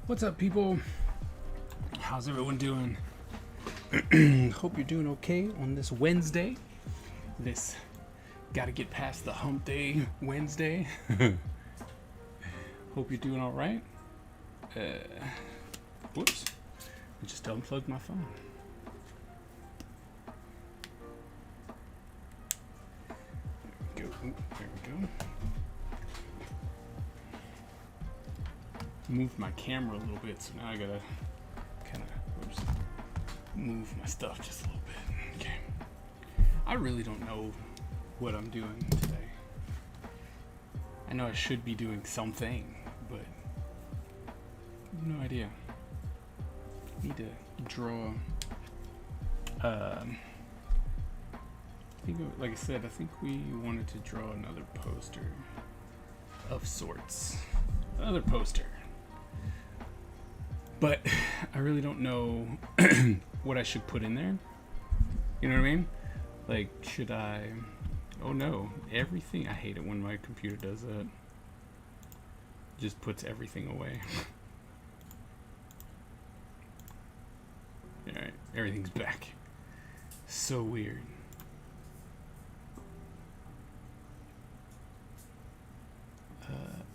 What's up, people? How's everyone doing? Hope you're doing okay on this Wednesday. This gotta get past the hump day Wednesday. Hope you're doing all right. Whoops. I just unplugged my phone. There we go. Moved my camera a little bit, so now I gotta kind of move my stuff just a little bit. Okay. I really don't know what I'm doing today. I know I should be doing something, but no idea. Need to draw. I think, like I said, I think we wanted to draw another poster of sorts. Another poster. But I really don't know what I should put in there. You know what I mean? Like, should I... Oh no, everything... I hate it when my computer does that. Just puts everything away. Alright, everything's back. So weird.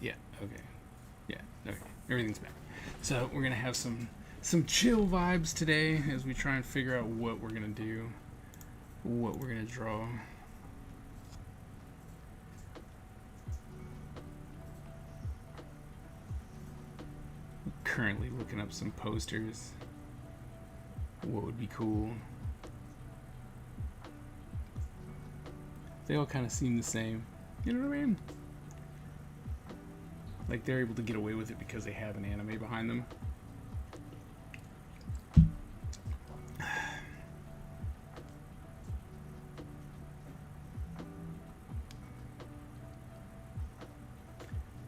Yeah, okay. Yeah, okay. Everything's back. So we're gonna have some chill vibes today as we try and figure out what we're gonna do, what we're gonna draw. I'm currently looking up some posters. What would be cool? They all kind of seem the same. You know what I mean? Like, they're able to get away with it because they have an anime behind them.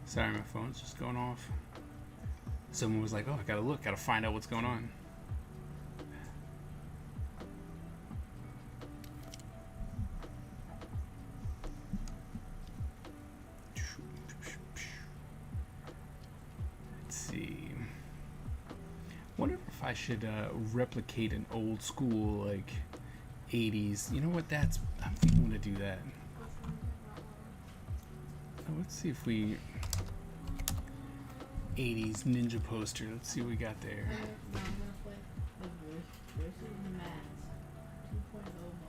Sorry, my phone's just going off. Someone was like, oh, I gotta find out what's going on. I should replicate an old school, like, 80s. You know what? I'm thinking to do that. So let's see if we... 80s ninja poster. Let's see what we got there.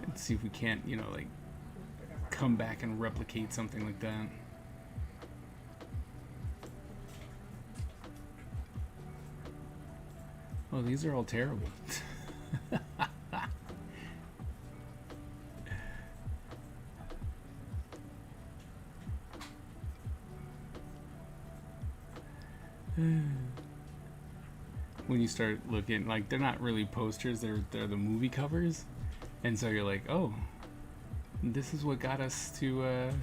Let's see if we can't, you know, like, come back and replicate something like that. Oh, these are all terrible. When you start looking, like, they're not really posters, they're the movie covers. And so you're like, oh, this is what got us to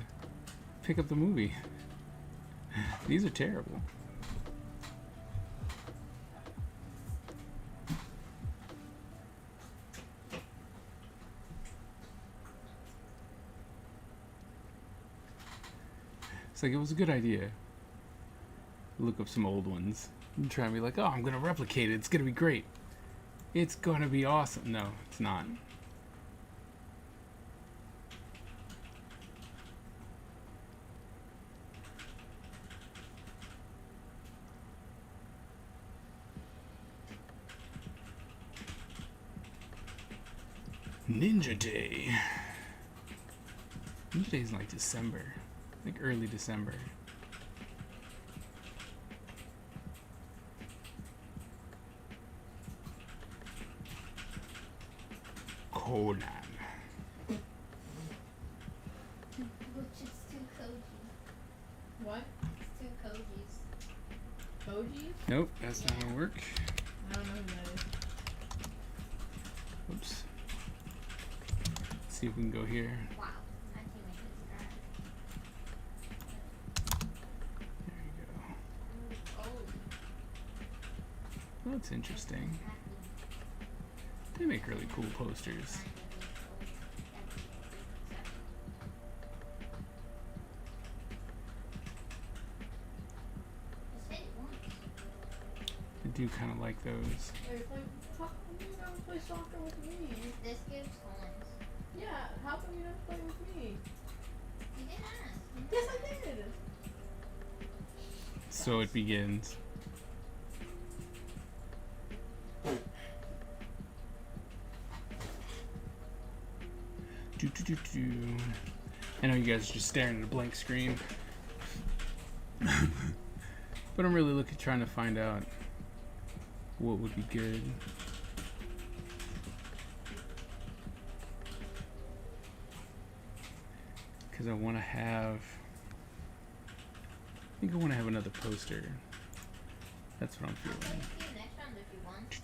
pick up the movie. These are terrible. Like, it was a good idea. Look up some old ones and try and be like, oh, I'm gonna replicate it. It's gonna be great. It's gonna be awesome. No, it's not. Ninja Day. Ninja Day is like December. Like early December. Conan. Which is two Koji. What? It's two Kojis. Koji? Nope, that's not gonna work. I don't know who that is. Oops. Let's see if we can go here. Wow. I can't make this There you go. Oh. That's interesting. They make really cool posters. do kind of like those. Hey, how come you never play soccer with me? This gives coins. Yeah, how come you never play with me? You didn't ask. You Yes, never I did. So it begins. Do, do, do, do. I know you guys are just staring at a blank screen. But I'm really trying to find out what would be good. Because I want to have... I think I want to have another poster. That's what I'm I'll feeling. play with you next round if you want.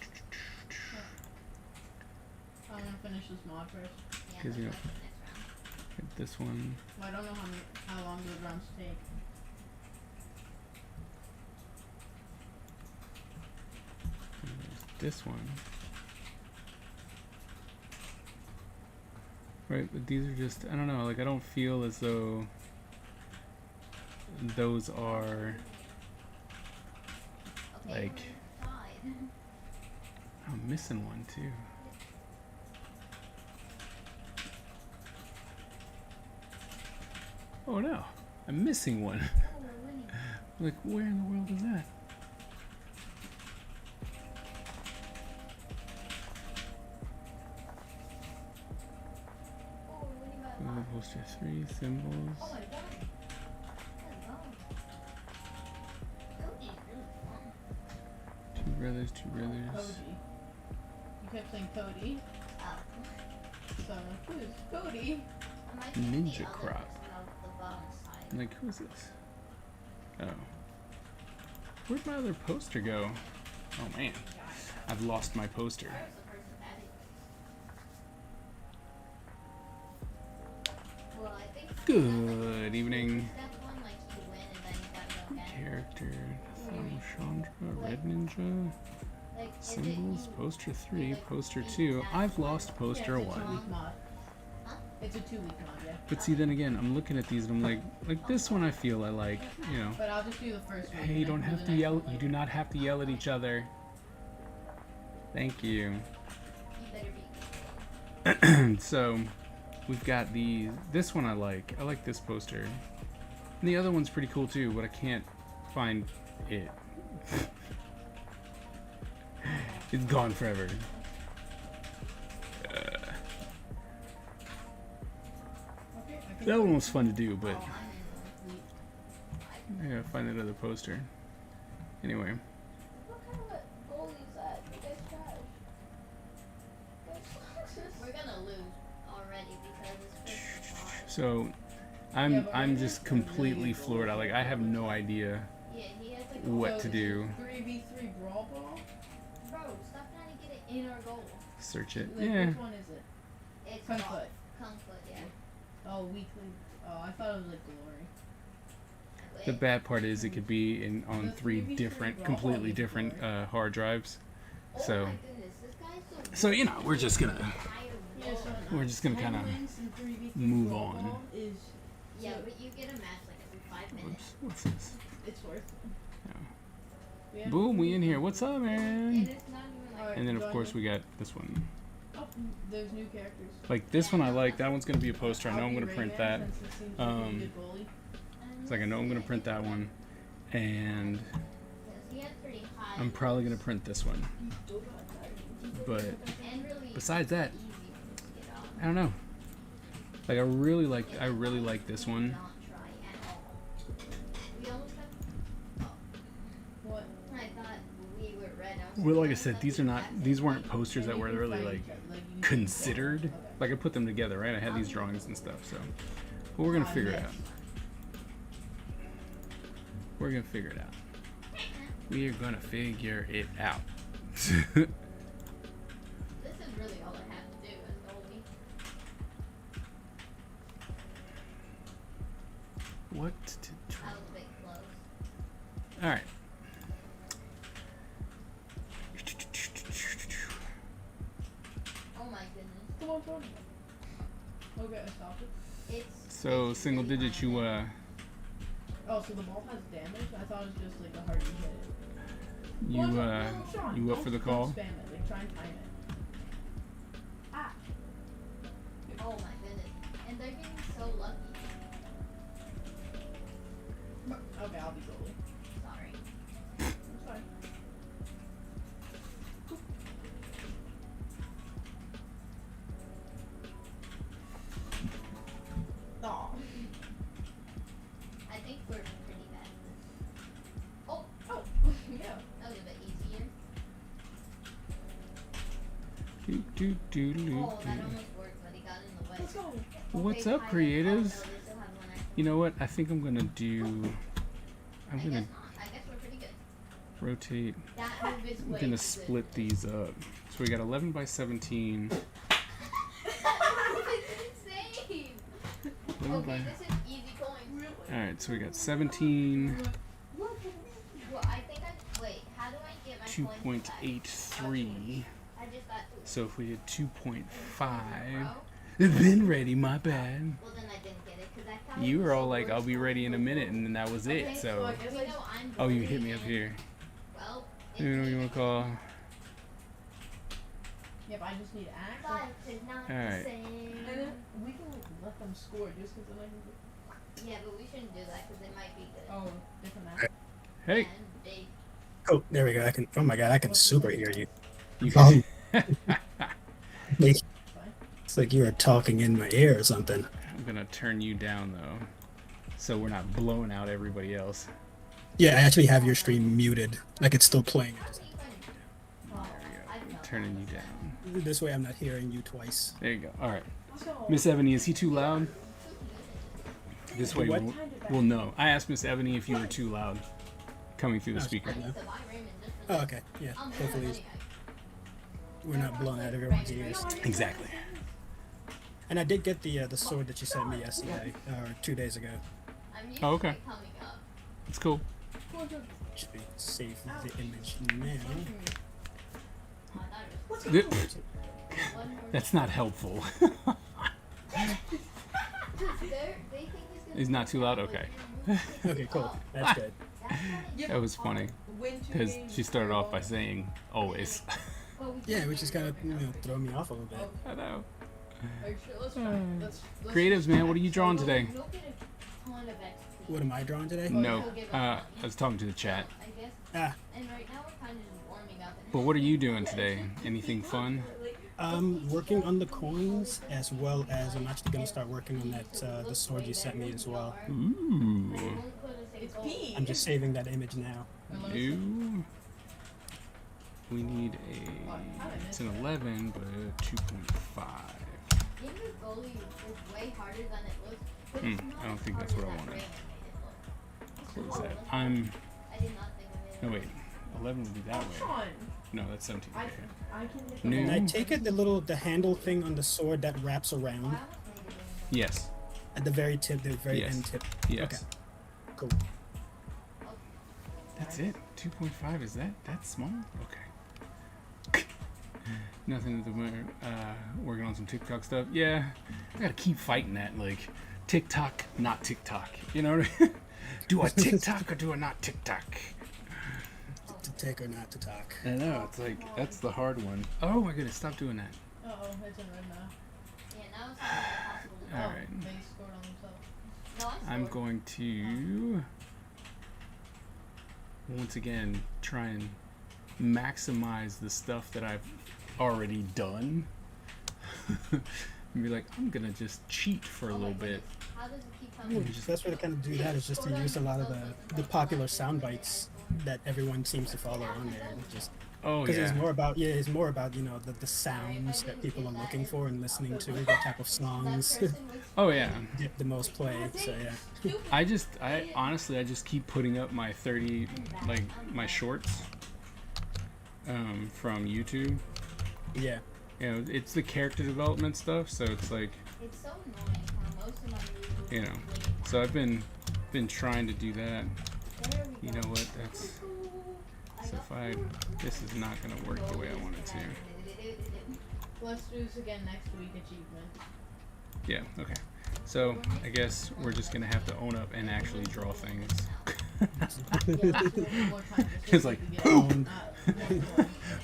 I'm gonna finish this mod first. Yeah, 'Cause, you know, let's play next round. Get this one. Well, I don't know how long the rounds take. And there's this one. Right, but these are just, I don't know, like I don't feel as though those are, Okay, like, we're tied. I'm missing one too. Oh no, I'm missing one. Oh, we're winning. Like, where in the world is that? Oh, we're winning by a lot. Poster 3, symbols. Oh my god. Hello. Cody's really fun. Two brothers, two brothers. Cody. You kept saying Cody. Oh. So I'm like, who is Cody? I might be Ninja the other crop. person of the bottom side. Like, who is this? Oh. Where'd my other poster go? Oh man, I've lost my poster. I was the person that it. Well, I think. Good evening. Step one, like you win and then you gotta go again. Character, Chandra, Red Ninja, Like, is it symbols, you- poster 3, like, poster in 2. that I've one? lost poster Yeah, it's a 1. 2-week mod. Huh? It's a 2-week mod, yeah. But see, then again, I'm looking at these and I'm like this one I feel I like, you know. But I'll just do the first one. Hey, you and don't then do have the to next yell, one you later. do not have to yell at each other. Thank you. You better be. So, we've got this one I like this poster. And the other one's pretty cool too, but I can't find it. It's gone forever. Okay, I can That one was fun to do, but Oh, I'm in one. I gotta find that other poster. Anyway, What kind of goal is that? You guys trash. We're gonna lose already because it's first and five. so Yeah, but I'm right just now, they're really completely cool. floored. I have no idea Yeah, he has like what So to this do. is 3v3 brawl ball? Bro, stop trying to get it in our goal. Search it. Like, Yeah. which one is it? It's Kung golf. Foot. Kung Foot, yeah. Oh, weekly. Oh, I thought it was like Glory. The Wait. bad part is it could be on The 3 3v3 different, brawl completely is different boring. hard drives. Oh So, my goodness, this guy's so you know, we're just gonna Yeah, so We're just gonna kinda wins in 3v3 move brawl on. ball is Yeah, so but you get a match like every 5 minutes. Whoops, what's this? it's worth it. Yeah. Yeah. Boom, we in here. What's up, And man? it's not even like. Alright. And then of join course me. we got this one. Oh, there's new characters. Like this one I like. That one's gonna be a poster. I know I'll I'm be gonna print Rayman that. since it seems like Um, a good goalie. It's like I know I'm gonna print that one. And He had pretty high. I'm probably gonna print this one. But And really besides that, easy for him to get off. I don't know. Like I really like this one. Not try at all. We almost got. Oh, What? I thought we were red. I was Well, like I almost said, got these the are not exact these same weren't thing. posters that And were you can really fight like each other, like, you need to considered. Okay. Like I put them together, right? I had these drawings and stuff, so but we're gonna figure it out. We're gonna figure it out. We are gonna figure it out. This is really all I have to do as goalie. What to I was a bit close. All right. Oh my goodness. Come on, Tony. Okay, I stopped it. It's. So it's single really digits, hard. you Oh, so the ball has damage? I thought it was just like a hard you hit it. You Well, no, Sean, you up for the don't call? spam it. Like, try and time it. Ah. Oh my goodness. And they're getting so lucky. Okay, I'll be goalie. Sorry. That's fine. Aw. I think we're pretty bad at this. Oh, Oh, yeah. that was a bit easier. Do, do, do, Oh, do. that almost worked, but he got in the way. Let's go. What's Okay, up, Tyler. creatives? Oh, no, they still have one extra You know one. what? I think I'm gonna do. I'm I guess gonna not. I guess we're pretty good. rotate. That move is I'm way gonna too split good. these up. So we got 11 by 17. That move is insane. 11 Okay, by. this is easy coins. All right, so we got 17. Well, I think wait, how do I get my coins back? 2.83. I just got two. So if we did 2.5, Bro. then ready. My bad. Well, then I didn't get it because I thought You it were was all the like, "I'll worst be ready in a possible minute," move. and then that was Okay, it. so So. I guess We I know I'm Oh, you goalie hit me up and- here. Well, You know what you want to call? Yep, I just need axe. Life is not All right. the same. And then we can let them score just because then I can. Yeah, but we shouldn't do that because they might be good. Oh, different map. Hey, And big. Oh, there we go. I can. Oh my god, I can super hear you. you Um, can. like, Fine. it's like you were talking in my ear or something. I'm gonna turn you down though, so we're not blowing out everybody else. Yeah, I actually have your stream muted. Like it's still playing. How can you find Oh, There we go. I I'm know. turning you down. This way, I'm not hearing you twice. There you go. All right, let's go. Miss Ebony, is he too loud? This way What? we'll know. I asked Miss Ebony if you were too loud coming through the Oh, speaker. I need to buy Raymond just for Oh, that. okay. Yeah. I'm Hopefully, money. we're not blowing out everyone's ears. Exactly. And I did get the sword that you sent me yesterday or 2 days ago. I'm Oh, okay. usually coming up. It's cool. Should be save the image now. Oh, I thought it Th- was one more. That's not helpful. They think he's gonna He's not too loud? Okay. Okay, cool. That's good. That was funny because she started off by saying always. Yeah, which is kind of throw me off a little bit. I know. Let's try. Let's Creatives, man, what are you drawing today? You'll get a ton of XP. What am I drawing today? No, I was talking to the chat. I guess. Ah, And right now we're kind of just warming up. And But what are you doing today? Anything fun? I'm working on the coins as well as I'm actually gonna start working on that the sword you sent me as well. Ooh. It's P. I'm just saving that image now. New. We need a. It's an 11, but a 2.5. Being a goalie is way harder than it looks. But Hmm, it's not I don't as think hard that's as what I that wanted. Raymond made it look. Close that. I I'm. did not think of it. No, wait. 11 would be that way. Sean, No, that's 17. I Okay. can hit the New. And ball. I take it the handle thing on the sword that wraps around I almost made it in. Yes. at the very tip, the very Yes. end tip. Yes. Okay. Cool. That's it. 2.5. Is that small? Okay. Nothing at the moment. Working on some TikTok stuff. Yeah, I gotta keep fighting that. Like, TikTok, not TikTok. You know what I mean? Do I TikTok or do I not TikTok? To take or not to talk. I know. It's like that's the hard one. Oh my goodness! Stop doing that. Uh oh, it's in red now. Yeah, now it's impossible to All do. right. They scored on themselves. No, I I'm scored. going to once again try and maximize the stuff that I've already done. And be like, I'm gonna just cheat for a Oh my little bit. goodness. How does it keep Yeah, coming? just best way to kind of do that is just to use a lot of the popular sound bites that everyone seems to follow on there. And just Oh because yeah. it's more about the sounds that people are looking for and listening to, the type of songs That person was Oh yeah. get the most play. So yeah. I honestly I just keep putting up my 30 like my shorts from YouTube. Yeah. You know, it's the character development stuff, so it's like, It's so annoying how most of my movies you know. So I've been trying to do that. You know what? That's so if this is not gonna work the way I want it to. Let's do this again next week. Achievement. Yeah, okay. So I guess we're just gonna have to own up and actually draw things. It's like, poop!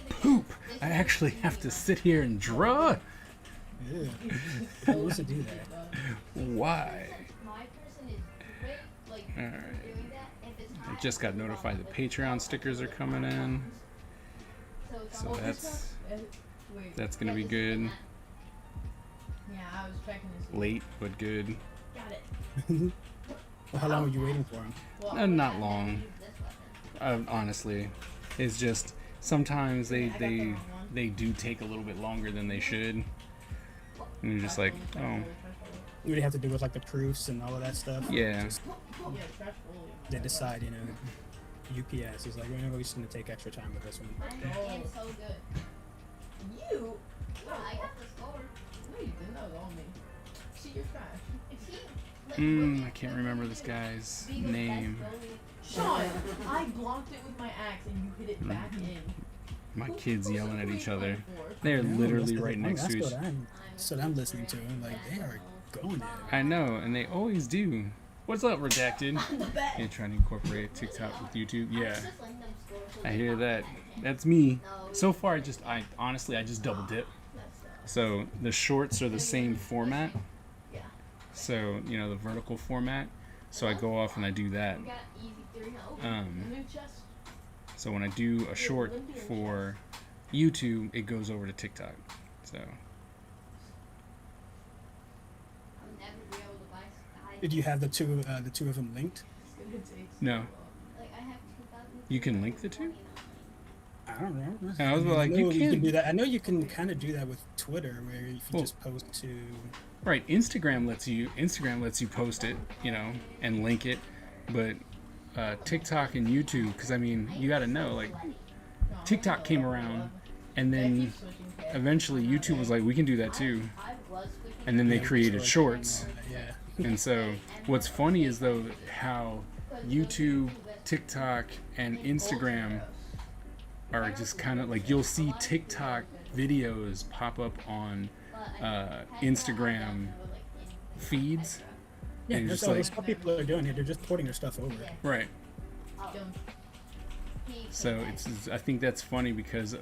Poop! I actually have to sit here and draw? Yeah. Who wants to do that? Why? My person is great, like Alright. doing that. If it's I just got notified the Patreon stickers are coming in. So that's gonna be good. Yeah, I was checking this. Late, but good. Got it. Well, how long were you waiting for him? Well, Not long. Honestly, it's just sometimes they do take a little bit longer than they should, and you're just like, oh, What do you have to do with like the proofs and all of that stuff? yeah. Just, they decide, you know, UPS is like, we're just gonna take extra time with this one. I'm so good. You? I got the score. No, you didn't. That was all me. See, you're trash. If he, like, I can't remember this guy's name. Sean, I blocked it with my axe and you hit it back in. My kids yelling at each other. They're literally right next to each other. That's what I'm listening to. I'm like, they are going at it. I know, and they always do. What's up, Redacted? The bet. You're trying to incorporate TikTok with YouTube? Yeah, just letting them score so I they hear don't that. get attention. That's me. No, So far, I honestly just double dip. So the shorts are the same format. Yeah. So, you know, the vertical format. So I go off and I do that. we got easy 3-0. A new chest. So when I do a short for YouTube, it goes over to TikTok. So I'll never be able to buy Sky. Did you have the two of them linked? It's gonna take so No. long. Like, I have 2,000. You can link the two? I don't know. I was like, know you can. do that. I know you can kind of do that with Twitter, where if you Well- just post to. Right, Instagram lets you post it, you know, and link it, but TikTok and YouTube, because I mean, you got to know, like, TikTok came around, and then eventually YouTube was like, we can do that too, I was switching. and then they Yeah, created shorts. shorts. Yeah. And so what's funny is though how YouTube, TikTok, and Instagram are just kind of like, you'll see TikTok videos pop up on Instagram feeds. Yeah, And that's just all, like, that's what people are doing here. They're just porting their stuff over. right. Don't. So I think that's funny because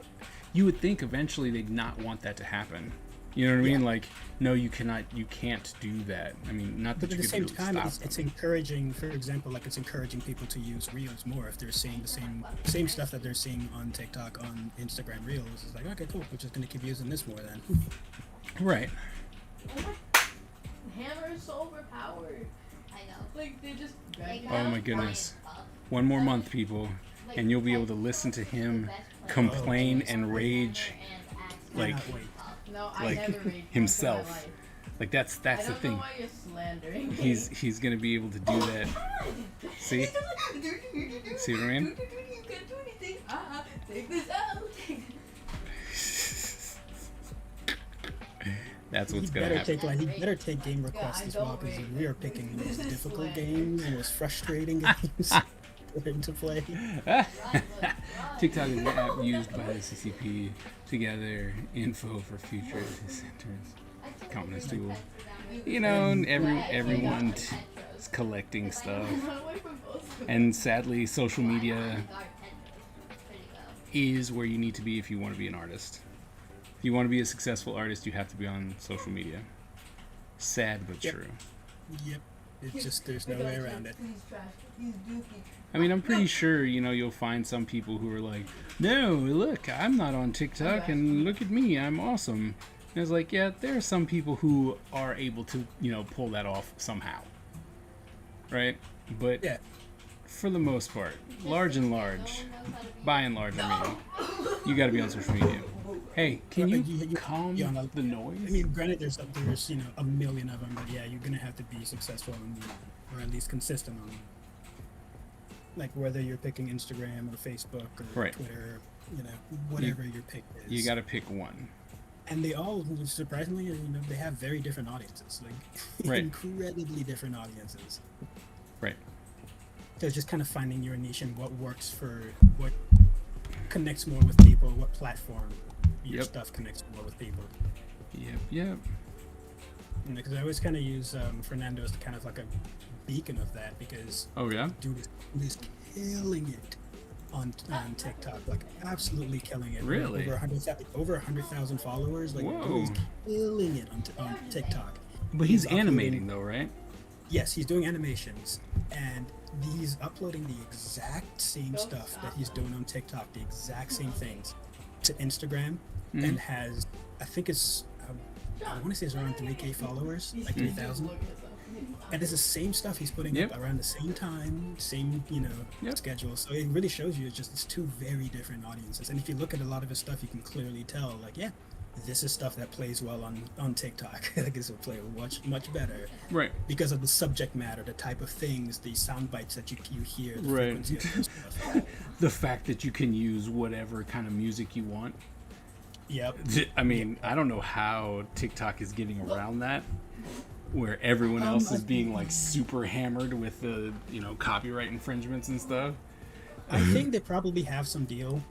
you would think eventually they'd not want that to happen. You know what I mean? Yeah. Like, no, you can't do that. I mean, not that But at you the could same really time, stop it's them. encouraging. For example, like it's encouraging people to use Reels more if they're seeing the same stuff that they're seeing on TikTok, on Instagram Reels. It's like, okay, cool. We're just gonna keep using this more then. Right. Hammer is so overpowered. I know. Like, they just They drag it got Oh my out. goodness. Brian up. One more month, people, and you'll be able to listen to him complain and rage like Cannot wait. No, I like never raged once in my himself. life. Like that's I the don't know thing. why you're slandering me. He's gonna be able to do that. See? See what I mean? You can't do anything. Take this out. That's what's He gonna better happen. take take game requests I as well, don't because rate we are it. picking the most This is difficult slang. games and most frustrating games for him to play. TikTok is an app used by the CCP to gather info for future dissenters. Competence tool. You know, and everyone is collecting stuff. Run away from both of them. And sadly, social media is where you need to be if you want to be an artist. If you want to be a successful artist, you have to be on social media. Sad but Yep. true. Yep. It's just there's no way around it. He's trash. He's dookie. I mean, I'm pretty sure, you know, you'll find some people who are like, no, look, I'm not on TikTok, and look at me, I'm awesome. And it's like, yeah, there are some people who are able to, you know, pull that off somehow. Right? But Yeah. for the most part, large and large, by and large, I mean, you gotta be on social media. Hey, can Well, you calm yeah, no, the noise? I mean, granted, there's a million of them, but yeah, you're gonna have to be successful or at least consistent on them. Like whether you're picking Instagram or Facebook or Right. Twitter, you know, whatever your pick is. You gotta pick one. And they all, surprisingly, you know, they have very different audiences, like Right. incredibly different audiences. Right. So it's just kind of finding your niche and what works for what connects more with people, what platform your Yep. stuff connects more with people. Yep. Because I always kind of use Fernando as kind of like a beacon of that because Oh yeah. dude is killing it on TikTok, like absolutely killing it. Really? Over 100,000 followers. Like, Whoa. dude, he's killing it on TikTok. But he's uploading- animating though, right? Yes, he's doing animations, and he's uploading the exact same stuff that he's doing on TikTok, the exact same things, to Instagram, Mhm. and has, I think it's, I want to say it's around 3K followers, like 3,000. And it's the same stuff he's putting Yep. up around the same time, same, Yep. schedule. So it really shows you it's two very different audiences. And if you look at a lot of his stuff, you can clearly tell, like, yeah, this is stuff that plays well on TikTok. Like, this will play much better Right. because of the subject matter, the type of things, the sound bites that you hear, the Right. frequency of those stuff. The fact that you can use whatever kind of music you want. Yep. I mean, I don't know how TikTok is getting around that, where everyone else is being like super hammered with the copyright infringements and stuff. I think they probably have some deal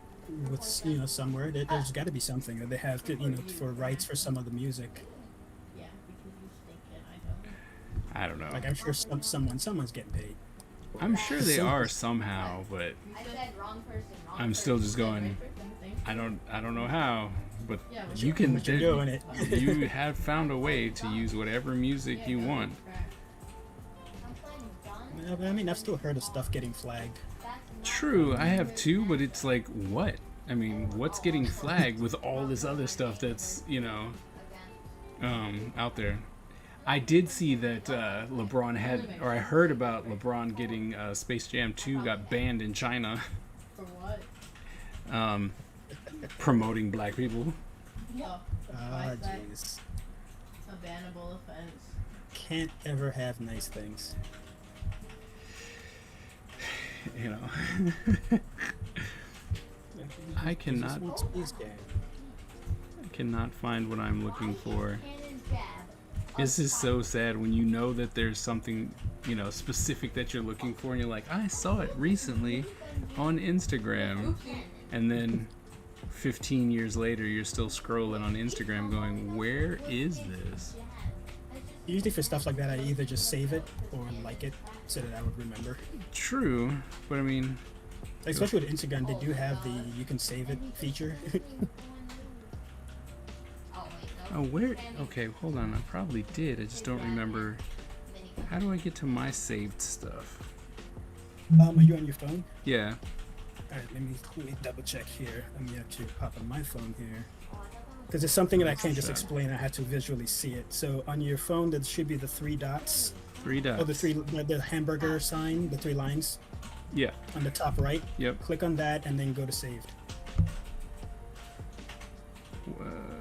with somewhere. There's got to be something that they have to for rights for some of the music. Yeah, because you stink and I don't. I don't know. Like, I'm sure someone's getting paid. I'm sure they are somehow, but I said wrong person. Wrong I'm still person. just going. I don't know how, but you can. But you're doing it. You have found a way to use whatever music you want. I'm playing done. I mean, I've still heard of stuff getting flagged. That's not True, I have too, but it's like what? I mean, what's getting flagged with all this other stuff that's again. out there? I did see that LeBron had, or I heard about LeBron getting Space Jam 2 got banned in China, For what? promoting black people. No. Ah, Why is that jeez. a bannable offense? Can't ever have nice things. I cannot Just want Space Jam. find what I'm looking for. Cannon jab. This is so sad when you know that there's something, specific that you're looking for, and you're like, I saw it recently on Instagram, and then 15 years later, you're still scrolling on Instagram going, where is this? Usually for stuff like that, I either just save it or like it so that I would remember. True, but I mean, Especially with Instagram, they do have the you can save it feature. oh, where? Okay, hold on, I probably did, I just don't remember. How do I get to my saved stuff? Are you on your phone? Yeah, Alright, let me double check here. Let me actually pop on my phone here. Because it's something that I can't just explain, I had to visually see it. So on your phone, there should be the 3 dots. 3 dots. Oh, the hamburger sign, the 3 lines Yeah, on the top right. yep. Click on that and then go to saved.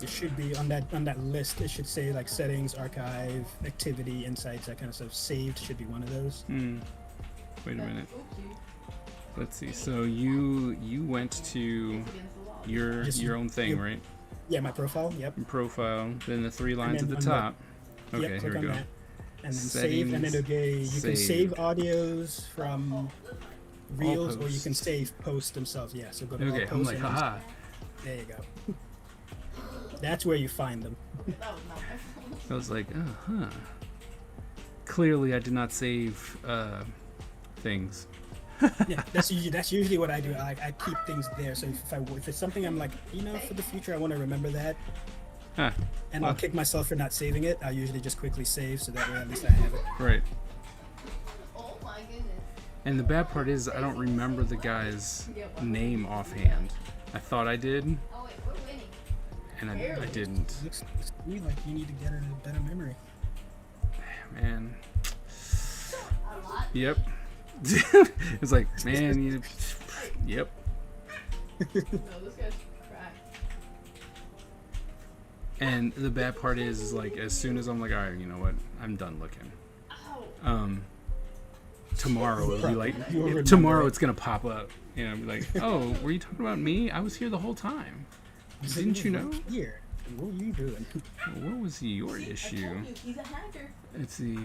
It should be on that list. It should say like settings, archive, activity, insights, that kind of stuff. Saved should be one of those. Wait a minute. Oopsie. Let's see. So you went to Against the law. your Just your own thing, you- right? Yeah, my profile. Yep. Profile, then the 3 lines at then the on the- top. Okay, Yep. here Click we on go. that. And then save, and then it'll get you can save Saved. audios from reels, or you can posts. save posts themselves. Yeah. So go to all Okay, I'm posts like, and then- haha. There you go. That's where you find them. That was not my fault. I was like, Clearly, I did not save things. Yeah, that's usually what I do. I keep things there. So if it's something I'm like, for the future, I want to remember that, Huh, and Well- I'll kick myself for not saving it. I usually just quickly save, so that way at least I have it. right. Oh my goodness. And the bad part is, I don't remember the guy's name offhand. I thought I did, Oh wait, we're winning. and I didn't. Looks to me like you need to get a better memory. Man. A lot. Yep. It's like, man, yep. No, this guy's cracked. And the bad part is like, as soon as I'm like, all right, you know what, I'm done looking. Ow. Tomorrow it'll be like, You'll remember tomorrow it. it's gonna pop up. Be like, oh, were you talking about me? I was here the whole time. Didn't you know? Here. What are you doing? What was your See, I issue? told you, he's a hacker. It's the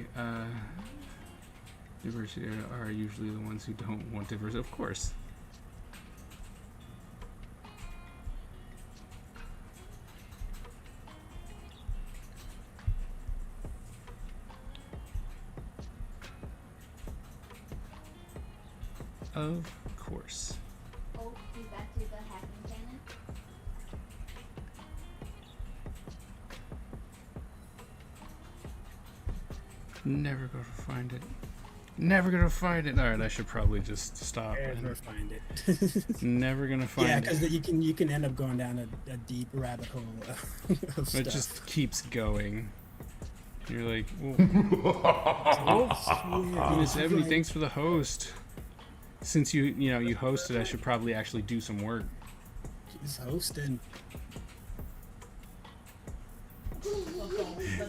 diversity are usually the ones who don't want diversity. Of course. Of course. Oh, we back to the hacking cannon. Never gonna find it. Never gonna find it. All right, I should probably just stop. Never And find it. never gonna find Yeah, it. because you can end up going down a deep rabbit hole of It stuff. just keeps going. You're like, well, Yeah, Miss Ebony, right. thanks for the host. Since you hosted, I should probably actually do some work. He's hosting.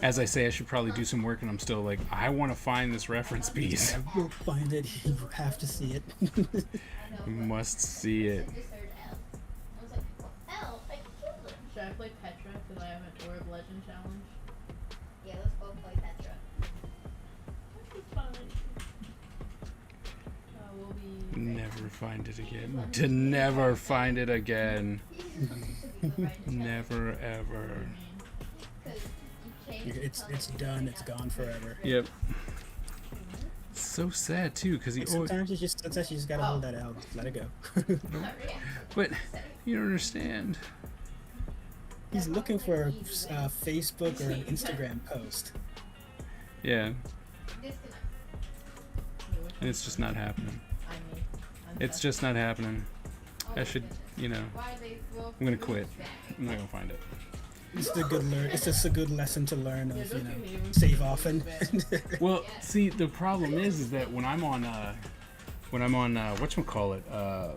As I say, I should probably do some work, and I'm still like, I want to find this reference piece. I will find it. You have to see it. I know. You but must see I it. just heard L. I was like, L, I killed him. Should I play Petra because I have an Orb Legend challenge? Yeah, let's go play Petra. It's fine. We'll be. Never find it again. To never find it again. Never ever. It's done. It's gone forever. Yep. So sad too, because he Like, always. sometimes you just gotta hold that out. Just let it go. But you don't understand. He's looking for a Facebook or an Instagram post. Yeah, Disconnect. and it's just not happening. I mean, It's just not happening. I should, Why are they both I'm gonna quit. I'm not gonna find it. It's a good learn. It's just a good lesson to learn of save often. Well, see, the problem is that when I'm on whatchamacallit, oh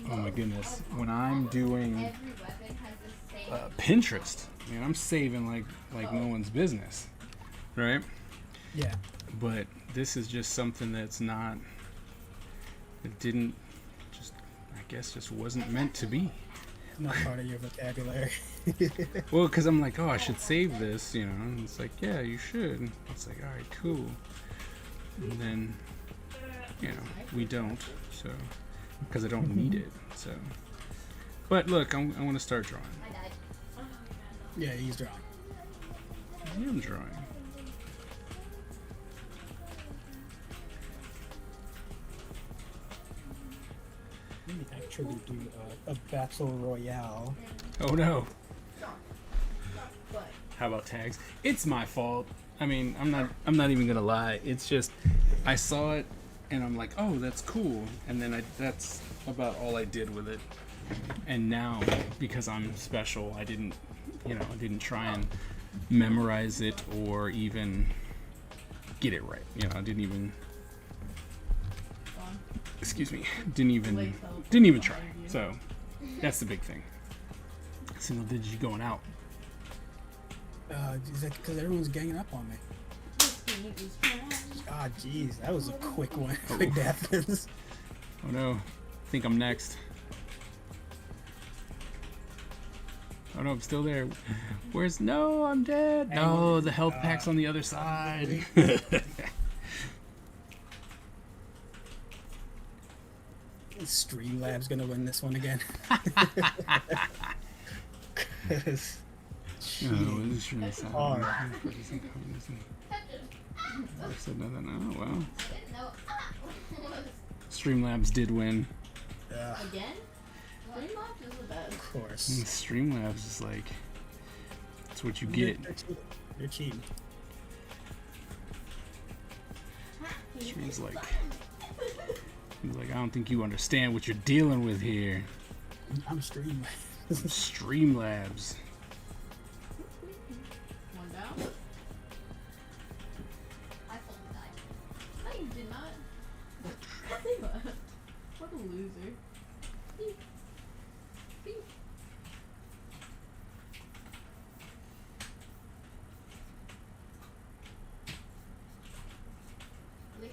my goodness, when I'm doing Every weapon has the same. Pinterest, man, I'm saving like no one's business, right? Yeah. But this is just something that's not. It didn't. Just, I guess, just wasn't meant to be. Not part of your vocabulary. Well, because I'm like, oh, I should save this, and it's like, yeah, you should. It's like, all right, cool. And then, we don't, so, because I don't need it, so. But look, I want to start drawing. I died. Yeah, he's drawing. I am drawing. Let me actually do a battle royale. Oh no. But How about tags? It's my fault. I mean, I'm not even gonna lie. It's just, I saw it, and I'm like, oh, that's cool. And then that's about all I did with it. And now, because I'm special, I didn't try and memorize it or even get it right. I didn't even, gone. excuse me, didn't even try. So that's the big thing. Single digit going out. Is that because everyone's ganging up on me? Ah, jeez, that was a quick one. Quick death. Oh no, I think I'm next. Oh no, I'm still there. No, I'm dead. No, the health pack's on the other side. Streamlabs gonna win this one again. Hard. I said nothing. Oh well. I didn't know. Streamlabs did win. Again? Streamlabs is the best. Of course. Streamlabs is like, that's what you get. They're cheating. He's like, I don't think you understand what you're dealing with here. I'm Streamlabs. Streamlabs. One down. I fully died. No, you did not. What a loser. Beep. Beep.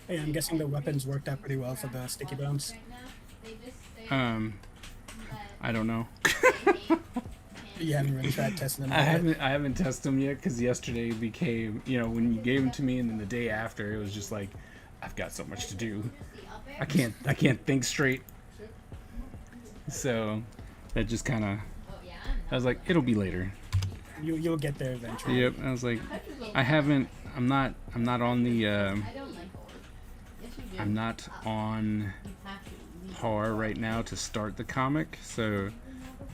Hey, I'm guessing the weapons worked out pretty well for the sticky bombs. Right now, they just say I don't know. You haven't really tried testing them. I haven't tested them yet because yesterday became, when you gave them to me, and then the day after it was just like, I've got so much to do. I can't think straight. So that just kind of, I was like, it'll be later. You'll get there eventually. Yep. I was like, I'm not on the I don't like orange. I'm not on You have to leave. par right now to start the comic, so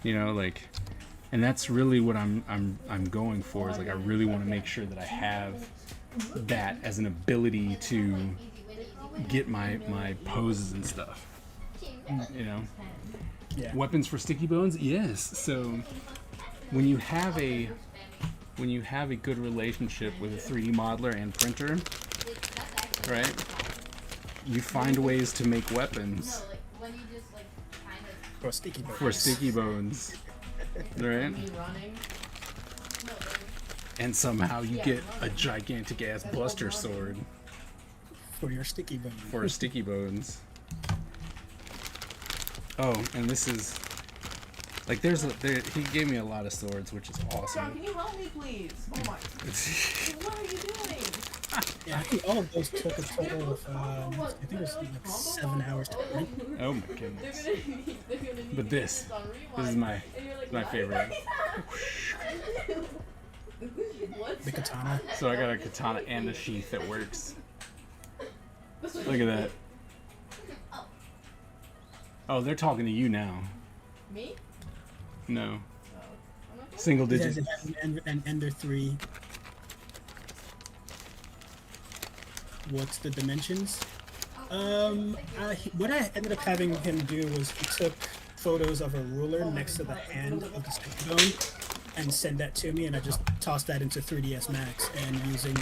you know, like, and that's really what I'm going for. Is like I really want to make sure that I have that as an ability to get my poses and stuff. You know, Yeah. weapons for sticky bones. Yes. So when you have a good relationship with a 3D modeler and printer, right? You find ways to make weapons Or sticky bones. for sticky bones, right? Me running. And somehow you get a gigantic ass buster sword For your sticky bones. for sticky bones. Oh, and this is like he gave me a lot of swords, which is John, awesome. can you help me, please? Oh my. What are you doing? Yeah, I think all of those took a total of, I think it was like 7 hours to print. Oh my They're goodness. gonna need But this is my favorite. What? The katana. So I got a katana and a sheath that works. Look at that. Oh, they're talking to you now. Me? No. Oh. I'm not Single It digit. has an Ender 3. What's the dimensions? What I ended up having him do was he took photos of a ruler next to the hand of the sticky bone and send that to me, and I just tossed that into 3ds Max, and using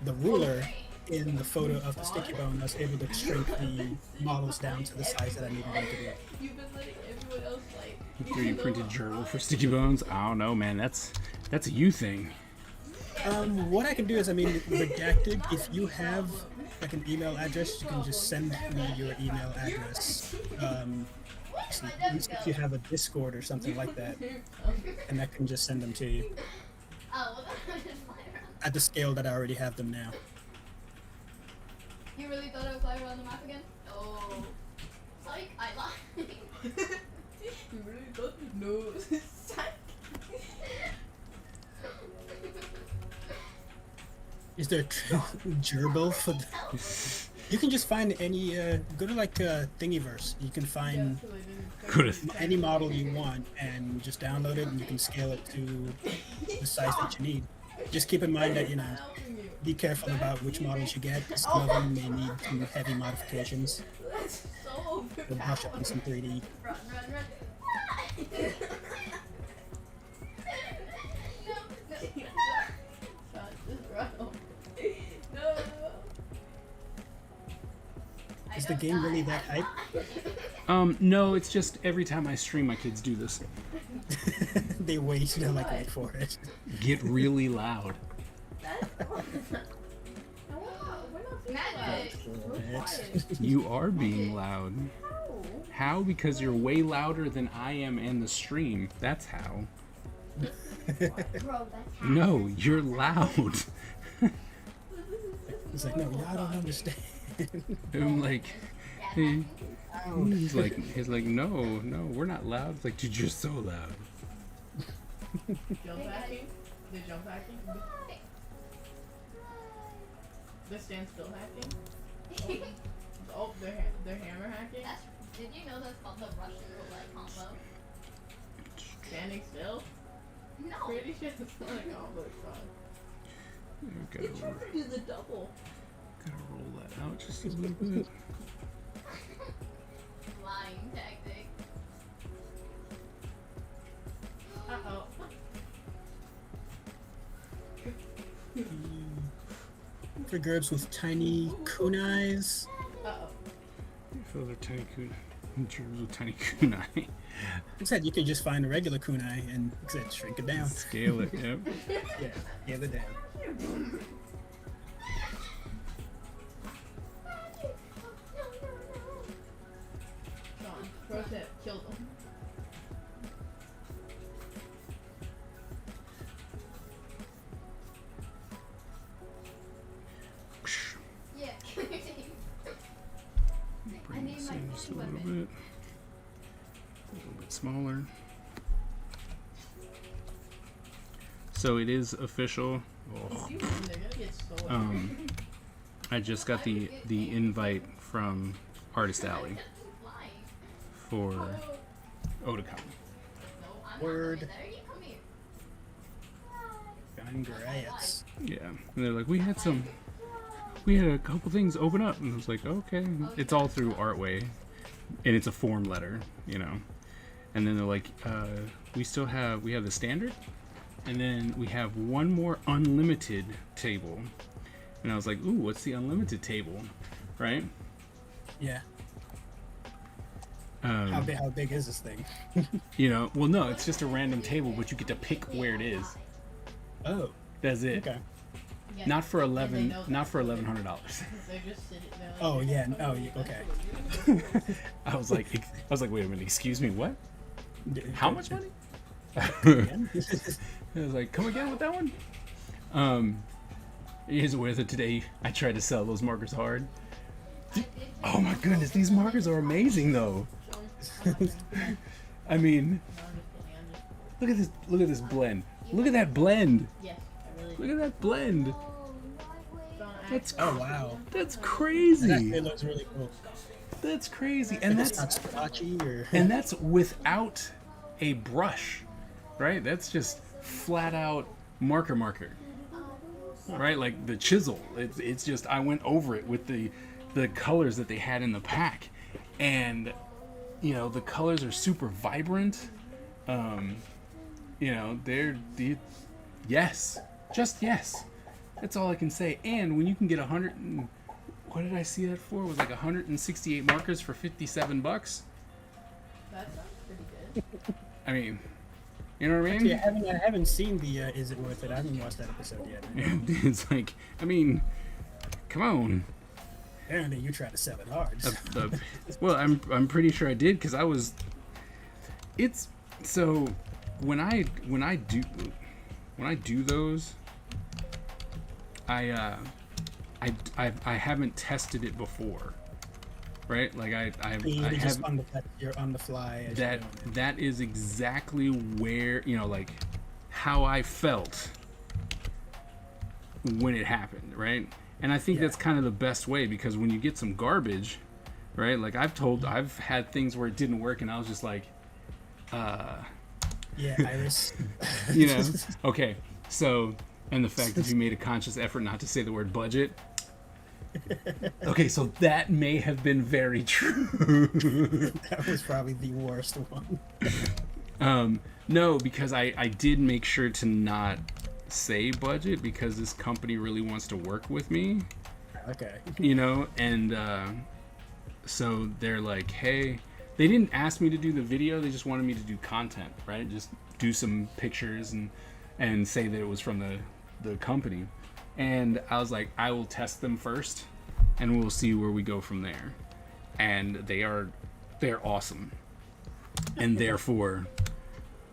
the ruler in the photo of the sticky bone, I was able to shrink the models down to the size that I needed them to be. You've been letting everyone else like. 3D printed gerbil for sticky bones. I don't know, man. That's a you thing. What I can do is, I mean, redacted, if you have like an email address, you can just send me your email address. So if you have a Discord or something like that, and I can just send them to you at the scale that I already have them now. You really thought I would fly around the map again? Oh. Psych, I lied. You really got the nose. Psych. Is there a gerbil for the... You can just find any, go to like Thingiverse. You can find Good. any model you want and just download it, and you can scale it to the size that you need. Just keep in mind that, you know, be careful about which models you get. Some of them may need some heavy modifications. That's so We'll brush up on some 3D. Run. No. Is the game really that hype? No, it's just every time I stream, my kids do this. They wait, they're like, wait for it. Get really loud. Magic. You are being loud. How? Because you're way louder than I am and the stream. That's how. Bro, that's how. No, you're loud. It's like, no, y'all don't understand. I'm like, hey. He's like, no, we're not loud. It's like, dude, you're so loud. Jump hacking? They're jump hacking? They're stand still hacking? Oh, they're hammer hacking? Did you know that's called the Russian roulette combo? Standing still? No. Pretty sure it's not a combo shot. Gotta, You're trying to do the double. gotta roll that out just a little bit. Lying tactic. Uh-oh. For GURPS with tiny kunais. Uh-oh. Fill their tiny germs with tiny kunai. Like I said, you can just find a regular kunai and, like I said, shrink it down. Scale it, yep. Yeah, scale it down. Sean, pro tip, kill them. Yeah. Bring need this my in just a funny little weapon. bit. A little bit smaller. So it is official. Oh. They're gonna get stolen. I just got the invite from Artist Alley for Otakon. Word. Congrats. Yeah, and they're like, we had a couple things open up, and I was like, okay. It's all through Artway, and it's a form letter, you know. And then they're like, we have the standard, and then we have one more unlimited table. And I was like, ooh, what's the unlimited table, right? Yeah. How big is this thing? You know, well, no, it's just a random table, but you get to pick where it is. Oh. That's it. Okay. Yeah. Not for $1,100. $1,100. They're just sitting there. Like, Oh yeah. Oh yeah. Okay. I was like, wait a minute, excuse me, what? How much money? I was like, come again with that one? Here's where today I tried to sell those markers hard. Oh my goodness, these markers are amazing though. I mean, look at this blend. Look at that blend. Yes, I really Look at that blend. That's Oh wow. that's crazy. It looks really cool. That's crazy. And It's that's not splotchy or. and that's without a brush. Right? That's just flat out marker. Right? Like the chisel. It's just I went over it with the colors that they had in the pack. And you know, the colors are super vibrant. You know, yes. Just yes. That's all I can say. And when you can get what did I see that for? It was like 168 markers for $57. that sounds pretty good. I mean, you know what I mean? Actually, I haven't seen the Is It Worth It? I haven't watched that episode yet. It's like, I mean, come on. Apparently, you try to sell it hard. Well, I'm pretty sure I did because I was. It's so when I do those, I haven't tested it before, right? Like You're on the fly. As that is exactly where, you know, like how I felt when it happened, right? And I think that's kind of the best way, because when you get some garbage, right? Like I've had things where it didn't work and I was just like, yeah, Iris. you know, okay. So, and the fact that you made a conscious effort not to say the word budget. Okay, so that may have been very true. That was probably the worst one. No, because I did make sure to not say budget because this company really wants to work with me. Okay. You know, and so they're like, hey, they didn't ask me to do the video, they just wanted me to do content, right? Just do some pictures and say that it was from the company. And I was like, I will test them first and we'll see where we go from there. And they're awesome. And therefore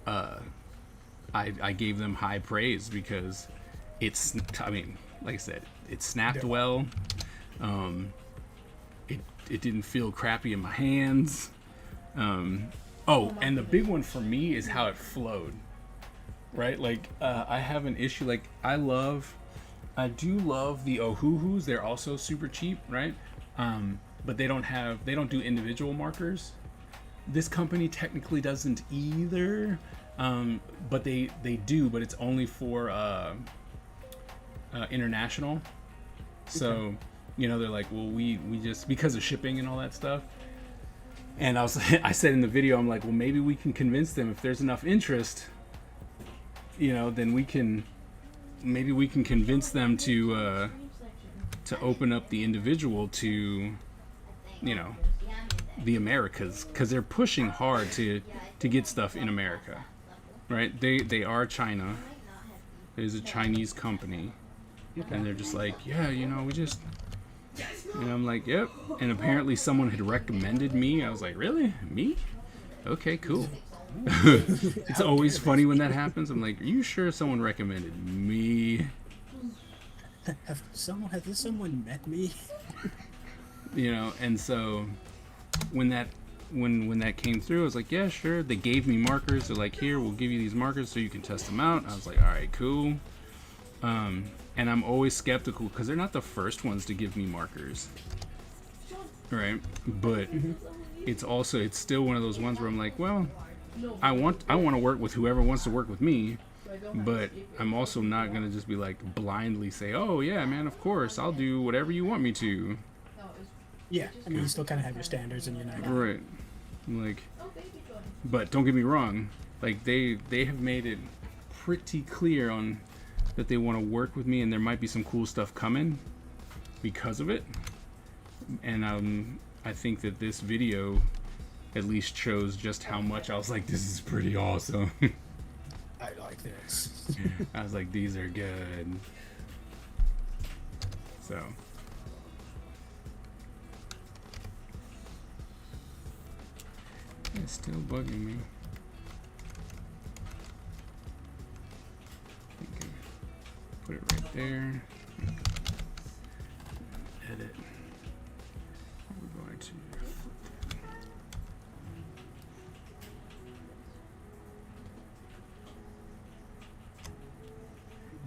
I gave them high praise because I mean, like I said, it snapped well. It didn't feel crappy in my hands. And the big one for me is how it flowed, right? Like, I have an issue, like, I do love the Ohuhus. They're also super cheap, right? But they don't do individual markers. This company technically doesn't either, but they do, but it's only for international. So, you know, they're like, well, we just, because of shipping and all that stuff. And I said in the video, I'm like, well, maybe we can convince them if there's enough interest, you know, then maybe we can convince them to open up the individual to, you know, the Americas, because they're pushing hard to get stuff in America, right? They are China. There's a Chinese company, and they're just like, yeah, you know, and I'm like, yep. And apparently someone had recommended me. I was like, really? Me? Okay, cool. It's always funny when that happens. I'm like, are you sure someone recommended me? Has someone met me? You know, and so when that came through, I was like, yeah, sure. They gave me markers. They're like, here, we'll give you these markers so you can test them out. I was like, all right, cool. And I'm always skeptical because they're not the first ones to give me markers, right? But it's still one of those ones where I'm like, well, I want to work with whoever wants to work with me, but I'm also not gonna just be like blindly say, oh yeah, man, of course I'll do whatever you want me to. Yeah, I mean, you still kind of have your standards, and you're not. Right. Like, but don't get me wrong, like they have made it pretty clear on that they want to work with me, and there might be some cool stuff coming because of it. And I think that this video at least shows just how much I was like, this is pretty awesome. I like this. I was like, these are good. So it's still bugging me. I think I put it right there. Edit. We're going to flip that.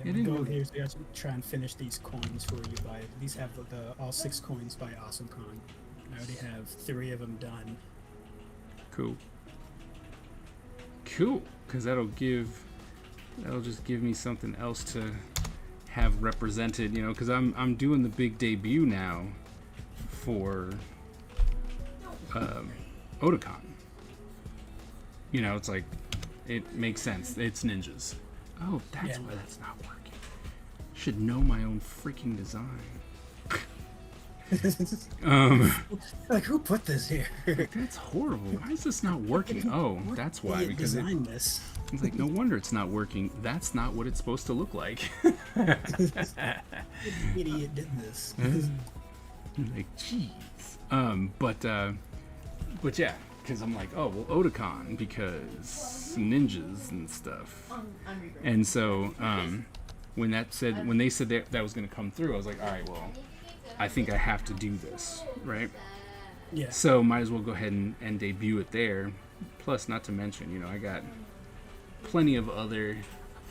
Yeah, the goal here is to actually try and finish these coins for you by. These have all 6 coins by AwesomeCon. I already have 3 of them done. Cool. Because that'll just give me something else to have represented, you know, because I'm doing the big debut now for Otakon. You know, it's like, it makes sense. It's ninjas. Oh, that's why that's not working. Should know my own freaking design. Like, who put this here? That's horrible. Why is this not working? Oh, that's why. Because this. It's like, no wonder it's not working. That's not what it's supposed to look like. Idiot did this. Like, jeez. But yeah, because I'm like, oh well, Otakon because ninjas and stuff. And so when they said that was going to come through, I was like, all right, well, I think I have to do this, right? Yeah. So might as well go ahead and debut it there. Plus, not to mention, you know, I got plenty of other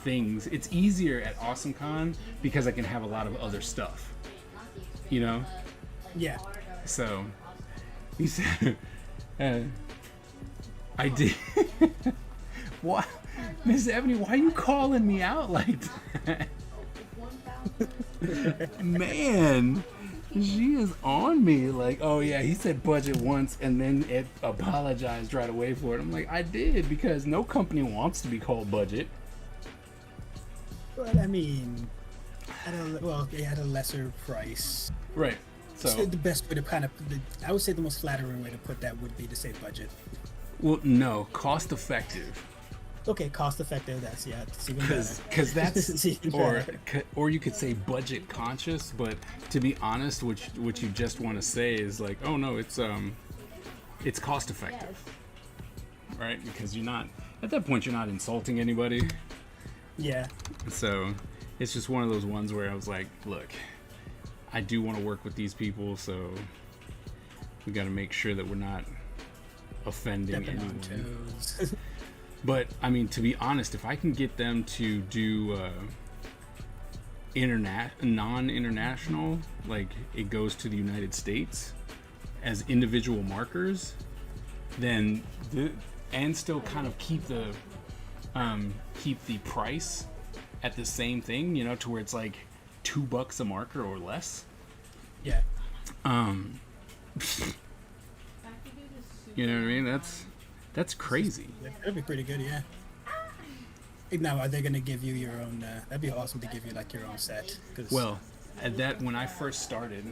things. It's easier at AwesomeCon because I can have a lot of other stuff, you know? Yeah. So he said, I did. What? Miss Ebony, why are you calling me out like that? Man, she is on me. Like, oh yeah, he said budget once and then it apologized right away for it. I'm like, I did, because no company wants to be called budget. But I mean, they had a lesser price. Right. So the best way to I would say the most flattering way to put that would be to say budget. Well, no, cost effective. Okay, cost effective. That's even better. Because that's or or you could say budget conscious. But to be honest, what you just want to say is like, oh no, it's cost effective, right? Because you're not at that point, you're not insulting anybody. Yeah. So it's just one of those ones where I was like, look, I do want to work with these people, so we got to make sure that we're not offending anyone. But I mean, to be honest, if I can get them to do non-international, like it goes to the United States as individual markers, then and still kind of keep the price at the same thing, you know, to where it's like $2 a marker or less. Yeah. You know what I mean? That's crazy. That'd be pretty good, yeah. Now, are they going to give you your own? That'd be awesome to give you like your own set. Well, at that when I first started,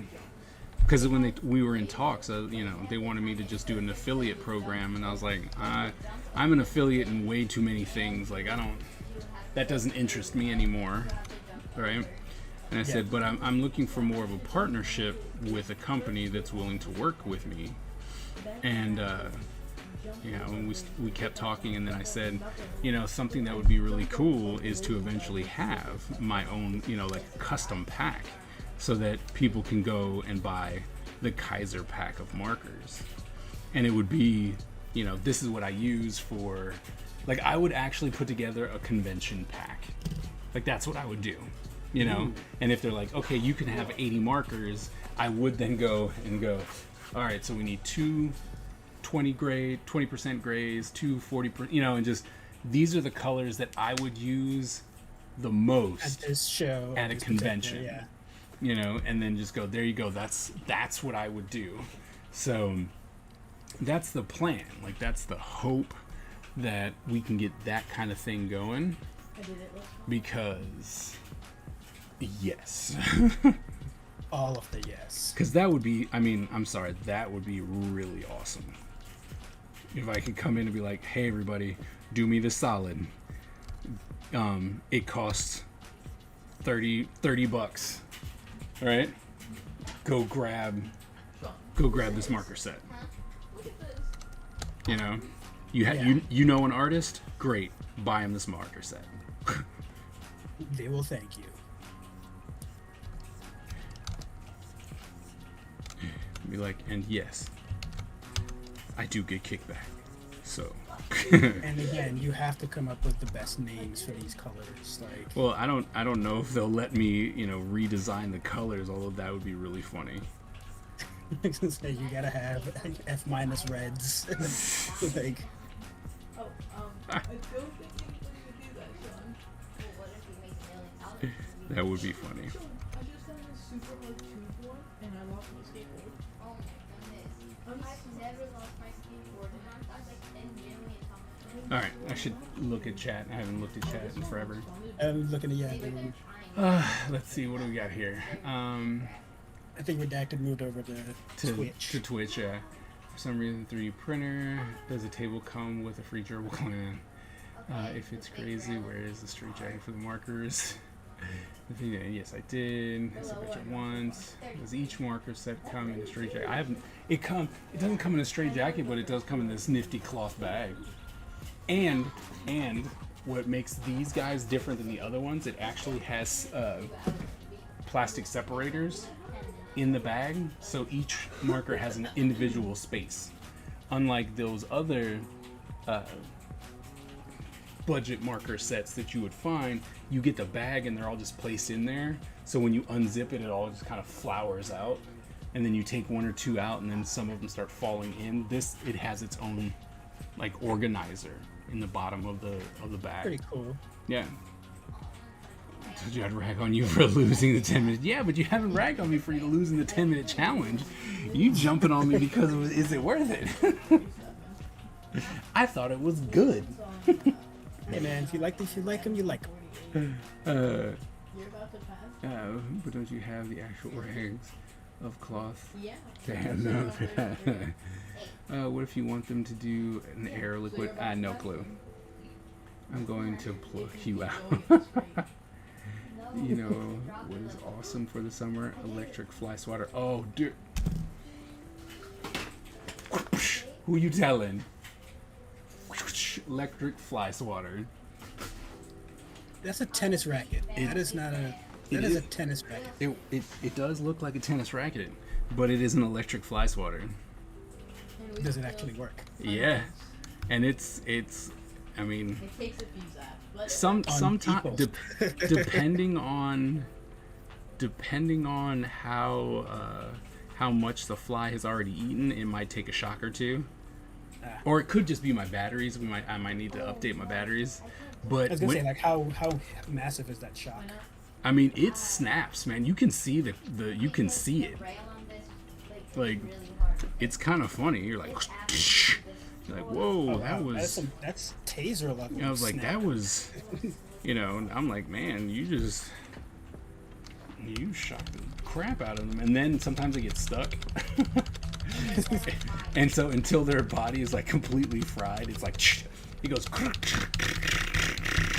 because when we were in talks, you know, they wanted me to just do an affiliate program, and I was like, I'm an affiliate in way too many things. Like that doesn't interest me anymore, right? And I said, but I'm looking for more of a partnership with a company that's willing to work with me, and. You know, and we kept talking, and then I said, you know, something that would be really cool is to eventually have my own, you know, like custom pack, so that people can go and buy the Kaiser pack of markers, and it would be, you know, this is what I use for, like, I would actually put together a convention pack, like that's what I would do, you know. And if they're like, okay, you can have 80 markers, I would then go, all right, so we need two 20% grays, two 40%, you know, and just these are the colors that I would use the most At this show, at a this convention. particular- You know, and then just go, there you go, that's what I would do. So that's the plan. Like, that's the hope that we can get that kind of thing going. I did it last time. Because yes. all of the yes. Because that would be, I mean, I'm sorry, that would be really awesome. If I could come in and be like, hey everybody, do me the solid. It costs $30 bucks. All right? Go grab this marker set. Look at this. You know? Yeah. You know an artist? Great. Buy him this marker set. They will thank you. Be like, and yes, I do get kickback. So And again, you have to come up with the best names for these colors. Like, well, I don't know if they'll let me, you know, redesign the colors, although that would be really funny. say you gotta have F- reds. Like, Oh, I don't think anybody would do that, Sean. Well, what if we make $1 million? That would be funny. So, I just had a super hard tooth one, and I lost my skateboard. Oh my goodness. I've never lost my skateboard, and I was like 10 million times. All right, I should look at chat. I haven't looked at chat in forever. I'm looking at They've been yeah. trying. Let's see, what do we got here? I think Redacted moved over to Twitch. To Twitch, yeah. For some reason, 3D printer. Does a table come with a free gerbil clan? If it's crazy, where is the straight jacket for the markers? Yes, I did. I bet you once. Does each marker set come in a straight jacket? I haven't. It doesn't come in a straight jacket, but it does come in this nifty cloth bag. And what makes these guys different than the other ones? It actually has plastic separators in the bag, so each marker has an individual space. Unlike those other budget marker sets that you would find, you get the bag and they're all just placed in there. So when you unzip it, it all just kind of flowers out, and then you take one or two out, and then some of them start falling in. It has its own like organizer in the bottom of the bag. Pretty cool. Yeah. I told you I'd rag on you for losing the 10 minutes. Yeah, but you haven't ragged on me for losing the 10-minute challenge. You jumping on me because is it worth it? I thought it was good. Hey man, if you like them, you like them. You're about to pass? But don't you have the actual rags of cloth? Yeah. Damn, no. What if you want them to do an air liquid? No clue. I'm going to pluck you out. You know what is awesome for the summer? Electric fly swatter. Oh, dude. Who you telling? Electric fly swatter. That's a tennis racket. That is not a. That is a tennis racket. It does look like a tennis racket, but it is an electric fly swatter. Does it actually work? Yeah, and it's. I mean, It takes a few zaps, but sometimes people. depending on how much the fly has already eaten, it might take a shock or two. Or it could just be my batteries. I might need to update my batteries. But I was gonna say, like, how massive is that shock? I mean, it snaps, man. You can see you can see it. Rail on this, Like, really hard. it's kind of funny. You're like, whoa, that was. That's taser level. I was like, snap. that was, and I'm like, man, you shocked the crap out of them. And then sometimes they get stuck. And so until their body is like completely fried, it's like, he goes,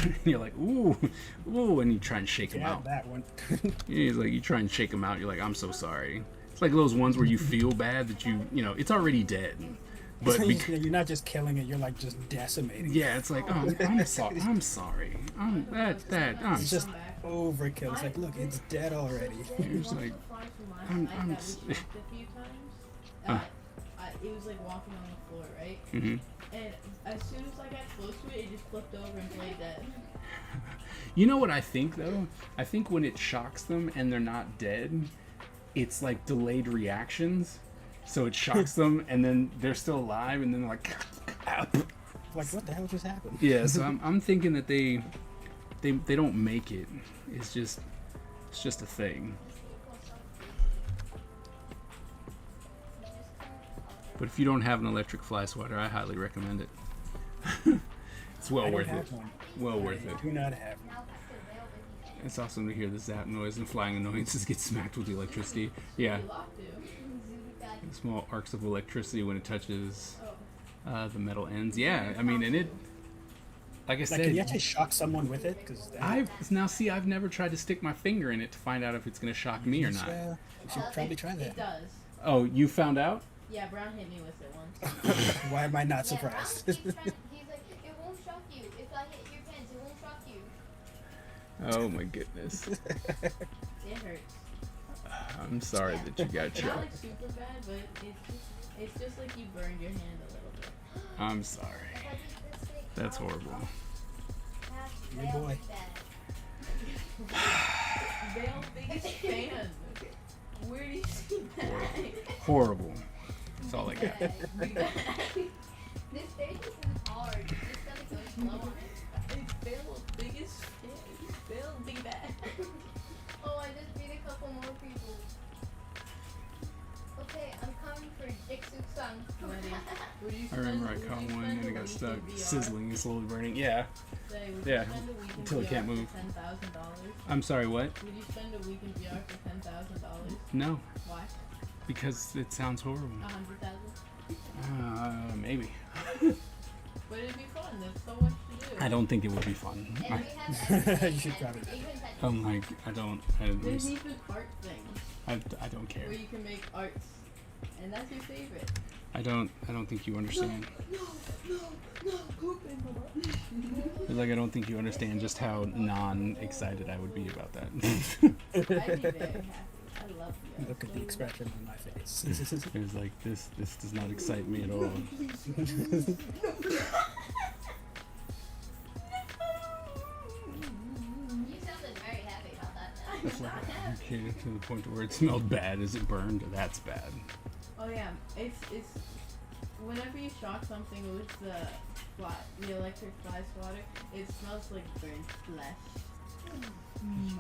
and you're like, ooh, and you try and shake him Yeah, out. that one. He's like, you try and shake him out, you're like, I'm so sorry. It's like those ones where you feel bad that it's already dead. But You're not just killing it; you're like just decimating. yeah, it's like, oh, I'm sorry. I'm sorry. I'm It's just overkill. It's like, look, it's dead already. It's like, flies from last I'm- night I'm that s- we jumped a few times. I it was like walking on the floor, right? Mm-hmm. And as soon as I got close to it, it just flipped over and played dead. You know what I think though? I think when it shocks them and they're not dead, it's like delayed reactions. So it shocks them and then they're still alive and then they're like, Like, what the hell just happened? yeah. So I'm thinking that they don't make it. It's just a thing. But if you don't have an electric fly swatter, I highly recommend it. It's well I don't worth it. have one. Well worth it. I do not have one. It's awesome to hear the zap noise and flying annoyances get smacked with the electricity. Yeah, You locked to. small arcs of electricity when it touches the metal ends. Yeah, I mean, and it, like I Like, can you said, actually shock someone with it? Because I've never tried to stick my finger in it to find out if it's gonna shock me or not. you should probably try It that. does. Oh, you found out? Yeah, Brown hit me with it once. Why am I not Yeah, surprised? Brown keeps trying- he's like, it won't shock you. If I hit your pants, it won't shock you. Oh my goodness. It hurts. I'm sorry that you got It's not shocked. like super bad, but it's just like you burned your hand a little bit. I'm sorry. That's horrible. Your boy. Vale's biggest fan. Where do you see that? Horrible. That's all I got. This stage is hard. You just gotta go slow on it. It's Vale's biggest fan. Vale's big bad. Oh, I just beat a couple more people. Okay, I'm coming for Jigsaw-san. Would you I remember I spend- caught would you one spend and a it got week in stuck VR? sizzling and slowly burning. Yeah. Say, would Yeah, you spend a week in until it VR can't move. for $10,000? I'm sorry, what? Would you spend a week in VR for $10,000? No, Why? because it sounds horrible. 100,000? Maybe. But it'd be fun. There's so much to do. I don't think it would be fun. And we I, have everything. You should and probably do even Tetris. I'm like, I don't There's even art things don't care. where you can make arts, and that's your favorite. I don't think you understand. No, open It's like I don't think you understand just how non-excited I would be about that. I'd be very happy. I love you. Look at the expression on my face. It was like this does not excite me at all. You sounded very happy about that. It's like, okay, to the point where it smelled bad as it burned. That's bad. Oh yeah, it's whenever you shock something with the electric fly swatter, it smells like burnt flesh.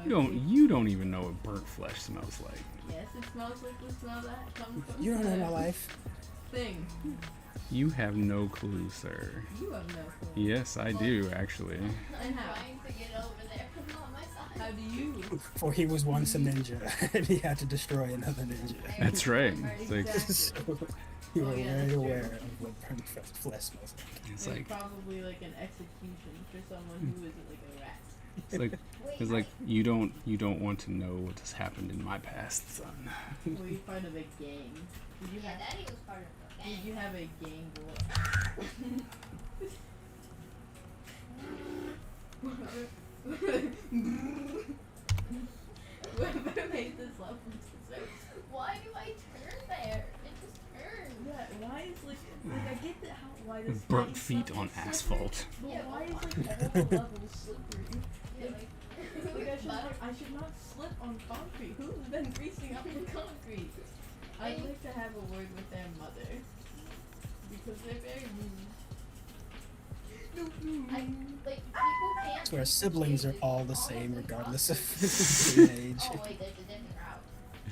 You don't even know what burnt flesh smells like. Yes, it smells like the smell that comes from You don't know the my life. thing. You have no clue, sir. You have no clue. Yes, I do actually. I'm And how? trying to get over there from on my side. How do you? For he was once a ninja, and he had to destroy another ninja. That's right. It's like Exactly. So you Oh, were yeah, very that's aware true. of what burnt flesh smells like. it's It's like probably like an execution for someone who isn't like a rat. it's like Wait, it's like you don't want to know what has happened in my past, son. Were you part of a gang? Did you yeah, have Daddy was part of the Did gang. you have a gang war? Whoever made this level so Why do I turn there? It just turned. yeah, why is like I get that how why this Burnt thing feet stuff on is slippery, asphalt. But Yeah, why is why? like all the levels slippery? Yeah, Like I should not slip on concrete. Who's been greasing up the concrete? I'd like to have a word with their mother. Because they're very rude. like people can't. Where siblings are choose all the all same the regardless of stuff. age. Oh wait, there's a different route.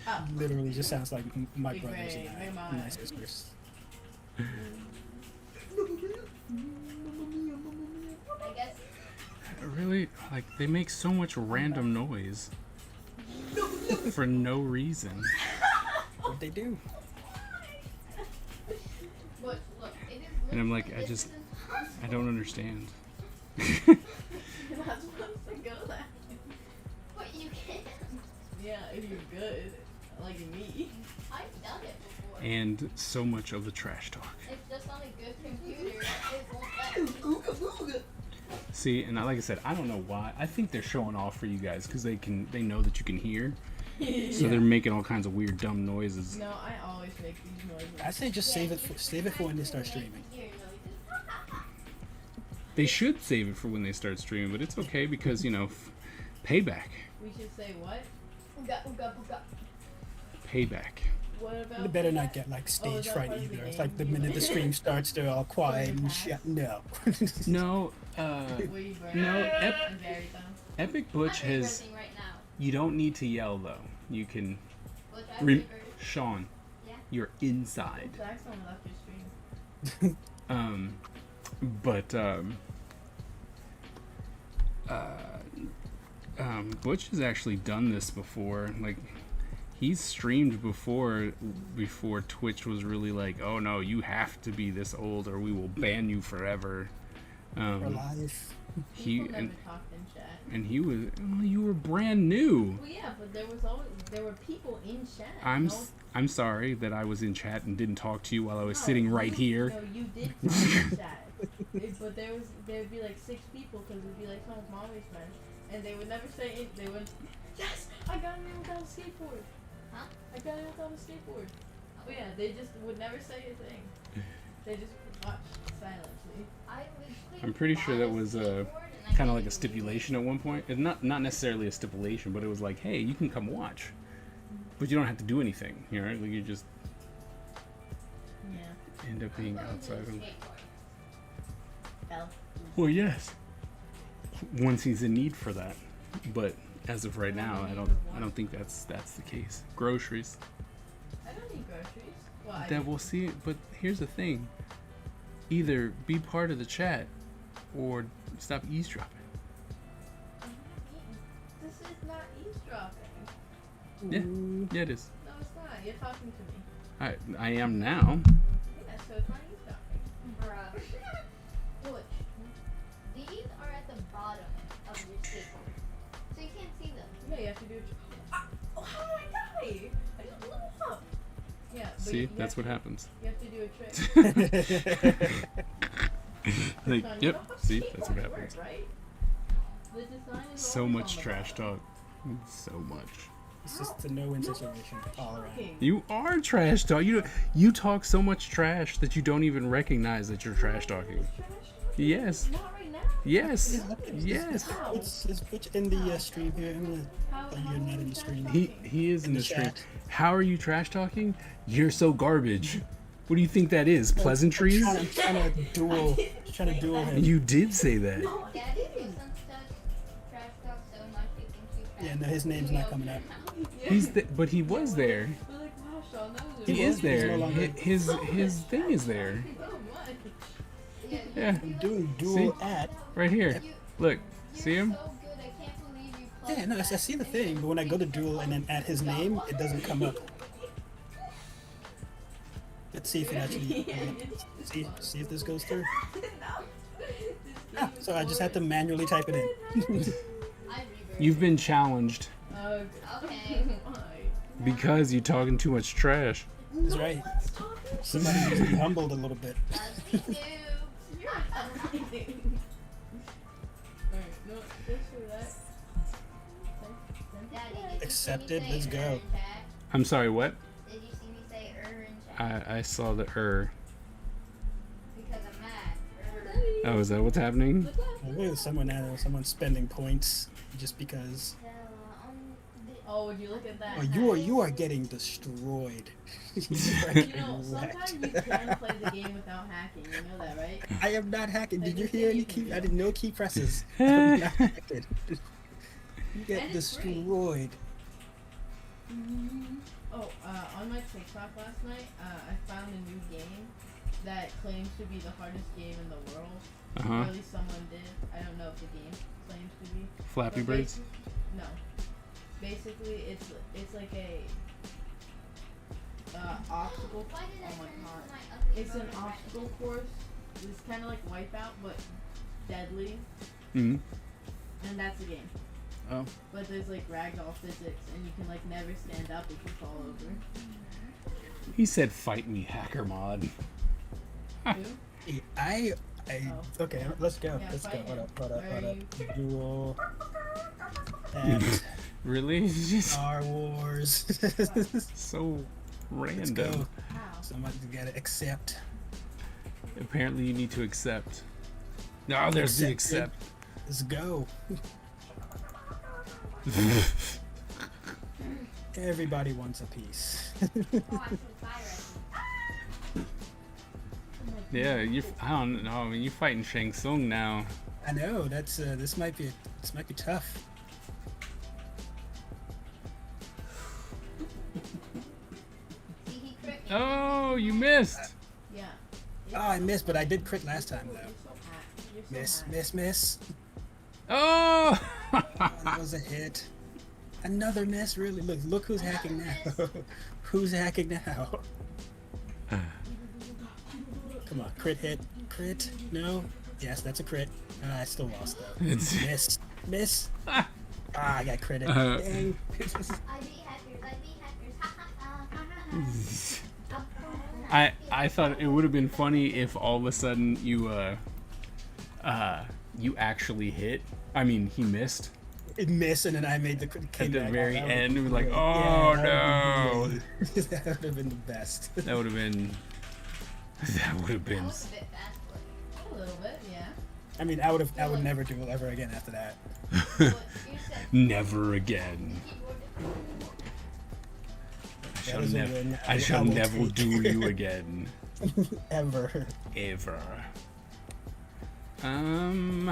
Oh. Literally just sounds like my Big brothers brain, and big I, mind. my sisters. I guess. Really, like they make so much random noise for no reason. What they do? But look, it is. And I'm like, literally- I this just- is I don't understand. You're not supposed to go that. But you can. Yeah, if you're good. Like me. I've done it before. And so much of the trash talk. It's just on a good computer. It won't let me. See, and like I said, I don't know why. I think they're showing off for you guys because they know that you can hear. So they're making all kinds of weird, dumb noises. No, I always make these noises. I say just save it for when they start streaming. They should save it for when they start streaming, but it's okay because, payback. We should say what? Payback. What about? They better not get like is stage that fright part of the either. It's game? like the minute the stream starts, they're all quiet and shit. No. No, Where you burn no, and bury them? Epic Butch has. Right now. You don't need to yell though. You can. Which I favored. Sean, Yeah. you're inside. Zach's on left your stream. Butch has actually done this before. Like, he's streamed before Twitch was really like, oh no, you have to be this old or we will ban you forever. For life. People never talked in chat. And he was, you were brand new. Well, yeah, but there were people in chat. I'm sorry that I was in chat and didn't talk to you while I was No, sitting right here. No, you did talk in chat. But there'd be like 6 people because it'd be like some of mommy's friends, and they would never say it. They would, yes, I got an without a skateboard. Huh? I got it without a skateboard. But yeah, they just would never say a thing. They just watch silently. I'm pretty sure that was kind of like a stipulation at one point. It's not necessarily a stipulation, but it was like, hey, you can come watch, but you don't have to do anything. You know, right? Like you just end up being outside. Well, yes, once he's in need for that, but as of right now, I don't think that's the case. Groceries. I don't need groceries. Well, That we'll see. But here's the thing: either be part of the chat, or stop eavesdropping. This is not eavesdropping. Yeah, it is. No, it's not. You're talking to me. I am now. Yeah, so it's not eavesdropping. Bruh. Butch, these are at the bottom of your skateboard. So you can't see them. Yeah, you have to do it. Oh, how did I die? I just blew up. Yeah, but See, you that's have what happens. You have to do a trick. Like, Son, you yep. know how See, that's what skateboards happens. work, right? The design is So always much on the trash bottom. talk. So much. It's just a no-win situation all around. Shocking. You are trash talk. You talk so much trash that you don't even recognize that you're trash talking. It's trash talking. Yes. Not right now. Yes. Yes. It's Butch in the stream here. How you're not in the stream. He is in the stream. chat. How are you trash talking? You're so garbage. What do you think that is? Pleasantries? I'm trying to duel him. You did say that. Daddy, your son does trash talk so much he thinks you Yeah, no, his name's not coming up. But he was there. We're like, wow, Sean, that was He is there. no longer- His thing is there. so much. Yeah. Doing duel See? at. Right here. Look. See him? so good. I can't believe you Yeah, no, I see the thing, but when I go to duel and then add his name, it doesn't come up. Let's see if it actually. See if this goes through. Ah, so I just had to manually type it in. I reversed. You've been challenged Okay. because you're talking too much trash. That's right. Somebody needs to be humbled a little bit. Me too. You're amazing. Alright, no, this or that. Daddy, did you Accepted, see me say let's go. in chat? I'm sorry, what? Did you see me say in chat? I saw the Because I'm mad. Oh, is that what's happening? Someone spending points just because. Oh, would you look at that? Oh, you are getting destroyed. You are You getting know, sometimes wrecked. you can play the game without hacking. You know that, right? I am not hacking. Did you hear any key? I didn't know key presses. I am not hacking. You get And it's free. destroyed. Oh, on my TikTok last night, I found a new game that claims to be the hardest game in the world. Uh Or huh. at least someone did. I don't know if the game claims to be. Flappy But Birds. No. Basically, it's like a obstacle. Why did I Oh my turn god. into my ugly It's an brother back obstacle again? course. It's kind of like Wipeout, but deadly. Hmm. And that's the game. Oh. But there's like ragdoll physics, and you can like never stand up if you fall over. He said, "Fight me, hacker mod." Who? I Oh. okay. Let's go. Yeah, Let's go. fight Hold him. up. Where are you? Duel. And Really? It's just Star Wars. so Let's random. go. How? Somebody gotta accept. Apparently, you need to accept. No, there's the Accepted. accept. Let's go. Everybody wants a piece. Oh, I should fire at Yeah, you. I don't know. I mean, you're fighting Shang Tsung now. I know that's this might be tough. See, he crit me. Oh, you missed. Yeah. Oh, I missed, but I did crit last time You're though. so hack. You're so Miss, hack. miss. Oh. Oh, that was a hit. Another miss, really? Look who's hacking now. Who's hacking now? Come on, crit hit. Crit? No? Yes, that's a crit. I still lost though. It's- Miss. Ah, I got critted. Dang. I beat hackers. Ha ha ha ha ha. I thought it would have been funny if all of a sudden you you actually hit. I mean, he missed It missed, and then I made the crit. at came the back. very That would've end. It been was like, great. oh Yeah, no, that would have been the best. that would have been. That would have That been. was a bit fast, but A little bit, yeah. I mean, I would never do it ever again after that. what you said. Never again. I shall, is a win. I shall will never take. do you again. Ever. Ever. Who am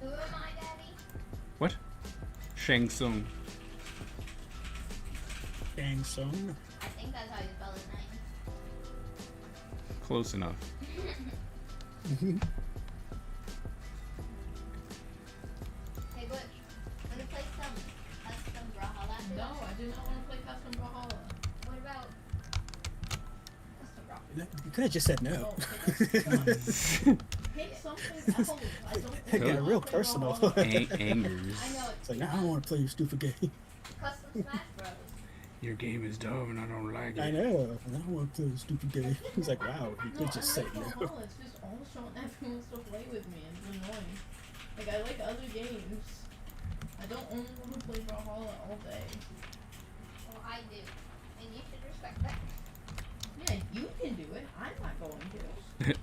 I, Daddy? What? Shang Tsung. Shang Tsung. I think that's how you spell his name. Close enough. Hey, Butch. Wanna play some custom Brawlhalla after No, this? I do not want to play custom Brawlhalla. What about custom Brawlhalla? You could have just said no. No, pick something else. I don't It think I got wanna real play personal. Brawlhalla. Angers. I know It's like, no, I don't want to play your stupid game. custom Smash Bros. Your game is dumb and I don't like it. I know. I don't want to play your stupid game. He's like, wow, he No, did just I say like no. Brawlhalla. It's just all showing everyone wants to play with me and it's annoying. Like, I like other games. I don't only want to play Brawlhalla all day. Well, I do. And you should respect that. Yeah, you can do it. I'm not going to.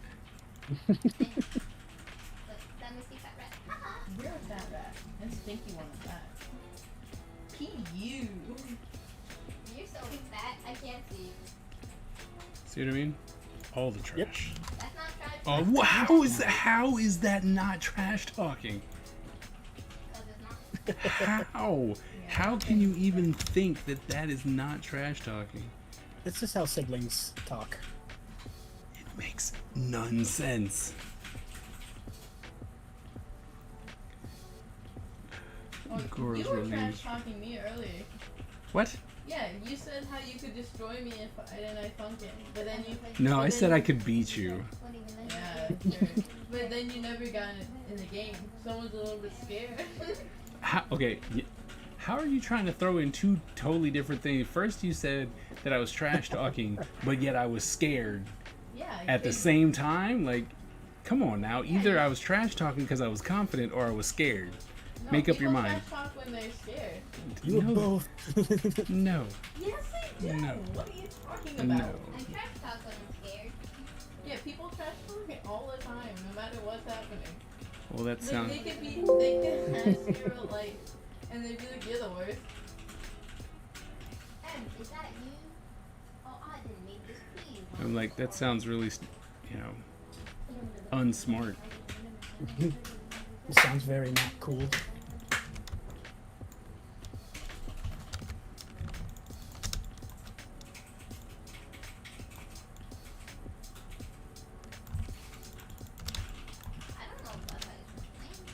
Let me see Fat Rat. Haha. You're a fat rat. And Stinky one at that. P.U. You're so fat, I can't see you. See what I mean? All the trash. That's not trash. Oh, how is that not trash talking? Because it's not. How? How can you even think that that is not trash talking? It's just how siblings talk. It makes none sense. Oh, Gora's you were relieved. trash talking me earlier. What? Yeah, you said how you could destroy me if I didn't function, but then you. No, I but said then- I could beat you. What even is Yeah, sure. But then you never got it in the game. Someone's a little bit scared. How, okay, how are you trying to throw in two totally different things? First, you said that I was trash talking, but yet I was scared Yeah. at the it- same time. Like, come on now. Either I was trash talking because I was confident, or I was scared. No, Make up your people mind. trash talk when they're scared. You were No. both. No. Yes, they do. No. What are you talking about? No. I'm trash talk when I'm scared. Yeah, people trash talk me all the time, no matter what's happening. Well, that Like, sounds. they could have 0 life, and they'd be like, you're the worst. Is that you? Oh, I didn't make this please. I'm like, that sounds really, unsmart. It sounds very not cool. I don't know if that's how you explain.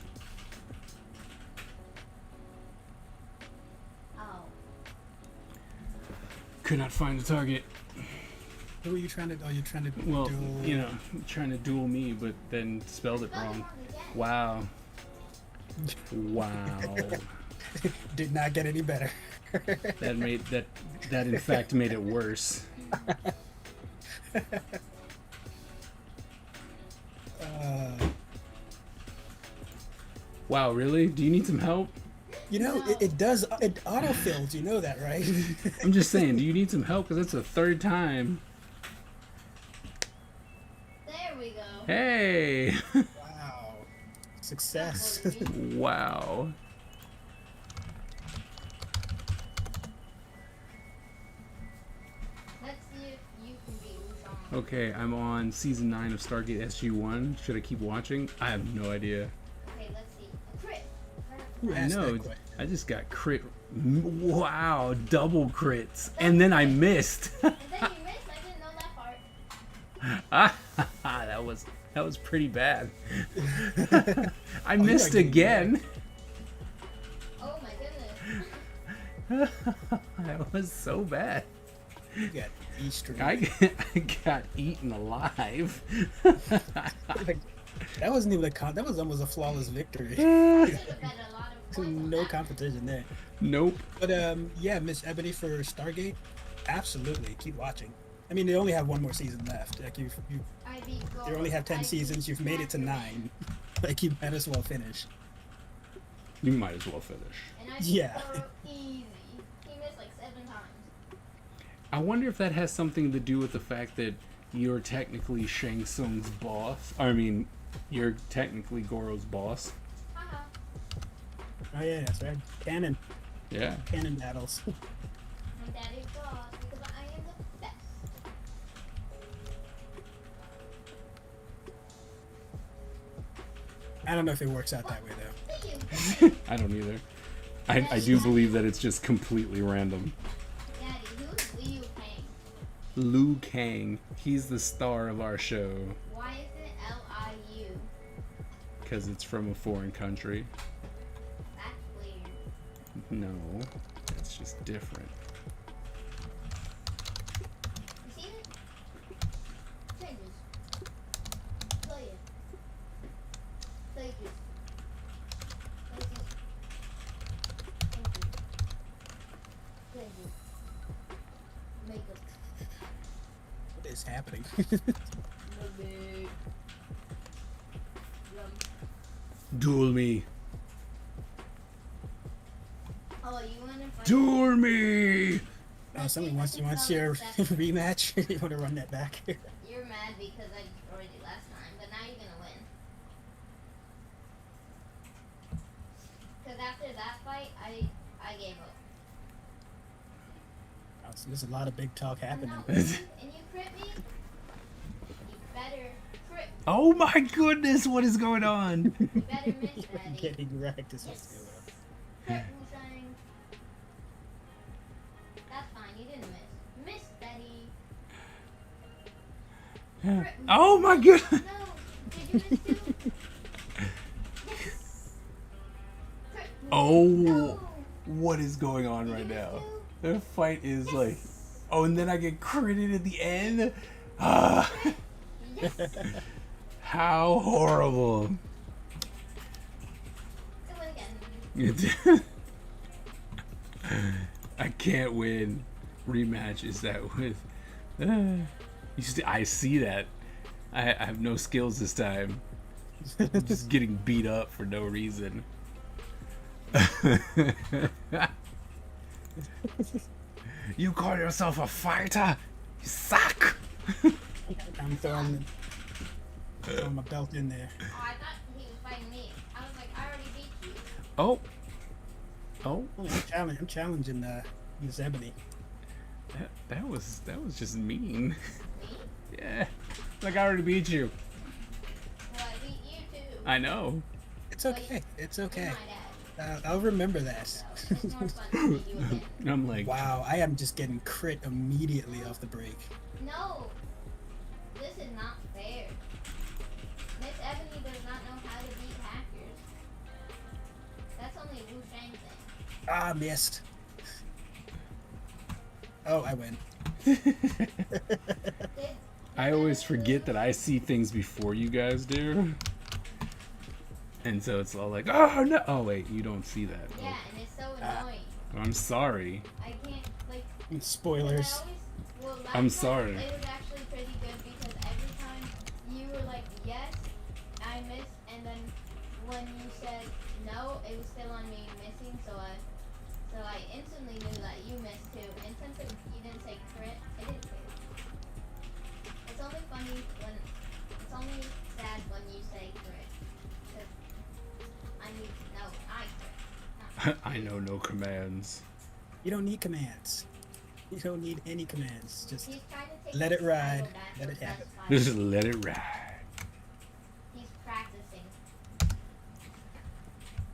Oh. Could not find the target. Who are you trying to? Oh, you're trying to Well, do. trying to duel me, but then spelled it wrong. Again. Wow. Wow. Did not get any better. That made that in fact made it worse. Wow, really? Do you need some help? You know, No. it does. It autofills. You know that, right? I'm just saying, do you need some help? Because it's the third time. There we go. Hey! Wow. Success. Wow. Let's see if you can beat Wusong. Okay, I'm on season 9 of Stargate SG-1. Should I keep watching? I have no idea. Okay, let's see. A crit. Who I asked know. that question? I just got crit. Wow, double crits. And then I missed. And then you missed. I didn't know that part. That was pretty bad. I you missed are getting again. Oh my goodness. That was so bad. You got Easter. I got eaten alive. Like, that wasn't even that was almost a flawless victory. Should have bet a lot of points on No that. competition there. Nope. But yeah, Miss Ebony for Stargate, absolutely keep watching. I mean, they only have one more season left. Like you I beat Gold. they only have 10 I seasons. beat You've made it to Hacker. 9. Like you might as well finish. You might as well finish. And I beat Yeah. Goro easy. He missed like 7 times. I wonder if that has something to do with the fact that you're technically Shang Tsung's boss. I mean, you're technically Goro's boss. Haha. Oh yeah, that's right. Canon Yeah. battles. And that is God because I am the best. I don't know if it works out that way though. See you. I don't either. I do believe that it's just completely random. Daddy, who's Liu Kang? Liu Kang, he's the star of our show Why is it Liu? because it's from a foreign country. That's weird. No, it's just different. You see it? Changes. Play it. Play this. Play this. Changes. Changes. Makeup. What is happening? Maybe. Duel me. Oh, you wanna fight? Duel me! Oh, someone wants your rematch. You want to run that back? You're mad because I destroyed you last time, but now you're gonna win. Because after that fight, I gave up. Oh, so there's a lot of big talk happening. No, and you crit me? You better crit. Oh my goodness, what is going on? You better miss, You're Daddy. getting wrecked. Is what's Yes. going on. Crit, Wu-Shang. That's fine, you didn't miss. Miss, Daddy. Crit, Oh my god! No, did you miss too? Yes. Crit, Oh, no. what is going on Did right you miss now? too? The fight is Yes. like, oh, and then I get critted at the end. Ah, Yes. how horrible! Do it again. I can't win. Rematch is that with? I see that. I have no skills this time. I'm just getting beat up for no reason. You call yourself a fighter? You suck. I'm throwing my belt in there. Oh, I thought he was fighting me. I was like, I already beat you. Oh. Oh. I'm challenging Miss Ebony. That was just mean. Me? Yeah. Like I already beat you. Well, I beat you too. I know. It's okay. It's You're okay. my dad. I'll remember that. So it's more fun to beat you again. I'm like, Wow, I am just getting crit immediately off the break. No. This is not fair. Miss Ebony does not know how to beat hackers. That's only a Wu Shang thing. Ah, missed. Oh, I win. I always forget that I see things before you guys do. And so it's all like, oh no! Oh wait, you don't see that. Yeah, and it's so annoying. I'm sorry. I can't, like, Spoilers. last I'm time, sorry. It was actually pretty good because every time you were like, yes, I missed, and then when you said no, it was still on me missing, so I instantly knew that you missed too. And since you didn't say crit, I didn't say it. It's only funny when it's only sad when you say crit. 'Cause I need to know I crit. I know no commands. You don't need commands. You don't need any commands. Just He's trying to take let his it ride. title back, Let so it happen. that's fine. Just let it ride. He's practicing.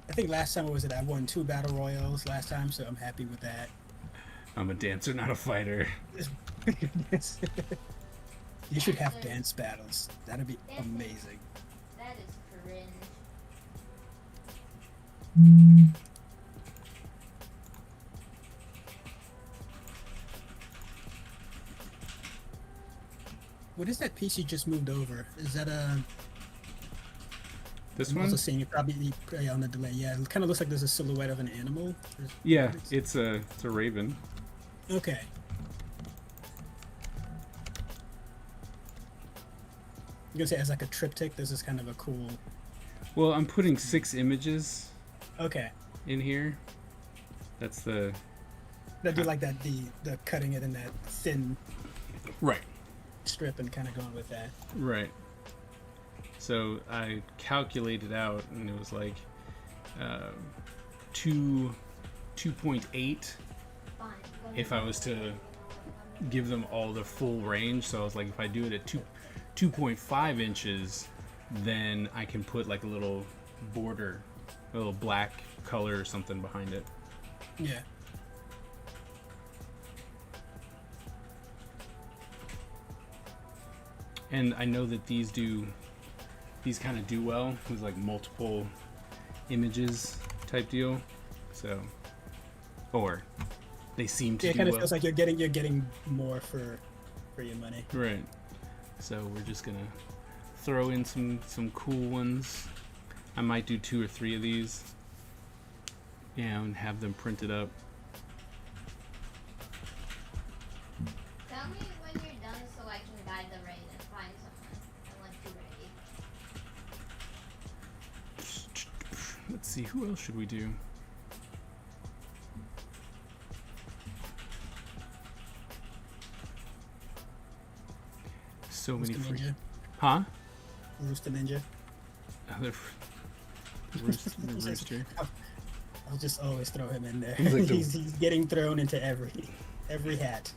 I think last time I won 2 battle royals last time, so I'm happy with that. I'm a dancer, not a fighter. You should have dance battles. That'd be amazing. That is cringe. What is that piece you just moved over? Is that This I'm one? also seeing it probably on the delay. Yeah, it kind of looks like there's a silhouette of an animal. Yeah, it's a raven. Okay. I'm gonna say as like a triptych, this is kind of a cool. Well, I'm putting 6 images Okay. in here. That's the I do like that the cutting it in that thin right. strip and kind of going with that. Right. So I calculated out, and it was like 2.8 Fine. if I was to give them all the full range. So I was like, if I do it at 2.5 inches, then I can put like a little border, a little black color or something behind it. Yeah. And I know that these kind of do well with like multiple images type deal. So, or they seem to Yeah, it do kind of well. feels like you're getting more for your money. Right. So we're just gonna throw in some cool ones. I might do 2 or 3 of these. Yeah, and have them printed up. Tell me when you're done so I can guide the raid and find someone. I want to raid. Let's see, who else should we do? So many Rooster free. Ninja. Huh? Rooster Ninja. The rooster. I'll just always throw him in there. He's like the- he's getting thrown into every hat.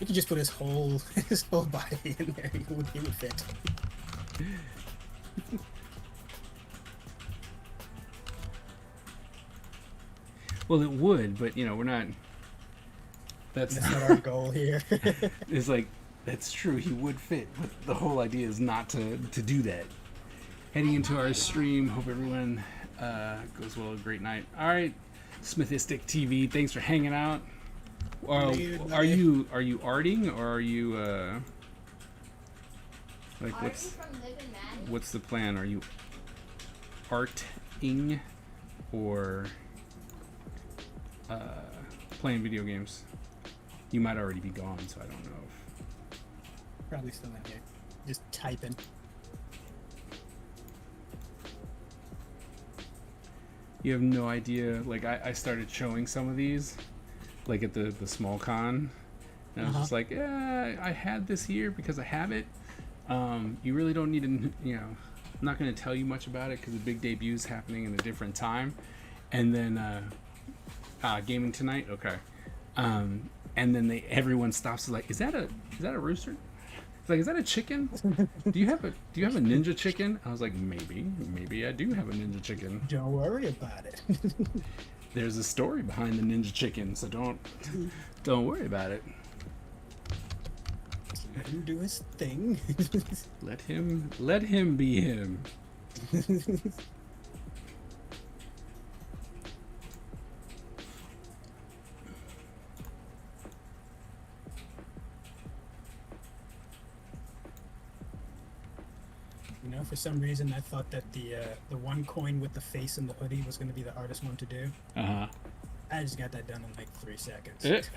You could just put his whole body in there. He would fit. Well, it would, but you know, we're not. That's That's not our goal here. it's like that's true. He would fit, but the whole idea is not to do that. Heading into our stream. Hope everyone goes well. Great night. All right, Smithistic TV. Thanks for hanging out. Are you arting or are you like Artie what's from Liv and Maddie? what's the plan? Are you arting or playing video games? You might already be gone, so I don't know if Probably still in here. Just typing. you have no idea. Like I started showing some of these, like at the small con, and I was just like, yeah, I had this here because I have it. You really don't need to, you know. I'm not going to tell you much about it because the big debut is happening in a different time, and then gaming tonight, okay. And then everyone stops. Is like, is that a rooster? It's like, is that a chicken? Do you have a ninja chicken? I was like, maybe I do have a ninja chicken. Don't worry about it. There's a story behind the ninja chicken, so don't worry about it. Let him do his thing. Let him be him. You know, for some reason I thought that the one coin with the face and the hoodie was going to be the hardest one to do. Uh-huh. I just got that done in like 3 seconds.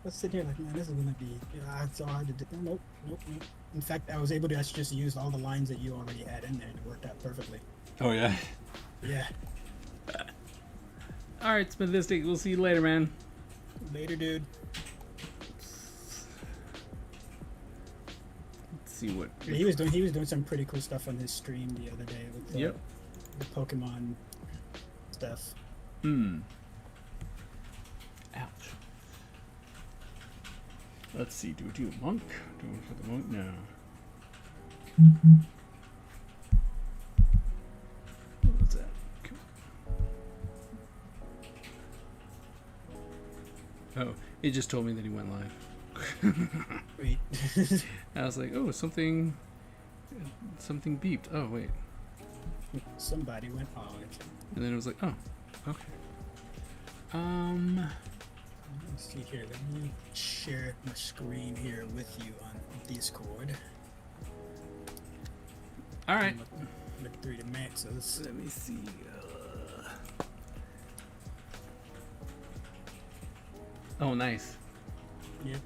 was sitting here like, man, this is gonna be it's so hard to do. Nope. In fact, I was able to actually just use all the lines that you already had in there, and it worked out perfectly. Oh yeah. Yeah. All right, Smithistic. We'll see you later, man. Later, dude. Let's see what. Yeah, he was doing some pretty cool stuff on his stream the other day with the Pokemon stuff. Ouch. Let's see. Do we do a monk? Do one for the monk? No. What's that? Oh, it just told me that he went live. Wait. I was like, oh, something beeped. Oh, wait. Somebody went on. And then it was like, oh, okay. Let's see here. Let me share my screen here with you on Discord. All right. Look through the maxes. Let me see. Oh, nice. Yep.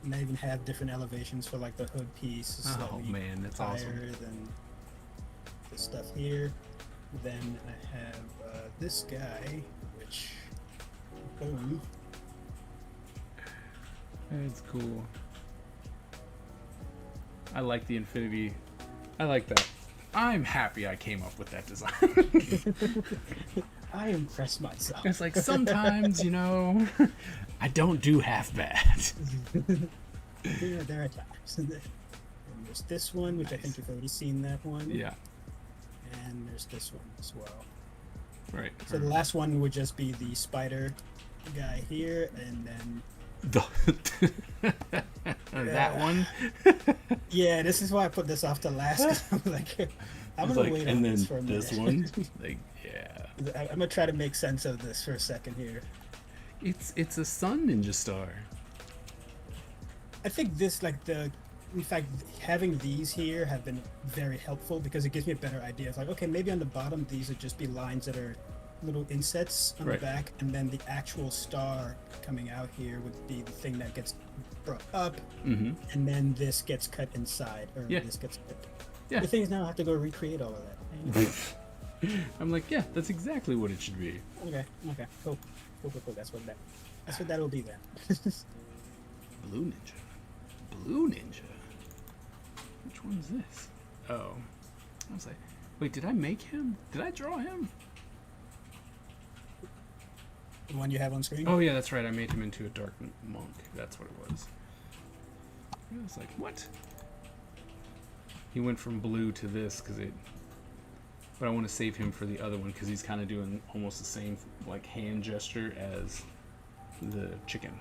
And they even have different elevations for like the hood piece. It's Oh slightly man, that's higher awesome. than the stuff here. Then I have this guy, which boom. That's cool. I like the infinity. I like that. I'm happy I came up with that design. I impressed myself. It's like sometimes, you know, I don't do half bad. Yeah, there are times. And there's this one, which I think you've already seen that one. Yeah. And there's this one as well. Right. So the last one would just be the spider guy here, and then that one. yeah, this is why I put this off to last. 'Cause I'm like, I'm gonna wait on this for a minute. This one, like, yeah. I'm gonna try to make sense of this for a second here. It's a sun ninja star. I think this, in fact, having these here have been very helpful because it gives me a better idea. It's like, okay, maybe on the bottom these would just be lines that are little insets on the back, and then the actual star coming out here would be the thing that gets brought up, and then this gets cut inside, or this gets cut. Yeah. The thing is now I have to go recreate all of that. I'm like, yeah, that's exactly what it should be. Okay, cool. That's what that'll be then. Blue Ninja. Which one's this? Oh, I was like, wait, did I make him? Did I draw him? The one you have on screen? Oh yeah, that's right. I made him into a dark monk. That's what it was. I was like, what? He went from blue to this but I want to save him for the other one because he's kind of doing almost the same like hand gesture as the chicken.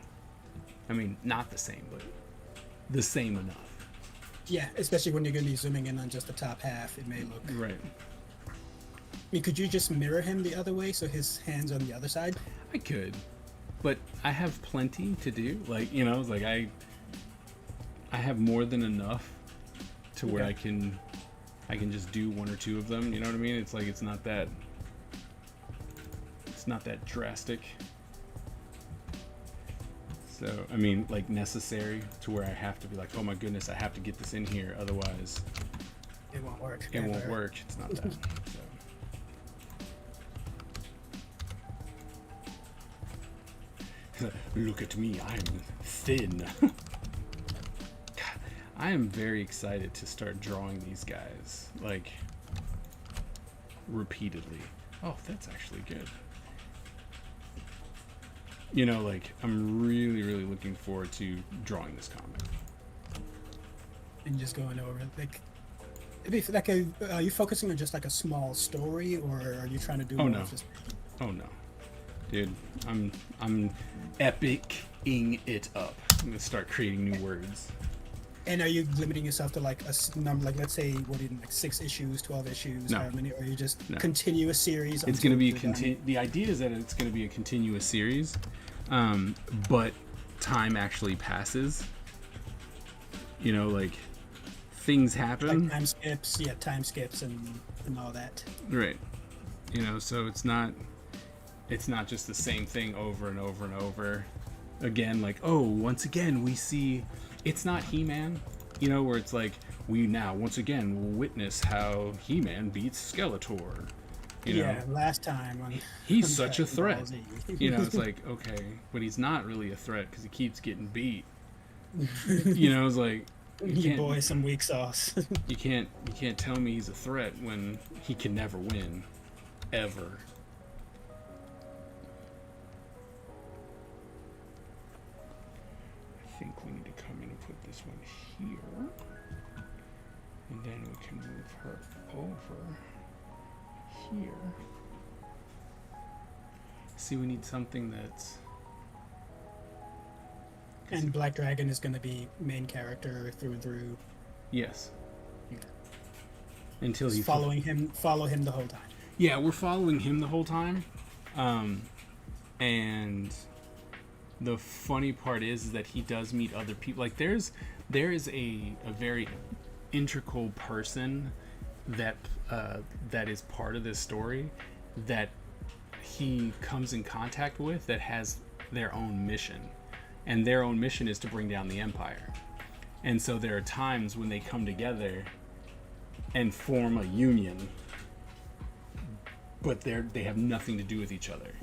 I mean, not the same, but the same enough. Yeah, especially when you're going to be zooming in on just the top half, it may look... Right. I mean, could you just mirror him the other way so his hand's on the other side? I could, but I have plenty to do. Like, you know, like I have more than enough to where I can just do one or two of them. You know what I mean? It's like it's not that drastic. So, I mean, like necessary to where I have to be like, oh my goodness, I have to get this in here, otherwise it won't work. It won't work. It's not that. So. Look at me, I'm thin. God, I am very excited to start drawing these guys, like, repeatedly. Oh, that's actually good. You know, like, I'm really, really looking forward to drawing this comic. And just going over it, like, are you focusing on just like a small story, or are you trying to do? Oh no! Oh no, dude, I'm epic-ing it up. I'm gonna start creating new words. And are you limiting yourself to like a number, like let's say, what do you like 6 issues, 12 issues, no. How many, or are you just continuous series? It's gonna be the idea is that it's gonna be a continuous series, but time actually passes. You know, like. Things happen. Like time skips and all that. Right. You know, so it's not just the same thing over and over and over. again, like, oh, once again we see it's not He-Man, you know, where it's like we now once again will witness how He-Man beats Skeletor. You know, last time he's on such a Dragon threat. Ball Z. You know, it's like, okay, but he's not really a threat because he keeps getting beat. You know, it's like you boy some weak sauce. you can't tell me he's a threat when he can never win, ever. I think we need to come in and put this one here, and then we can move her over here. See, we need something that's... And Black Dragon is going to be main character through and through. Yes. Okay. Until you follow him the whole time. Yeah, we're following him the whole time. And the funny part is that he does meet other people. Like there is a very integral person that is part of this story that he comes in contact with that has their own mission, and their own mission is to bring down the Empire. And so there are times when they come together and form a union, but they have nothing to do with each other,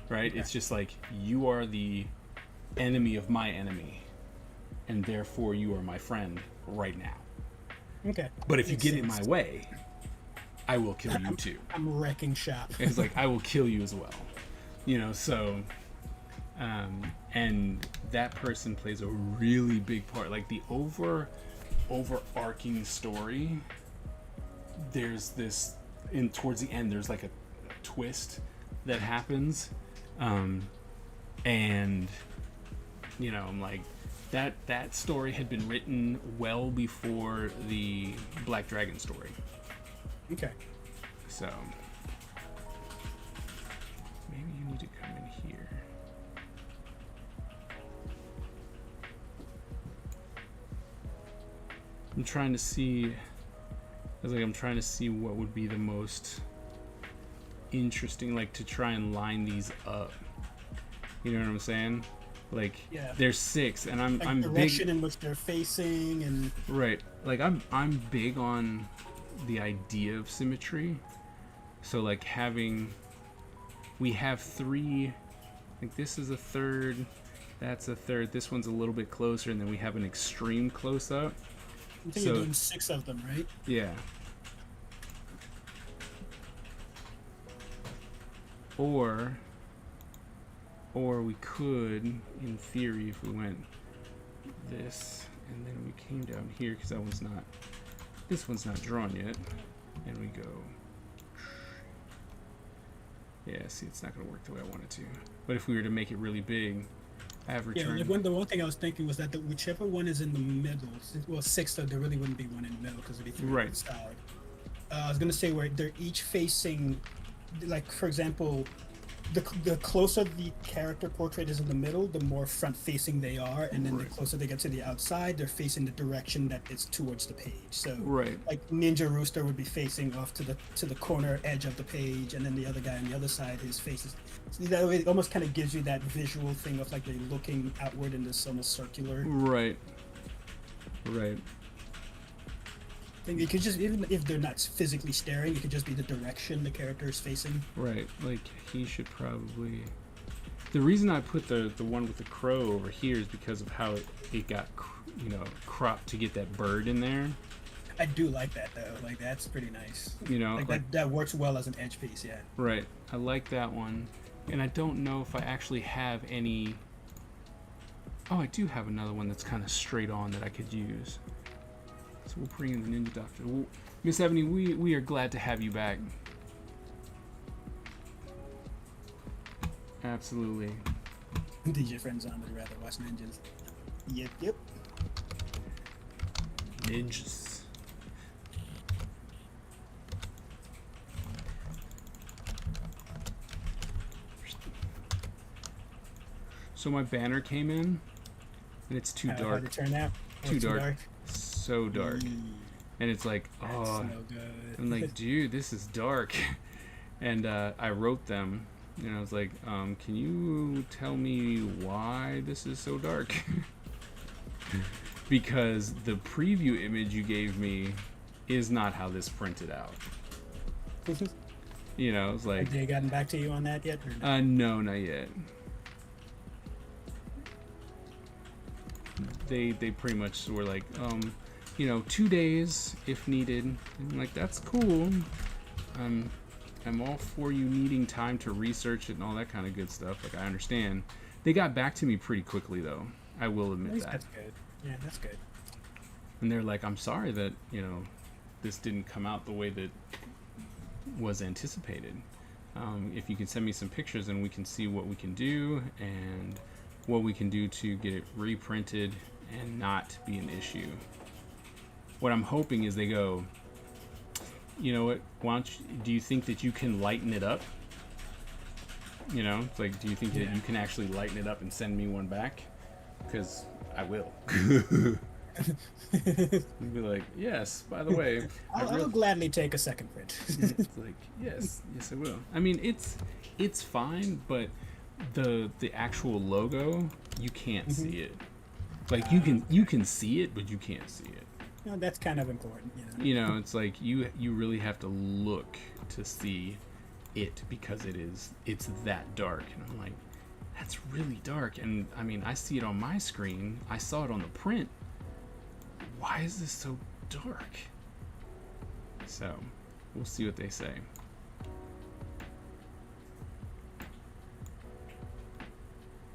right? Okay. It's just like, you are the enemy of my enemy, and therefore you are my friend right now. Okay. But if you get in my way, I will kill you too. I'm wrecking shop. It's like, I will kill you as well. You know, so... and that person plays a really big part. Like the overarching story, there's this, towards the end, there's like a twist that happens. And, you know, I'm like, that story had been written well before the Black Dragon story. Okay. So, maybe you need to come in here. I'm trying to see what would be the most interesting, like to try and line these up. You know what I'm saying? Like, yeah. There's 6, and I'm direction big in which they're facing, and right. Like I'm big on the idea of symmetry. So like we have 3. Like this is a third, that's a third. This one's a little bit closer, and then we have an extreme close up. I think you're doing 6 of them, right? Yeah. Or we could, in theory, if we went this, and then we came down here, because this one's not drawn yet, and we go, yeah, see, it's not going to work the way I want it to. But if we were to make it really big, I have returned. Yeah, the one thing I was thinking was that whichever one is in the middle, well, 6, so there really wouldn't be one in the middle because it'd be 3 right on the side. I was gonna say where they're each facing, like for example, the closer the character portrait is in the middle, the more front facing they are, and then the closer they get to the outside, they're facing the direction that is towards the page. So like Ninja Rooster would be facing off to the corner edge of the page, and then the other guy on the other side, his face is, so that way it almost kind of gives you that visual thing of like they're looking outward in this almost circular. Right. I think it could just, even if they're not physically staring, it could just be the direction the character is facing. Right, like he should probably... The reason I put the one with the crow over here is because of how it got, you know, cropped to get that bird in there. I do like that though, like that's pretty nice. You know, like that works well as an edge piece, yeah. Right, I like that one. And I don't know if I actually have any... Oh, I do have another one that's kind of straight on that I could use. So we'll bring in the Ninja Doctor. Miss Ebony, we are glad to have you back. Absolutely. DJ friends on would rather watch ninjas. Yep. Ninjas. So my banner came in, and it's too dark. How'd it turn out? Too dark. So dark. And it's like, oh, no good. I'm like, dude, this is dark. And I wrote them, You know, I was like, can you tell me why this is so dark? Because the preview image you gave me is not how this printed out. You know, it's like, Have they gotten back to you on that yet? Or no? no, not yet. They pretty much were like, you know, 2 days if needed. And I'm like, that's cool. I'm all for you needing time to research it and all that kind of good stuff. Like, I understand. They got back to me pretty quickly, though. I will At admit least that. that's good. Yeah, that's good. And they're like, I'm sorry that, you know, this didn't come out the way that was anticipated. If you can send me some pictures and we can see what we can do and what we can do to get it reprinted and not be an issue. What I'm hoping is they go, you know what, do you think that you can lighten it up? You know, it's like, do you think that you can actually lighten it up and send me one back? Because I will. You'd be like, yes, by the way, I'll gladly take a second print. it's like, yes, I will. I mean, it's fine, but the actual logo, you can't see it. Like, you can see it, but you can't see it. No, that's kind of important, you know. You know, it's like you really have to look to see it because it's that dark. And I'm like, that's really dark. And I mean, I see it on my screen. I saw it on the print. Why is this so dark? So, we'll see what they say.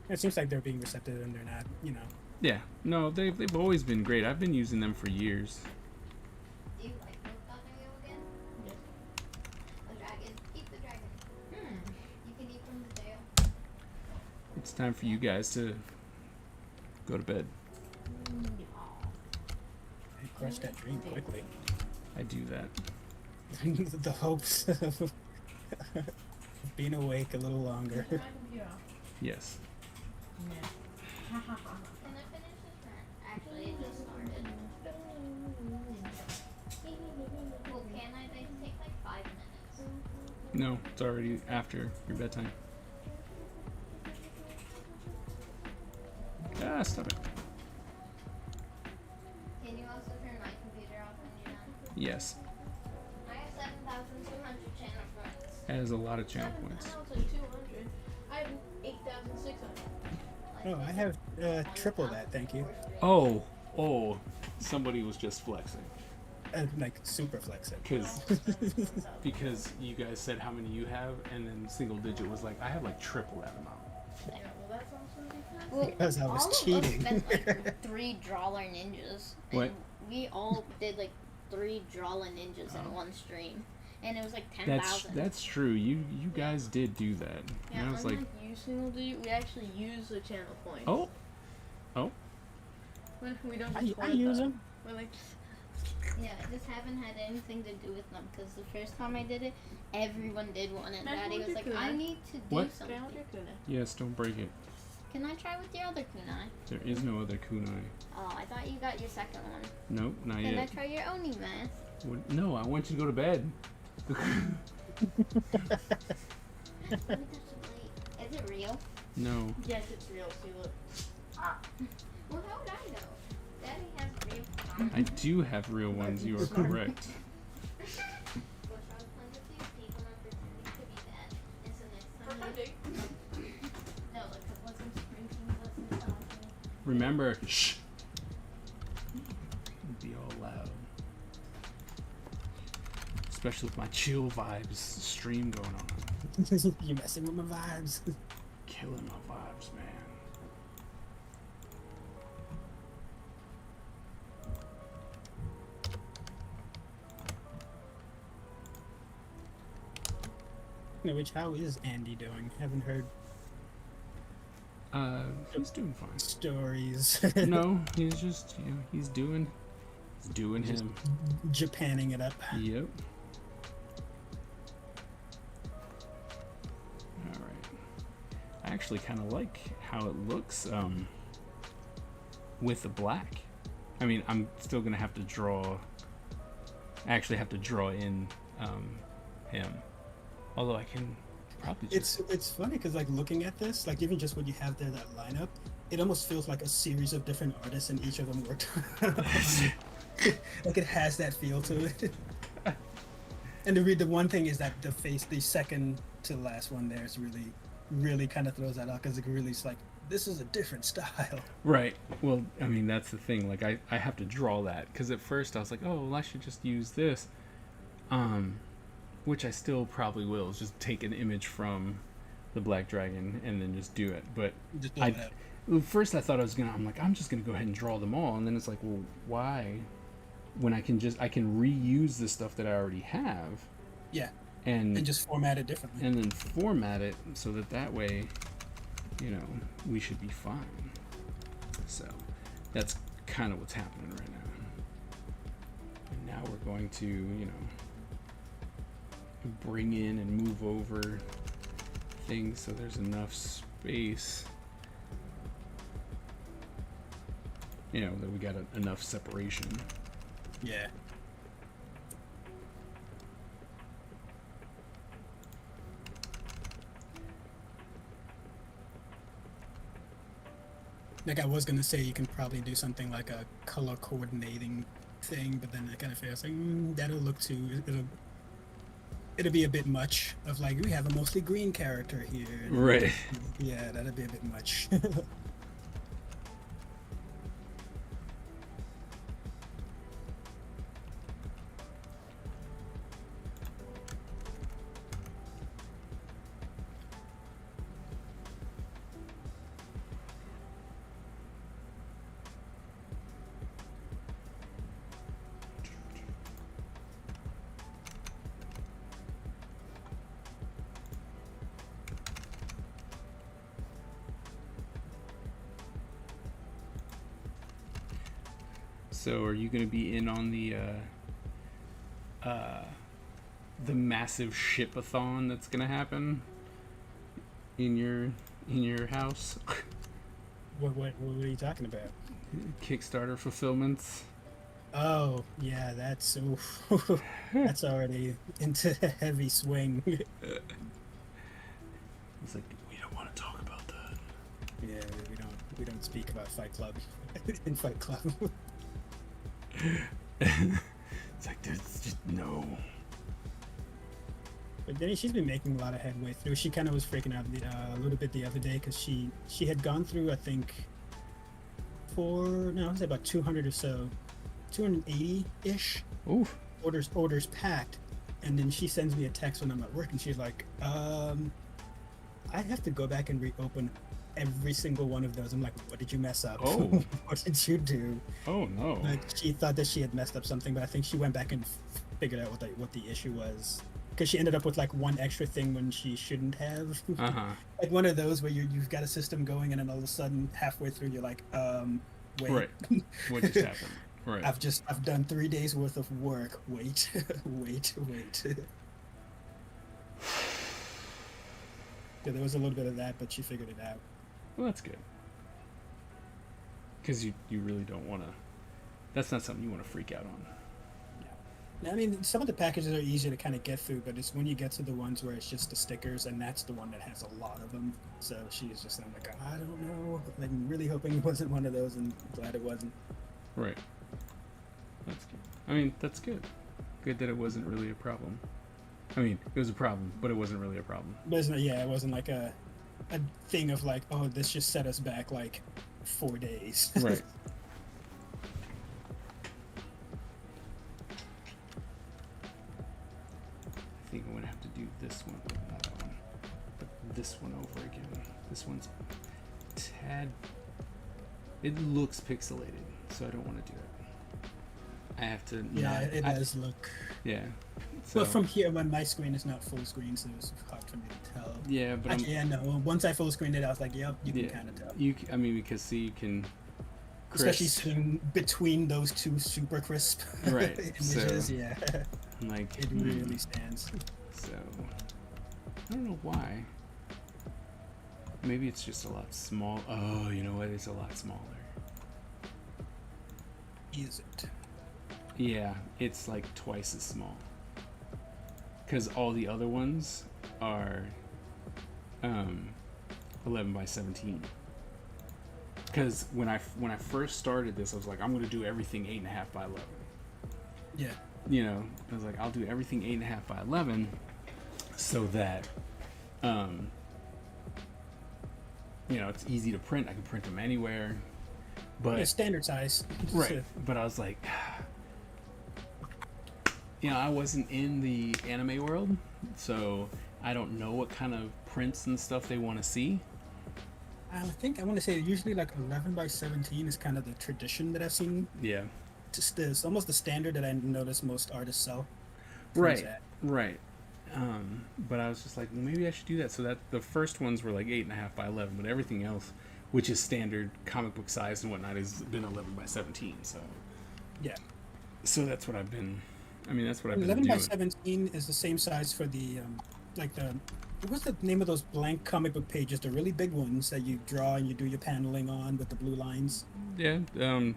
It seems like they're being receptive and they're not, you know. Yeah, no, they've always been great. I've been using them for years. Do you like milk you again? Yes. A dragon. Eat the dragon. You can eat from the tail. It's time for you guys to go to bed. They crushed that dream quickly. I do that. The hopes of being awake a little longer. Turn my computer off. Yes. Yeah. Can I finish this turn? Actually, it just started. Well, can I? They take like 5 minutes. No, it's already after your bedtime. Ah, stop it. Can you also turn my computer off when you're done? Yes. I have 7,200 channel points. That is a lot of channel points. 7,200. I have 8,600. Oh, I have triple that, thank you. Oh, somebody was just flexing. Like super flexing. Because you guys said how many you have, and then single digit was like, I have like triple that amount. Yeah, well, that's also because. Well, Because I was all cheating. of us spent like 3 Drawler Ninjas. And What? we all did like 3 Drawler Ninjas in one stream. And it was like 10,000. That's true. You guys did do that. Yeah, And I was like, unlike you single digit, we actually use the channel points. oh, We don't I just hoard use them. We're like, Yeah, I just haven't had anything to do with them because the first time I did it, everyone did one, and Can I Daddy hold was your like, "I kunai? need to do What? something." down your kunai. yes, don't break it. Can I try with your other kunai? There is no other kunai. Oh, I thought you got your second one. Nope, not Can I yet. try your Oni mask? What? No, I want you to go to bed. Is it real? No. Yes, it's real. See, look. Well, how would I know? Daddy has real. I do have real ones. You are correct. Which I was playing with these people and pretending to be Dad. And so next time no, like it wasn't sprinting, wasn't talking. Remember, shh. Be all loud. Especially with my chill vibes stream going on. You're messing with my vibes. Killing my vibes, man. Which, how is Andy doing? Haven't heard He's doing fine. stories. No, he's just, he's doing him. Japanning it up. Yep. Alright. I actually kind of like how it looks with the black. I mean, I'm still going to have to draw... I actually have to draw in him. Although I can Probably just It's funny because like looking at this, like even just what you have there, that lineup, it almost feels like a series of different artists, and each of them worked. Like it has that feel to it. And the one thing is that the second to the last one there is really kind of throws that out because it really is like this is a different style. right. Well, I mean that's the thing. Like I have to draw that because at first I was like, oh, well, I should just use this, which I still probably will. Is just take an image from the Black Dragon and then just do it. But Just blow it up. first I thought I'm just gonna go ahead and draw them all, and then it's like, well, why? When I can reuse the stuff that I already have, Yeah, and and just format it differently. and then format it so that way, we should be fine. So that's kind of what's happening right now. And now we're going to, bring in and move over things so there's enough space, that we got enough separation. Yeah. Like I was gonna say, you can probably do something like a color coordinating thing, but then I kind of feel like that'll look too. It'll be a bit much of like we have a mostly green character here. Right. Yeah, that'll be a bit much. So, are you going to be in on the massive ship-a-thon that's going to happen in your house? What are you talking about? Kickstarter fulfillments. Oh yeah, that's that's already into heavy swing. It's like we don't want to talk about that. Yeah, we don't speak about Fight Club in Fight Club. It's like there's just no. But then she's been making a lot of headway through. She kind of was freaking out a little bit the other day because she had gone through, I think, about 200 or so, 280-ish orders packed, and then she sends me a text when I'm at work, and she's like, I have to go back and reopen every single one of those. I'm like, what did you mess up? Oh. What did you do? Oh no. Like she thought that she had messed up something, but I think she went back and figured out what the issue was. Because she ended up with like one extra thing when she shouldn't have. Like one of those where you've got a system going and then all of a sudden halfway through you're like, wait. Right. What just happened? Right. I've done 3 days worth of work. Wait. Yeah, there was a little bit of that, but she figured it out. Well, that's good. Because you really don't want to. That's not something you want to freak out on. I mean, some of the packages are easier to kind of get through, but it's when you get to the ones where it's just the stickers, and that's the one that has a lot of them. So she's just like, I don't know. I'm really hoping it wasn't one of those, and glad it wasn't. Right. That's good. I mean, that's good. Good that it wasn't really a problem. I mean, it was a problem, but it wasn't really a problem. But it wasn't like a thing of like, oh, this just set us back like 4 days. Right. I think I'm gonna have to do this one, not that one, but this one over again. This one's tad. It looks pixelated, so I don't want to do it. I have to. Yeah, it does look. Yeah. So, Well, from here, when my screen is not full screen, so it's hard for me to tell. yeah, but Actually, no. Once I full screened it, I was like, yep, you can Yeah. kind of tell. I mean, because see, you can. Especially crisp, seeing between those two super crisp Right, images, so- yeah, like, it really stands. So, I don't know why. Maybe it's just a lot small. Oh, you know what? It's a lot smaller. Is it? Yeah, it's like twice as small. Because all the other ones are 11 by 17. Because when I first started this, I was like, I'm gonna do everything 8.5 by 11. Yeah. You know, I was like, I'll do everything 8.5 by 11, so that, you know, it's easy to print. I can print them anywhere. But Yeah, standard size. right. But I was like, you know, I wasn't in the anime world, so I don't know what kind of prints and stuff they want to see. I think I want to say usually like 11 by 17 is kind of the tradition that I've seen. Yeah. Just it's almost the standard that I notice most artists sell. Right. At. Right. But I was just like, well, maybe I should do that. So that the first ones were like 8.5 by 11, but everything else, which is standard comic book size and whatnot, has been 11 by 17. So yeah. So that's what I've been. I mean, that's what I've been 11 doing. by 17 is the same size for the like the. What's the name of those blank comic book pages? The really big ones that you draw and you do your paneling on with the blue lines. Yeah, the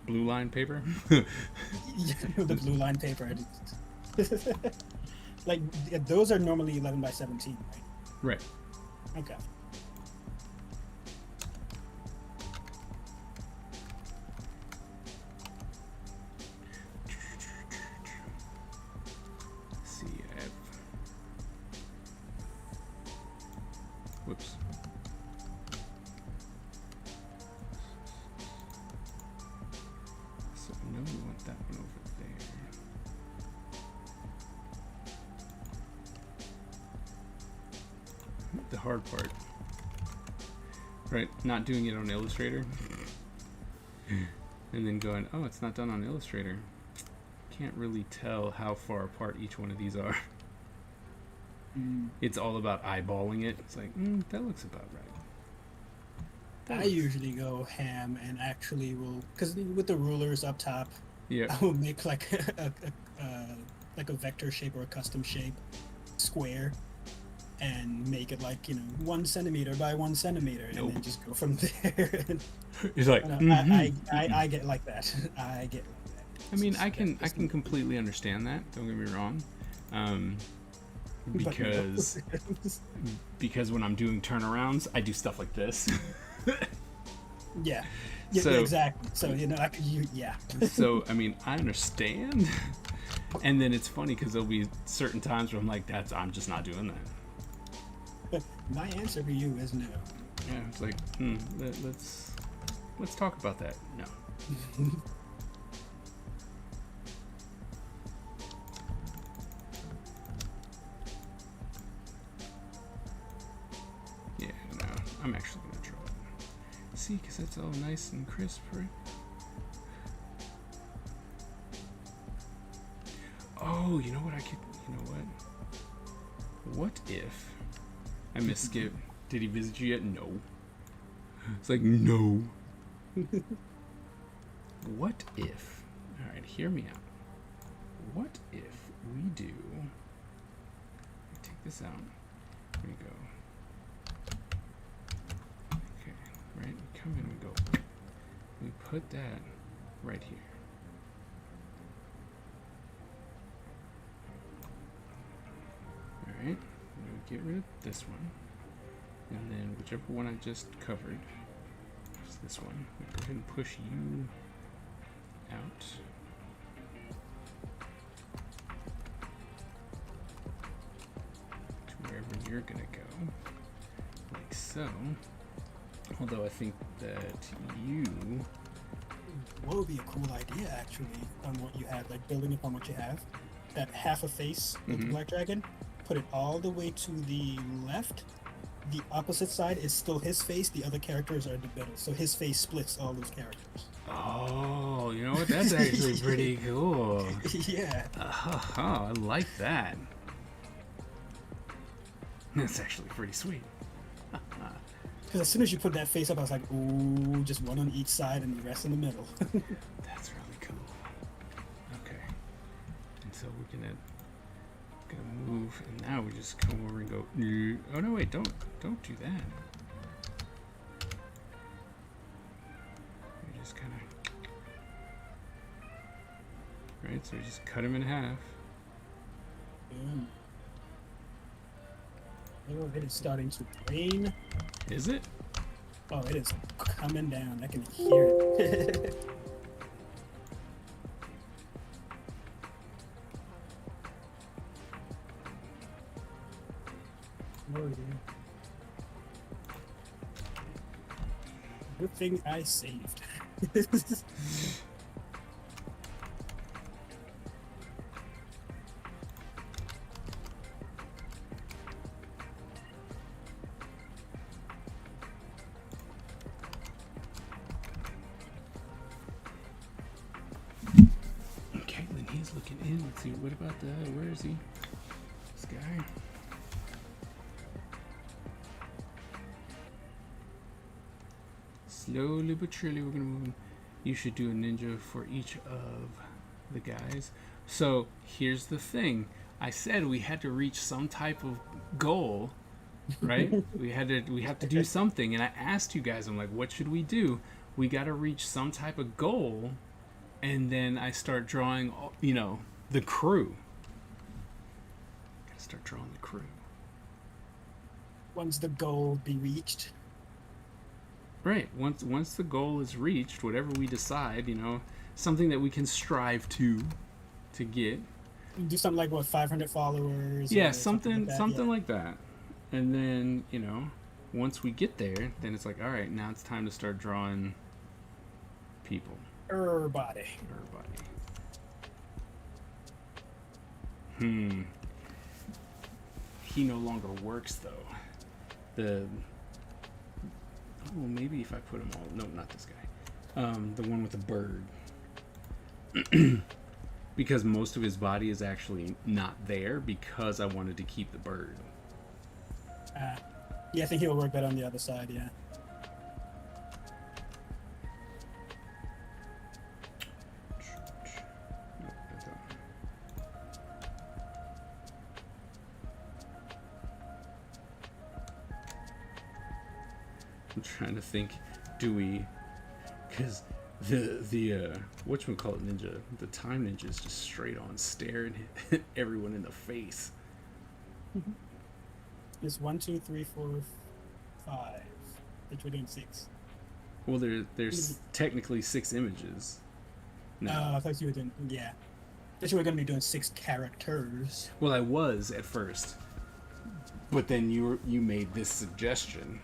blue line paper. Yeah, the blue line paper. Like those are normally 11 by 17, right? Right. Okay. See, I have. Whoops. So I know we want that one over there. The hard part, right? Not doing it on Illustrator, and then going, oh, it's not done on Illustrator. Can't really tell how far apart each one of these are. It's all about eyeballing it. It's like, that looks about right. I usually go ham and actually will, because with the rulers up top, Yeah. I will make like a vector shape or a custom shape square and make it like 1 centimeter by 1 centimeter and then just go from there. It's like I get like that. I get like that. I mean, I can completely understand that. Don't get me wrong, because when I'm doing turnarounds, I do stuff like this. Yeah, So- exactly. So yeah. So I mean, I understand. And then it's funny because there'll be certain times where I'm like, I'm just not doing that. My answer for you is no. Yeah, it's like, let's talk about that. No. Yeah, no, I'm actually gonna draw it. See, because it's all nice and crisp, right? Oh, you know what I could, you know what? What if I miss Skip? Did he visit you yet? No. It's like, no. What if, alright, hear me out. What if we do, take this out, here we go. Okay, right, we come in, we go, we put that right here. Alright, get rid of this one, and then whichever one I just covered, is this one. We go ahead and push you out. To wherever you're gonna go, like so. Although I think that you. What would be a cool idea, actually, on what you have, like building upon what you have? That half a face with the Black Dragon, put it all the way to the left. The opposite side is still his face. The other characters are in the middle, so his face splits all those characters. Oh, you know what? That's actually pretty cool. Yeah. I like that. That's actually pretty sweet. Because as soon as you put that face up, I was like, ooh, just one on each side and the rest in the middle. That's really cool. Okay. And so we're gonna move, and now we just come over and go. Oh no, wait! Don't do that. We just kind of right. So we just cut him in half. Oh, it is starting to rain. Is it? Oh, it is coming down. I can hear it. Oh, yeah. Good thing I saved. Caitlin, he's looking in. Let's see. What about the? Where is he? This guy. Slowly but surely, we're gonna move. You should do a ninja for each of the guys. So here's the thing. I said we had to reach some type of goal, right? we have to do something, and I asked you guys. I'm like, what should we do? We got to reach some type of goal, and then I start drawing. You know, the crew. Gotta start drawing the crew. Once the goal be reached. Right. Once the goal is reached, whatever we decide, you know, something that we can strive to get. Do something like what, 500 followers? Yeah, or something yeah. like that. And then, you know, once we get there, then it's like, all right, now it's time to start drawing people. Everybody. He no longer works though. Oh, maybe if I put them all. No, not this guy. The one with the bird. Because most of his body is actually not there because I wanted to keep the bird. Yeah, I think he'll work better on the other side, yeah. I'm trying to think, do we, because the whatchamacallit ninja, the time ninja is just straight on staring everyone in the face. It's 1, 2, 3, 4, 5. Which we're doing 6. Well, there's technically 6 images. No. I thought you were doing, yeah. I thought you were going to be doing 6 characters. Well, I was at first, but then you made this suggestion,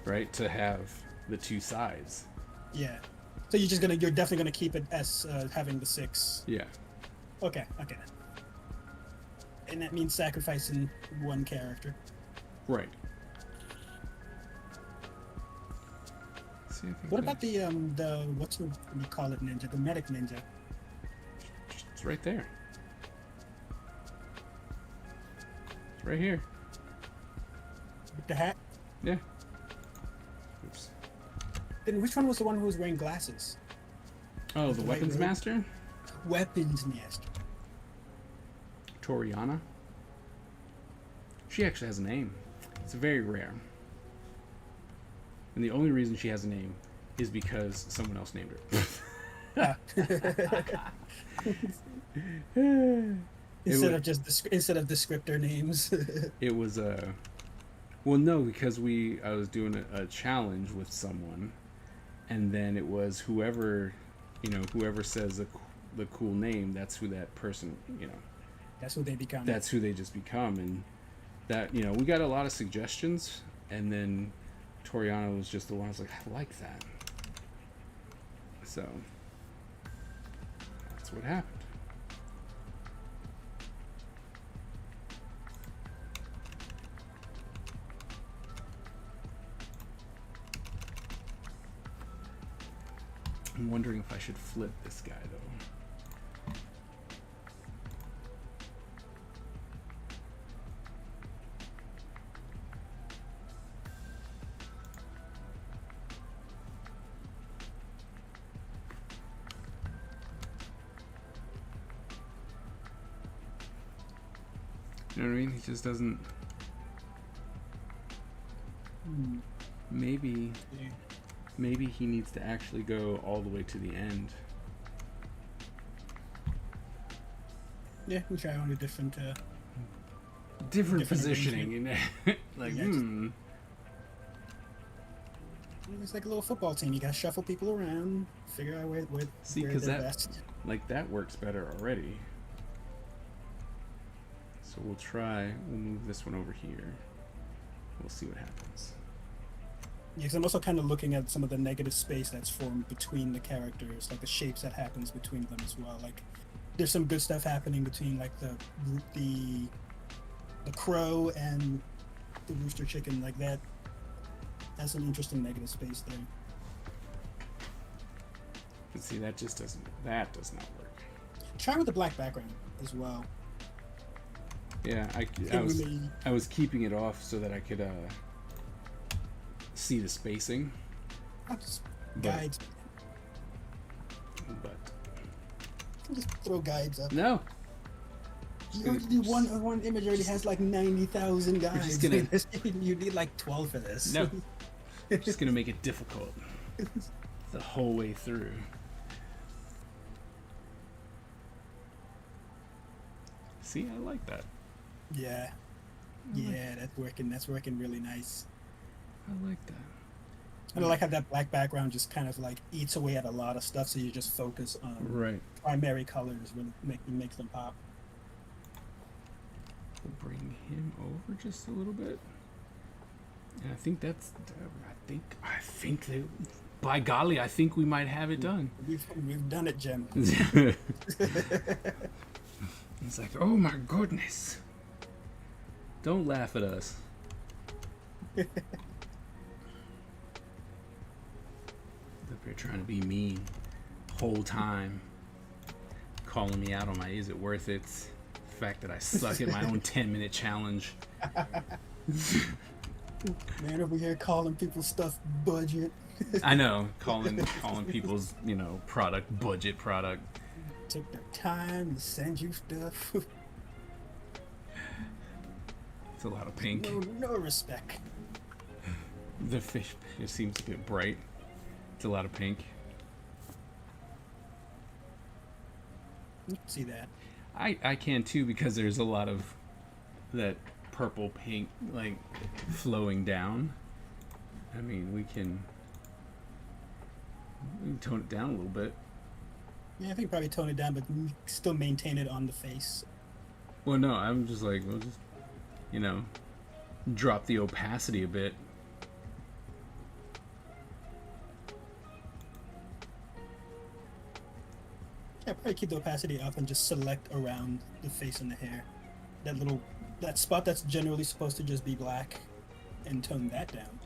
right, to have the 2 sides. Yeah. So you're definitely gonna keep it as having the 6. Yeah. Okay. And that means sacrificing 1 character. Right. What about the what's we call it ninja? The medic ninja. It's right there. It's right here. With the hat? Yeah. Oops. Then which one was the one who was wearing glasses? Oh, the weapons master? Weapons master. Toriana. She actually has a name. It's very rare. And the only reason she has a name is because someone else named her. Instead of descriptor names. It was well, no, because I was doing a challenge with someone, and then it was whoever says the cool name, that's who that person, That's who they become. That's who they just become. And that, we got a lot of suggestions, and then Toriana was just the one who was like, I like that. So that's what happened. I'm wondering if I should flip this guy though. You know what I mean? He just doesn't. Maybe he needs to actually go all the way to the end. Yeah, we try on a different different Different positioning. And like, Yeah, it's like a little football team. You gotta shuffle people around, figure out where See, where because they're that, best. like, that works better already. So we'll move this one over here. We'll see what happens. Yeah, because I'm also kind of looking at some of the negative space that's formed between the characters, like the shapes that happens between them as well. Like, there's some good stuff happening between like the crow and the rooster chicken, like that. That's an interesting negative space there. But see, that just doesn't. That does not work. Try with the black background as well. Yeah, I was keeping it off so that I could see the spacing. Just But- guides. But Just throw guides up. no, You already do one image already has like 90,000 guides. just gonna- You need like 12 for this. no. Just gonna make it difficult the whole way through. See, I like that. Yeah. Yeah, that's working really nice. I like that. And I like how that black background just kind of like eats away at a lot of stuff, so you just focus on Right. primary colors really makes them pop. We'll bring him over just a little bit. And I think that's. I think that. By golly, I think we might have it done. We've done it, Jim. It's like, oh my goodness. Don't laugh at us. Up here trying to be mean whole time. Calling me out on my is it worth it? The fact that I suck at my own 10-minute challenge. Man over here calling people's stuff budget. I know, calling people's, product budget product. Took their time to send you stuff. It's a lot of pink. No respect. The fish just seems a bit bright. It's a lot of pink. You can see that. I can too, because there's a lot of that purple pink like flowing down. I mean, we can tone it down a little bit. Yeah, I think probably tone it down, but still maintain it on the face. Well, no, I'm just like, we'll just, drop the opacity a bit. Yeah, probably keep the opacity up and just select around the face and the hair. That spot that's generally supposed to just be black, and tone that down.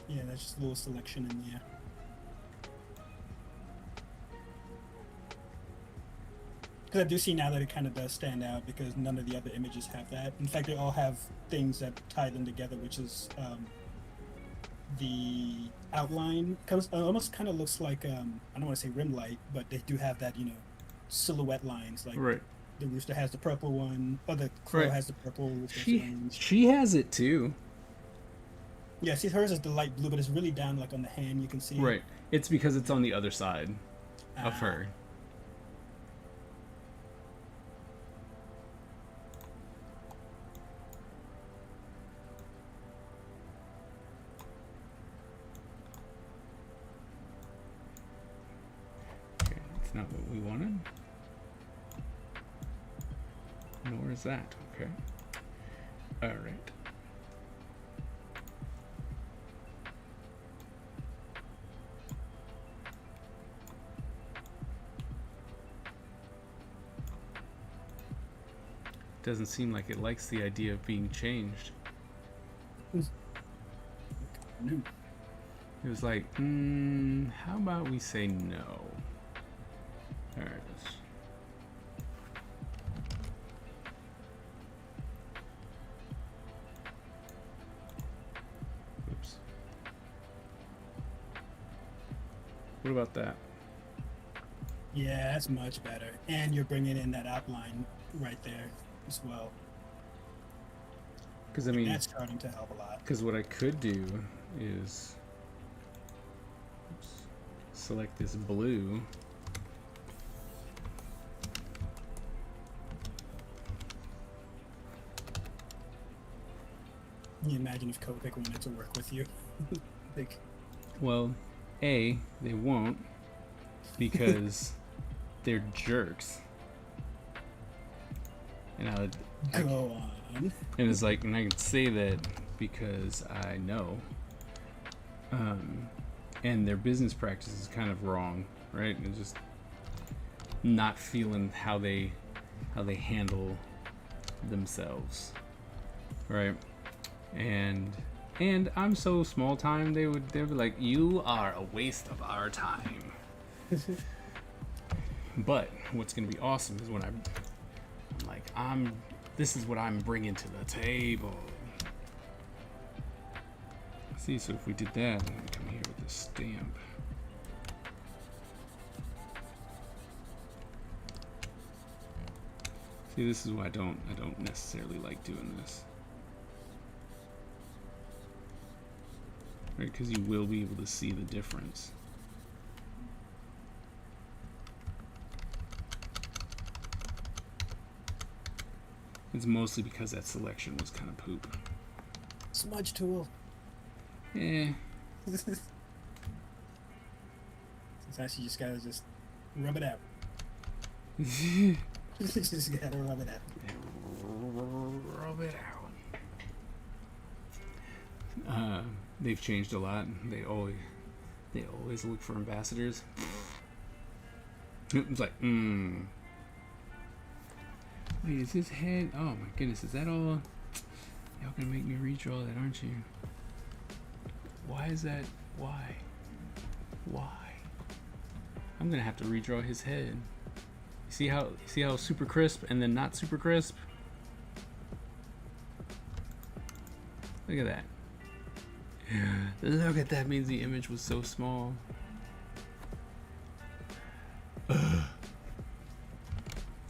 Yeah, that's just a little selection in there. Because I do see now that it kind of does stand out, because none of the other images have that. In fact, they all have things that tie them together, which is the outline comes almost kind of looks like I don't want to say rim light, but they do have that silhouette lines. Like Right. the rooster has the purple one, or the crow Right. has the purple. With the She orange. she has it too. Yeah, see, hers is the light blue, but it's really down like on the hand. You can see. Right. It's because it's on the other side of Ah. her. Okay, that's not what we wanted. Nor is that. Okay. All right. Doesn't seem like it likes the idea of being changed. No. It was like, how about we say no? There it is. Oops. What about that? Yeah, that's much better. And you're bringing in that outline right there as well. Because I mean, That's starting to help a lot. because what I could do is select this blue you imagine if Copic wanted to work with you? Like, Well, A, they won't because they're jerks. And go on. and it's like, and I can say that because I know. And their business practice is kind of wrong, right? And just not feeling how they handle themselves, right? And I'm so small time, they'd be like, you are a waste of our time. But what's gonna be awesome is when I'm like, this is what I'm bringing to the table. See, so if we did that, then we come here with this stamp. See, this is why I don't necessarily like doing this. Right, because you will be able to see the difference. It's mostly because that selection was kind of poop. Smudge tool. Yeah. Sometimes you just gotta just rub it out. Just gotta rub it out. Rub it out. They've changed a lot. They always look for ambassadors. It's like, wait, is his head? Oh my goodness, is that all? Y'all gonna make me redraw that, aren't you? Why is that? Why? I'm gonna have to redraw his head. See how super crisp and then not super crisp? Look at that. Look at that, means the image was so small. It's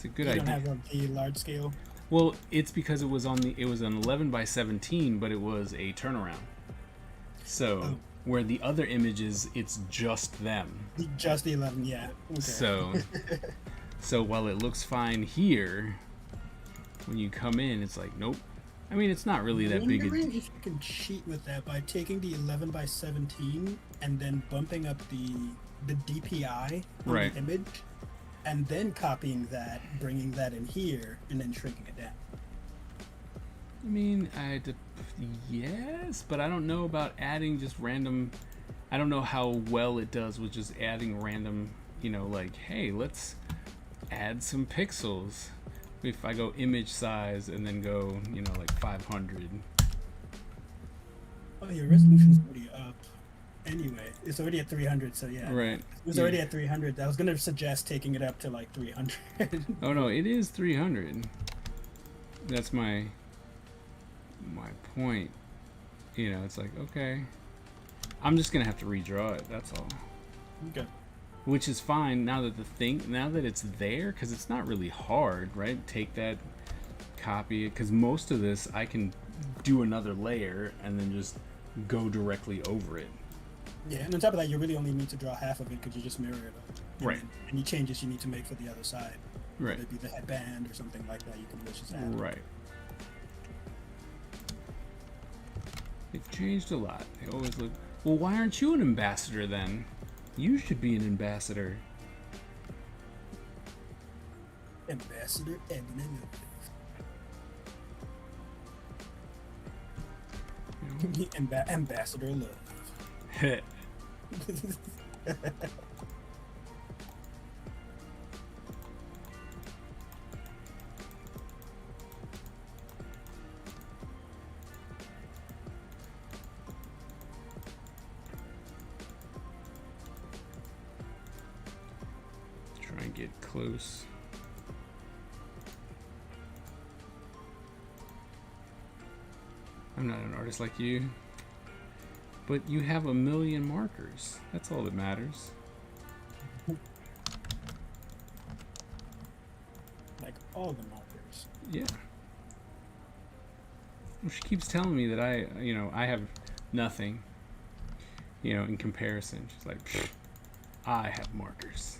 a good idea. You don't have the large scale. Well, it's because it was an 11 by 17, but it was a turnaround. So where the other images, it's just them. Just the 11, yeah. Okay. So while it looks fine here, when you come in, it's like, nope. I mean, it's not really that big. Wondering if you can cheat with that by taking the 11 by 17 and then bumping up the DPI on Right. the image, and then copying that, bringing that in here, and then shrinking it down. I mean, yes, but I don't know about adding just random. I don't know how well it does with just adding random, like, hey, let's add some pixels. If I go image size and then go, like 500. Oh, your resolution's already up. Anyway, it's already at 300, so yeah. Right. It was already at 300. I was gonna suggest taking it up to like 300. Oh no, it is 300. That's my point. It's like, okay, I'm just gonna have to redraw it. That's all. Okay. Which is fine now that it's there, because it's not really hard, right? Take that, copy it, because most of this I can do another layer and then just go directly over it. Yeah, and on top of that, you really only need to draw half of it because you just mirror it up. And Right. then any changes you need to make for the other side, Right. whether it be the headband or something like that, you can just add. Right. They've changed a lot. They always look. Well, why aren't you an ambassador then? You should be an ambassador. Ambassador Edmund. Ambassador Love. Try and get close. I'm not an artist like you. But you have a million markers. That's all that matters. Like all the markers. Yeah. Well, she keeps telling me that I have nothing, in comparison. She's like, I have markers.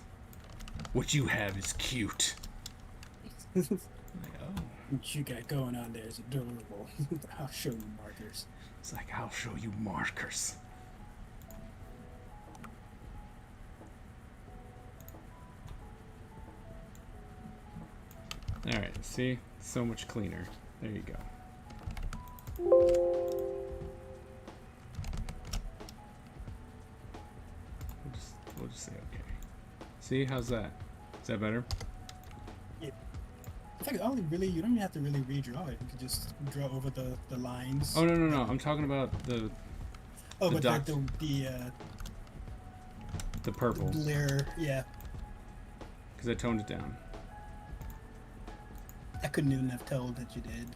What you have is cute. Like, oh. What you got going on there is adorable. I'll show you markers. It's like, I'll show you markers. Alright, see? So much cleaner. There you go. We'll just say okay. See? How's that? Is that better? In fact, you don't even have to really redraw it. You could just draw over the lines. Oh, no. I'm talking about the but dots. The purple. Glare, yeah. Because I toned it down. I couldn't even have told that you did.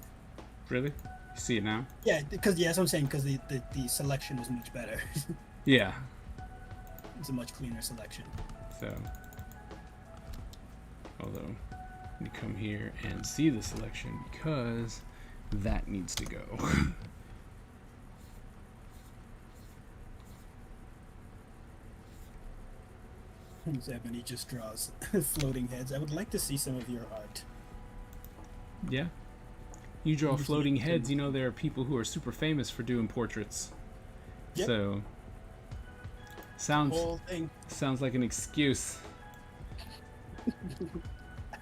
Really? You see it now? Yeah, because that's what I'm saying. Because the selection is much better. Yeah. It's a much cleaner selection. So, although, you come here and see the selection because that needs to go. Ebony just draws floating heads. I would like to see some of your art. Yeah. You draw floating heads. You know, there are people who are super famous for doing portraits. Yep. So, Whole thing. sounds like an excuse.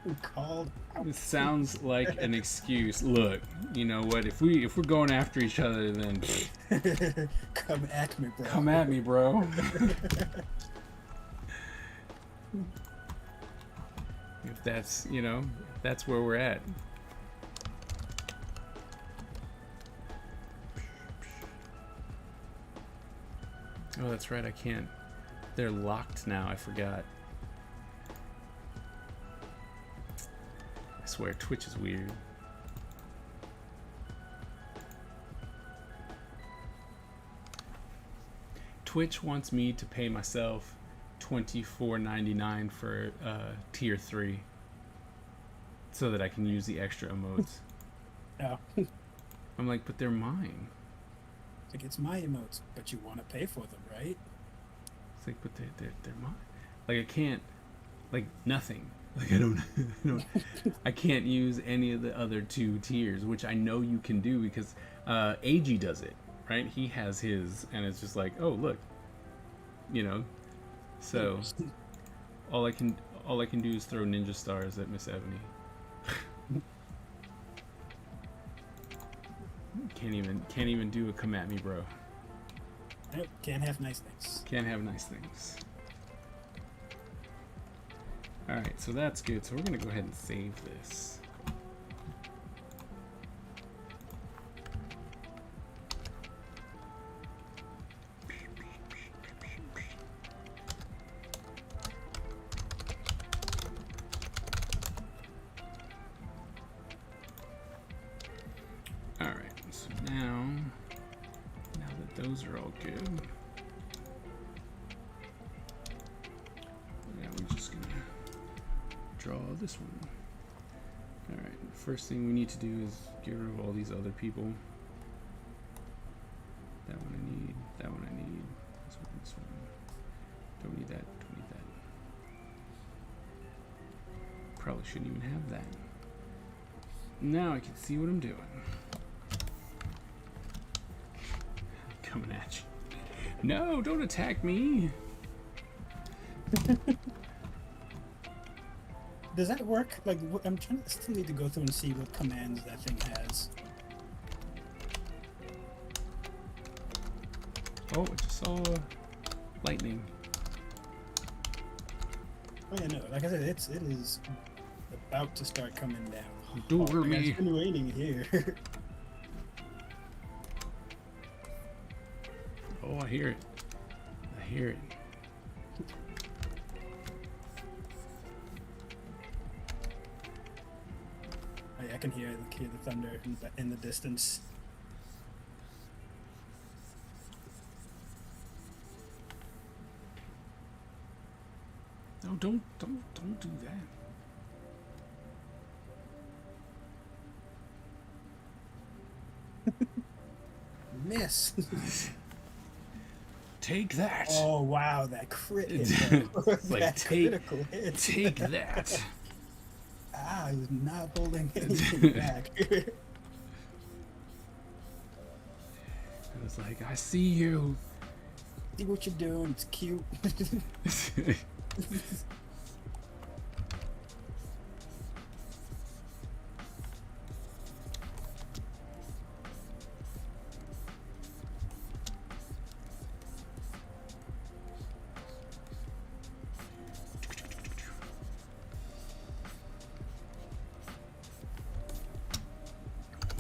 I'm called out. It sounds like an excuse. Look, you know what? If we're going after each other, then Come at me, bro. come at me, bro. If that's, that's where we're at. Oh, that's right, I can't. They're locked now, I forgot. I swear, Twitch is weird. Twitch wants me to pay myself $24.99 for tier 3 so that I can use the extra emotes. No. I'm like, but they're mine. Like, it's my emotes, but you want to pay for them, right? It's like, but they're mine. Like, I can't, like, nothing. Like, I don't I can't use any of the other 2 tiers, which I know you can do because AG does it, right? He has his, and it's just like, oh, look, so all I can do is throw ninja stars at Miss Ebony. Can't even do a come at me, bro. Nope, can't have nice things. Can't have nice things. Alright, so that's good. So we're gonna go ahead and save this. Alright, so now that those are all good, yeah, we're just gonna draw this one. Alright, first thing we need to do is get rid of all these other people. That one I need, that one I need, this one, this one. Don't need that, don't need that. Probably shouldn't even have that. Now I can see what I'm doing. Coming at you. No, don't attack me. Does that work? Like, I'm trying to still need to go through and see what commands that thing has. Oh, I just saw lightning. Oh yeah, no. Like I said, it is about to start coming down. Do Oh, me. it's been waiting here. Oh, I hear it. I hear it. I can hear the thunder in the distance. No, don't do that. Miss. Take that. Oh wow, that crit hit. It's like, That take critical hit. that. Ah. I was not holding anything back. I was like, I see you. See what you're doing. It's cute.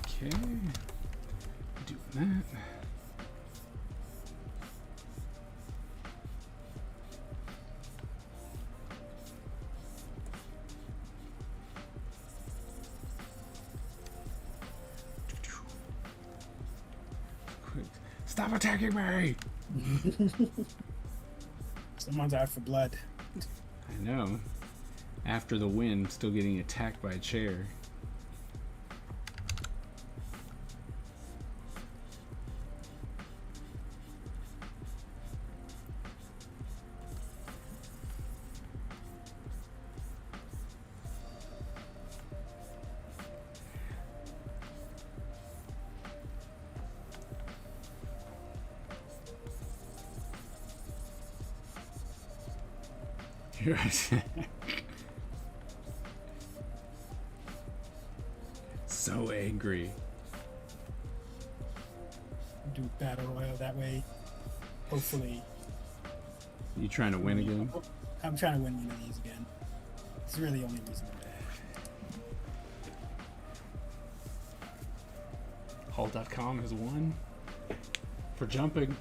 Okay. Doing that. Quick. Stop attacking me! Someone's out for blood. I know. After the win, still getting attacked by a chair. You're right. So angry. Do battle royal that way. Hopefully. You trying to win again? I'm trying to win one of these again. It's really the only reason I'm there. Hall.com has won for jumping.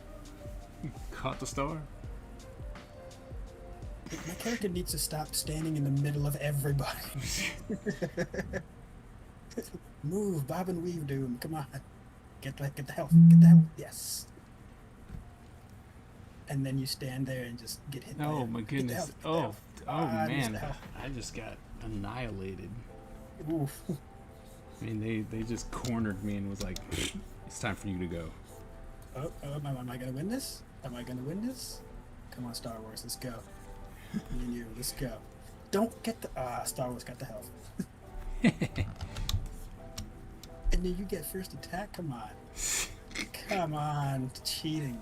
Caught the star. My character needs to stop standing in the middle of everybody. Move, bob and weave, Doom. Come on. Get the health. Get the health. Yes. And then you stand there and just get hit. Oh by my it. Get the goodness. health, get the Oh, health. oh Just the man. health. I just got annihilated. Oof. I mean, they just cornered me and was like, it's time for you to go. Am I gonna win this? Am I gonna win this? Come on, Star Wars, let's go. Me and you, let's go. Don't get the Star Wars got the health. And then you get first attack. Come on, come on, cheating.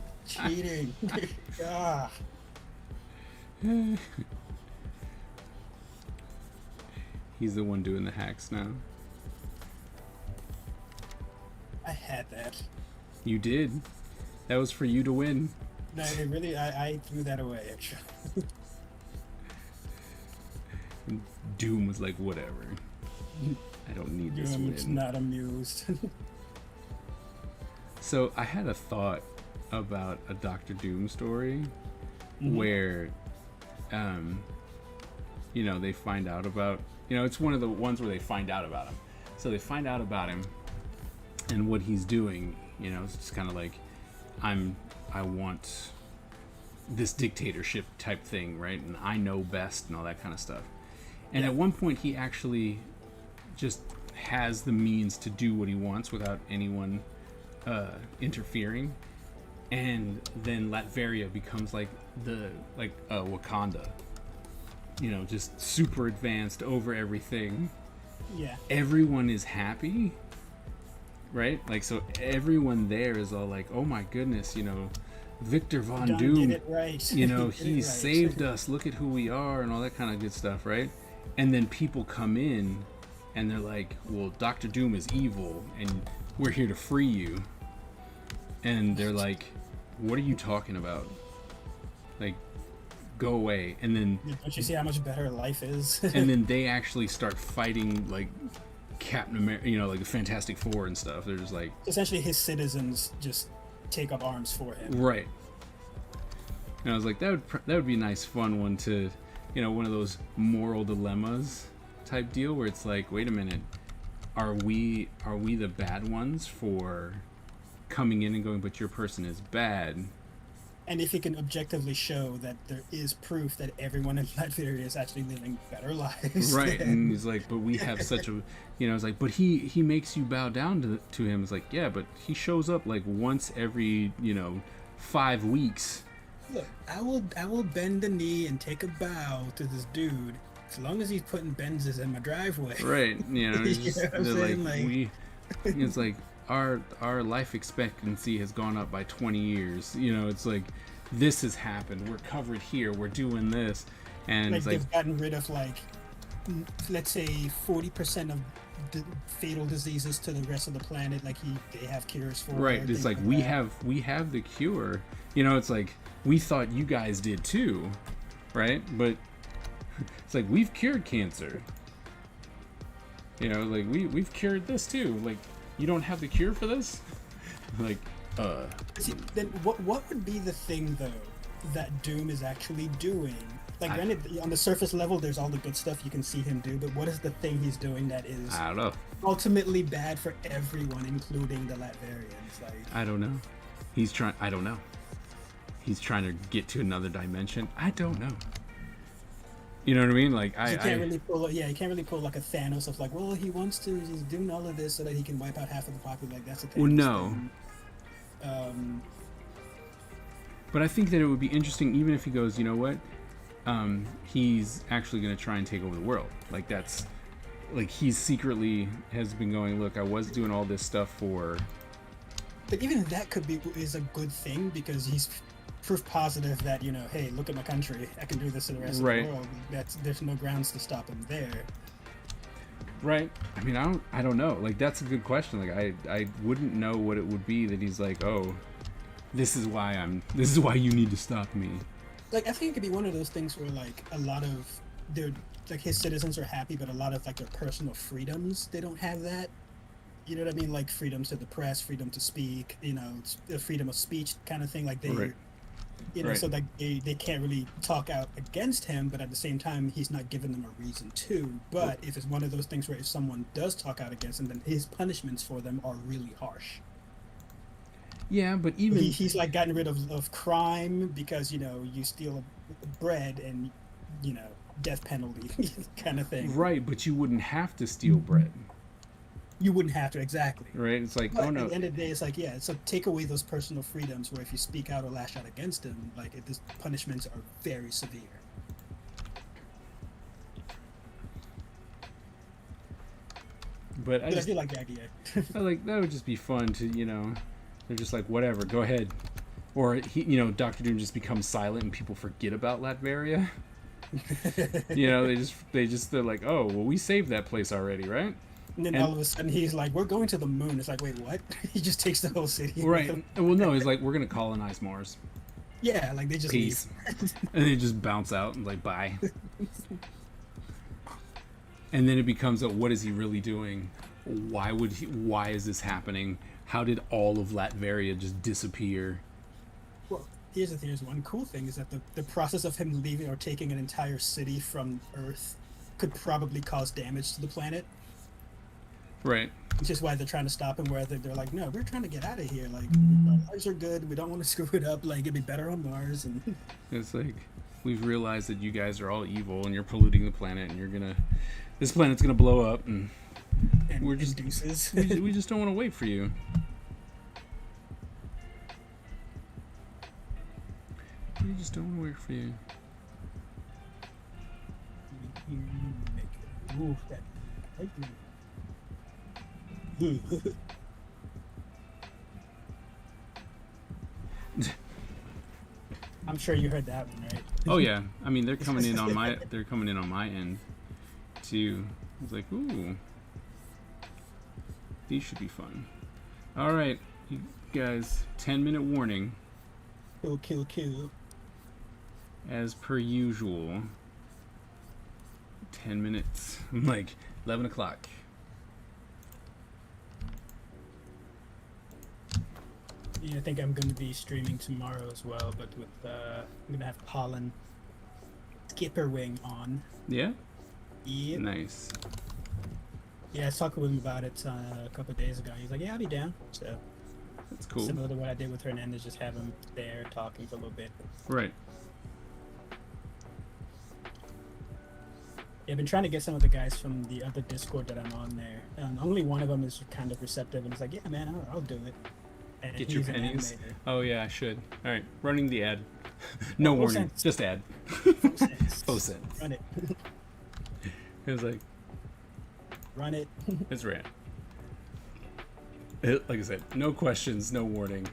Ah. He's the one doing the hacks now. I had that. You did. That was for you to win. No, it really, I threw that away. Actually. Doom was like, whatever. I don't need this I'm win. not amused. So I had a thought about a Doctor Doom story Mhm. where, you know, they find out about, you know, it's one of the ones where they find out about him. So they find out about him and what he's doing, you know, it's just kind of like, I want this dictatorship type thing, right? And I know best and all that kind of stuff. And at one point he actually just has the means to do what he wants without anyone interfering, and then Latveria becomes like Wakanda, you know, just super advanced over everything. Yeah. Everyone is happy, right? Like, so everyone there is all like, oh my goodness, you know, Victor Von Done Doom, did it right. you know, Did it he right. saved us, look at who we are and all that kind of good stuff, right? And then people come in and they're like, well, Dr. Doom is evil and we're here to free you. And they're like, what are you talking about? Like, go away. And then Don't you see how much better life is? and then they actually start fighting like Captain America, you know, like the Fantastic Four and stuff. They're just like, Essentially, his citizens just take up arms for him. right. And I was like, that would be a nice fun one to, you know, one of those moral dilemmas type deal where it's like, wait a minute, are we the bad ones for coming in and going, but your person is bad? And if he can objectively show that there is proof that everyone in Latveria is actually living better lives, Right. then- And he's like, but we have such a, you know, it's like, but he makes you bow down to him. It's like, yeah, but he shows up like once every, you know, 5 weeks. Look, I will bend the knee and take a bow to this dude as long as he's putting Benzes in my driveway. Right, you know, You just, know what I'm they're saying? like, Like- we, it's like our life expectancy has gone up by 20 years. You know, it's like this has happened. We're covered here. We're doing this, and Like it's like, they've gotten rid of like, let's say 40% of the fatal diseases to the rest of the planet. Like they have cures for. right. It's things like that. we have the cure. You know, it's like we thought you guys did too, right? But it's like we've cured cancer. You know, like we've cured this too. Like you don't have the cure for this? Like, See, then what would be the thing though that Doom is actually doing? Like, granted, on the surface level, there's all the good stuff you can see him do, but what is the thing he's doing that is I don't know. ultimately bad for everyone, including the Latverians? Like, I don't know. He's trying. I don't know. He's trying to get to another dimension. I don't know. You know what I mean? Like you can't really pull. Yeah, you can't really pull like a Thanos of like, well, he wants to. He's doing all of this so that he can wipe out half of the population. Like that's a Thanos Well, no. thing. But I think that it would be interesting, even if he goes, you know what? He's actually going to try and take over the world. Like that's, like he's secretly has been going. Look, I was doing all this stuff for. But even that is a good thing because he's proof positive that, you know, hey, look at my country, I can do this to the rest Right. of the world. There's no grounds to stop him there. Right. I mean, I don't know. Like that's a good question. Like I wouldn't know what it would be that he's like, oh, this is why you need to stop me. Like I think it could be one of those things where like a lot of their like his citizens are happy, but a lot of like their personal freedoms, they don't have that. You know what I mean? Like freedom to the press, freedom to speak, you know, the freedom of speech kind of thing. Like they, Right. you know, Right. so like they can't really talk out against him, but at the same time, he's not giving them a reason to. But if it's one of those things where if someone does talk out against him, then his punishments for them are really harsh. Yeah, but even He's like gotten rid of crime because, you know, you steal bread and, you know, death penalty kind of thing. right, but you wouldn't have to steal bread, You wouldn't have to, exactly. right? It's like, But oh no, at the end of the day, it's like, yeah, so take away those personal freedoms where if you speak out or lash out against him, like the punishments are very severe. but I But I just do like the idea. I like that would just be fun to, you know, they're just like whatever, go ahead, or he, you know, Doctor Doom just becomes silent and people forget about Latveria. You know, they're like, oh well, we saved that place already, right? And then And- all of a sudden he's like, we're going to the moon. It's like, wait, what? He just takes the whole city. with Right. him. Well, no, it's like we're gonna colonize Mars. Yeah, like they just Peace. And they just bounce out and like bye. And then it becomes a what is he really doing? Why is this happening? How did all of Latveria just disappear? Well, here's the thing. Here's one cool thing is that the process of him leaving or taking an entire city from Earth could probably cause damage to the planet. Right. Which is why they're trying to stop him. Where they're like, no, we're trying to get out of here. Like, our lives are good. We don't want to screw it up. Like, it'd be better on Mars. And It's like we've realized that you guys are all evil and you're polluting the planet and this planet's gonna blow up and we're just deuces. we just don't want to wait for you. We just don't want to wait for you. Ooh, that lightning. I'm sure you heard that one, right? Oh yeah, I mean they're coming in on my end too. It's like, ooh, these should be fun. All right, you guys, 10-minute warning Kill. as per usual. 10 minutes, like 11 o'clock. Yeah, I think I'm going to be streaming tomorrow as well, but with I'm going to have Colin Skipperwing on. Yeah, Yeah. nice. Yeah, I was talking with him about it a couple of days ago. He's like, yeah, I'll be down. So, That's cool. similar to what I did with Hernandez, just have him there talking for a little bit. Right. Yeah, I've been trying to get some of the guys from the other Discord that I'm on there. Only one of them is kind of receptive and he's like, yeah, man, I'll do it. And Get your he's an pennies. animator. Oh yeah, I should. All right, running the ad. No Full warning, sense. just ad. Full sense. Full sense. Run it. It was like, Run it. it's ran. Like I said, no questions, no warning.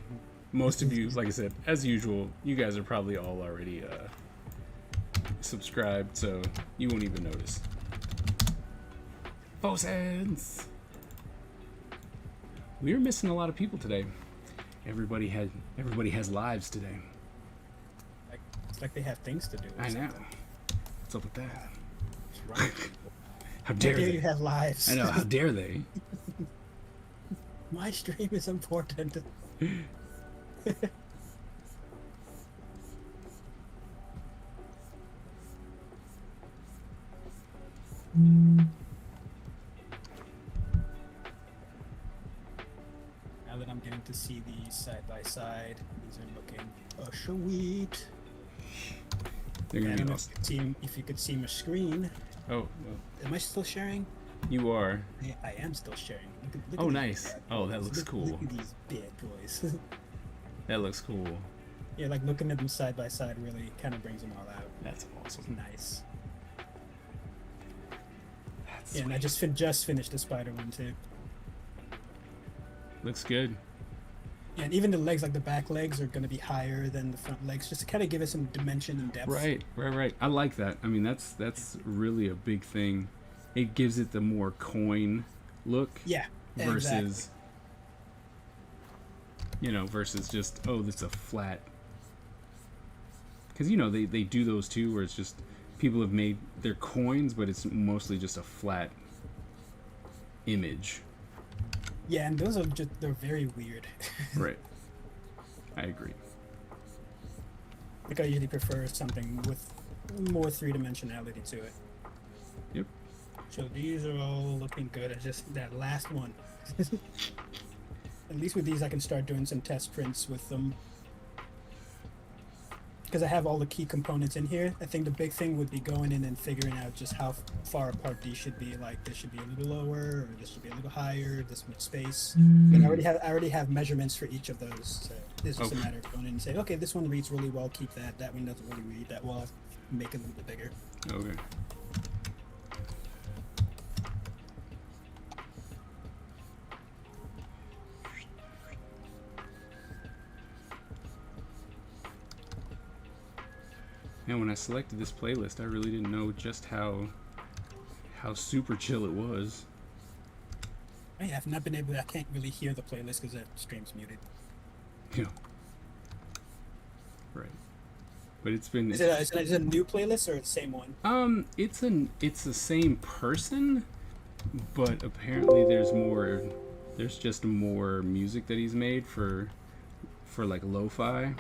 Most of you, like I said, as usual, you guys are probably all already subscribed, so you won't even notice. Fosens! We're missing a lot of people today. Everybody has lives today. It's like they have things to do. I know. What's up with that? It's right. How How dare dare they? you have lives? I know. How dare they? My stream is important. Now that I'm getting to see these side by side, these are looking sweet. They're I gonna don't be know awesome. if you could see my screen. Oh, well, Am I still sharing? you are. Yeah, I am still sharing. Look Oh, these nice. bad Oh, that boys. looks Look cool. at these bad boys. That looks cool. Yeah, like looking at them side by side really kind of brings them all out. That's awesome. Nice. That's Yeah, and I sweet. just finished the spider one too. Looks good. Yeah, and even the legs, like the back legs, are going to be higher than the front legs, just to kind of give it some dimension and depth. Right. I like that. I mean, that's really a big thing. It gives it the more coin look Yeah. versus, versus just, oh, this is a flat. Because, they do those too, where it's just people have made their coins, but it's mostly just a flat image. Yeah, and those are they're very weird. Right. I agree. Like I usually prefer something with more three-dimensionality to it. Yep. So these are all looking good. It's just that last one. At least with these, I can start doing some test prints with them. Because I have all the key components in here. I think the big thing would be going in and figuring out just how far apart these should be. Like this should be a little lower, or this should be a little higher. This much space. But I already have measurements for each of those. So it's just a matter of going in and saying, okay, this one reads really well. Keep that. That one doesn't really read that well. Make it a little bit bigger. Okay. And when I selected this playlist, I really didn't know just how super chill it was. I have not been able to, I can't really hear the playlist because the stream's muted. Yeah. Right. But it's been. Is it a new playlist or the same one? It's the same person, but apparently there's just more music that he's made for like lo-fi.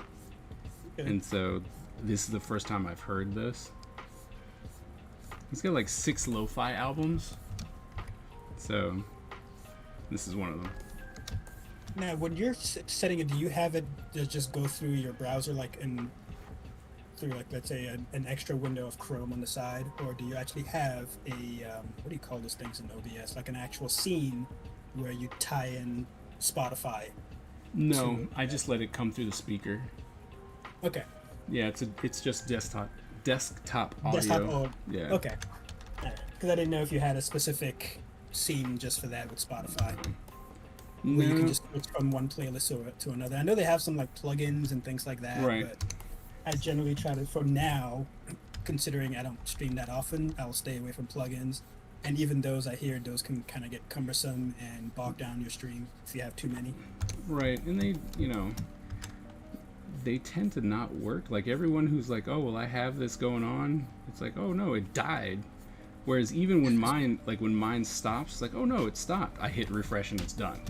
Okay. And so this is the first time I've heard this. He's got like 6 lo-fi albums. So this is one of them. Now, when you're setting it, do you have it just go through your browser through like, let's say an extra window of Chrome on the side, or do you actually have a what do you call those things in OBS, like an actual scene where you tie in Spotify? No, I just let it come through the speaker. Okay. Yeah, it's just desktop audio. Desktop. Oh, Yeah. okay. Because I didn't know if you had a specific scene just for that with Spotify, where you can No. just switch from one playlist to another. I know they have some like plugins and things like that, Right. but I generally try to, for now, considering I don't stream that often, I'll stay away from plugins. And even those, I hear those can kind of get cumbersome and bog down your stream if you have too many. Right, and they tend to not work. Like everyone who's like, oh well, I have this going on, it's like, oh no, it died. Whereas even when mine stops, it's like, oh no, it stopped. I hit refresh and it's done,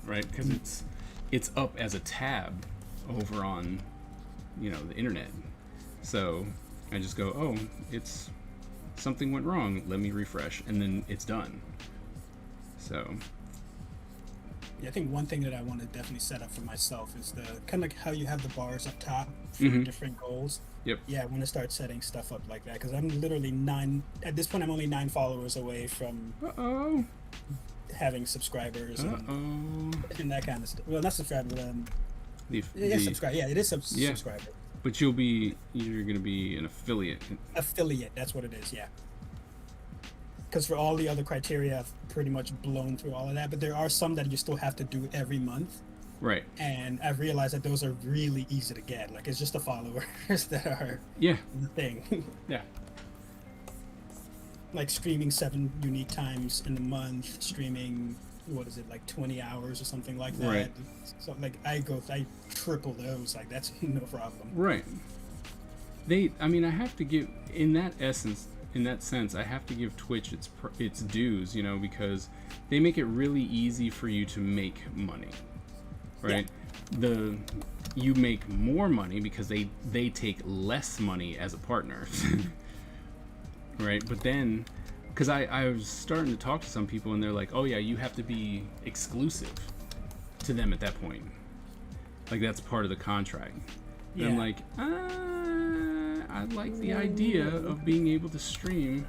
right? Because it's up as a tab over on the internet. So I just go, oh, it's something went wrong. Let me refresh, and then it's done. So. Yeah, I think one thing that I want to definitely set up for myself is the kind of like how you have the bars up top for Mhm. different goals. Yep. Yeah, I want to start setting stuff up like that because I'm literally at this point, I'm only 9 followers away from Uh-oh. having subscribers Uh-oh. and that kind of stuff. Well, not subscriber, but The subscribe. Yeah, it is Yeah. subscriber. But you're going to be an affiliate. Affiliate, that's what it is, yeah. because for all the other criteria, I've pretty much blown through all of that. But there are some that you still have to do every month, Right. and I've realized that those are really easy to get. Like it's just the followers that are Yeah. the thing. Yeah. Like streaming 7 unique times in a month, streaming what is it, like 20 hours or something like that. Right. So like I triple those. Like that's no problem. Right. I mean, I have to give, in that sense, I have to give Twitch its dues, you know, because they make it really easy for you to make money, right? You make more money because they take less money as a partner, right? But then, because I was starting to talk to some people and they're like, oh yeah, you have to be exclusive to them at that point. Like that's part of the contract. And I'm like, I like the idea of being able to stream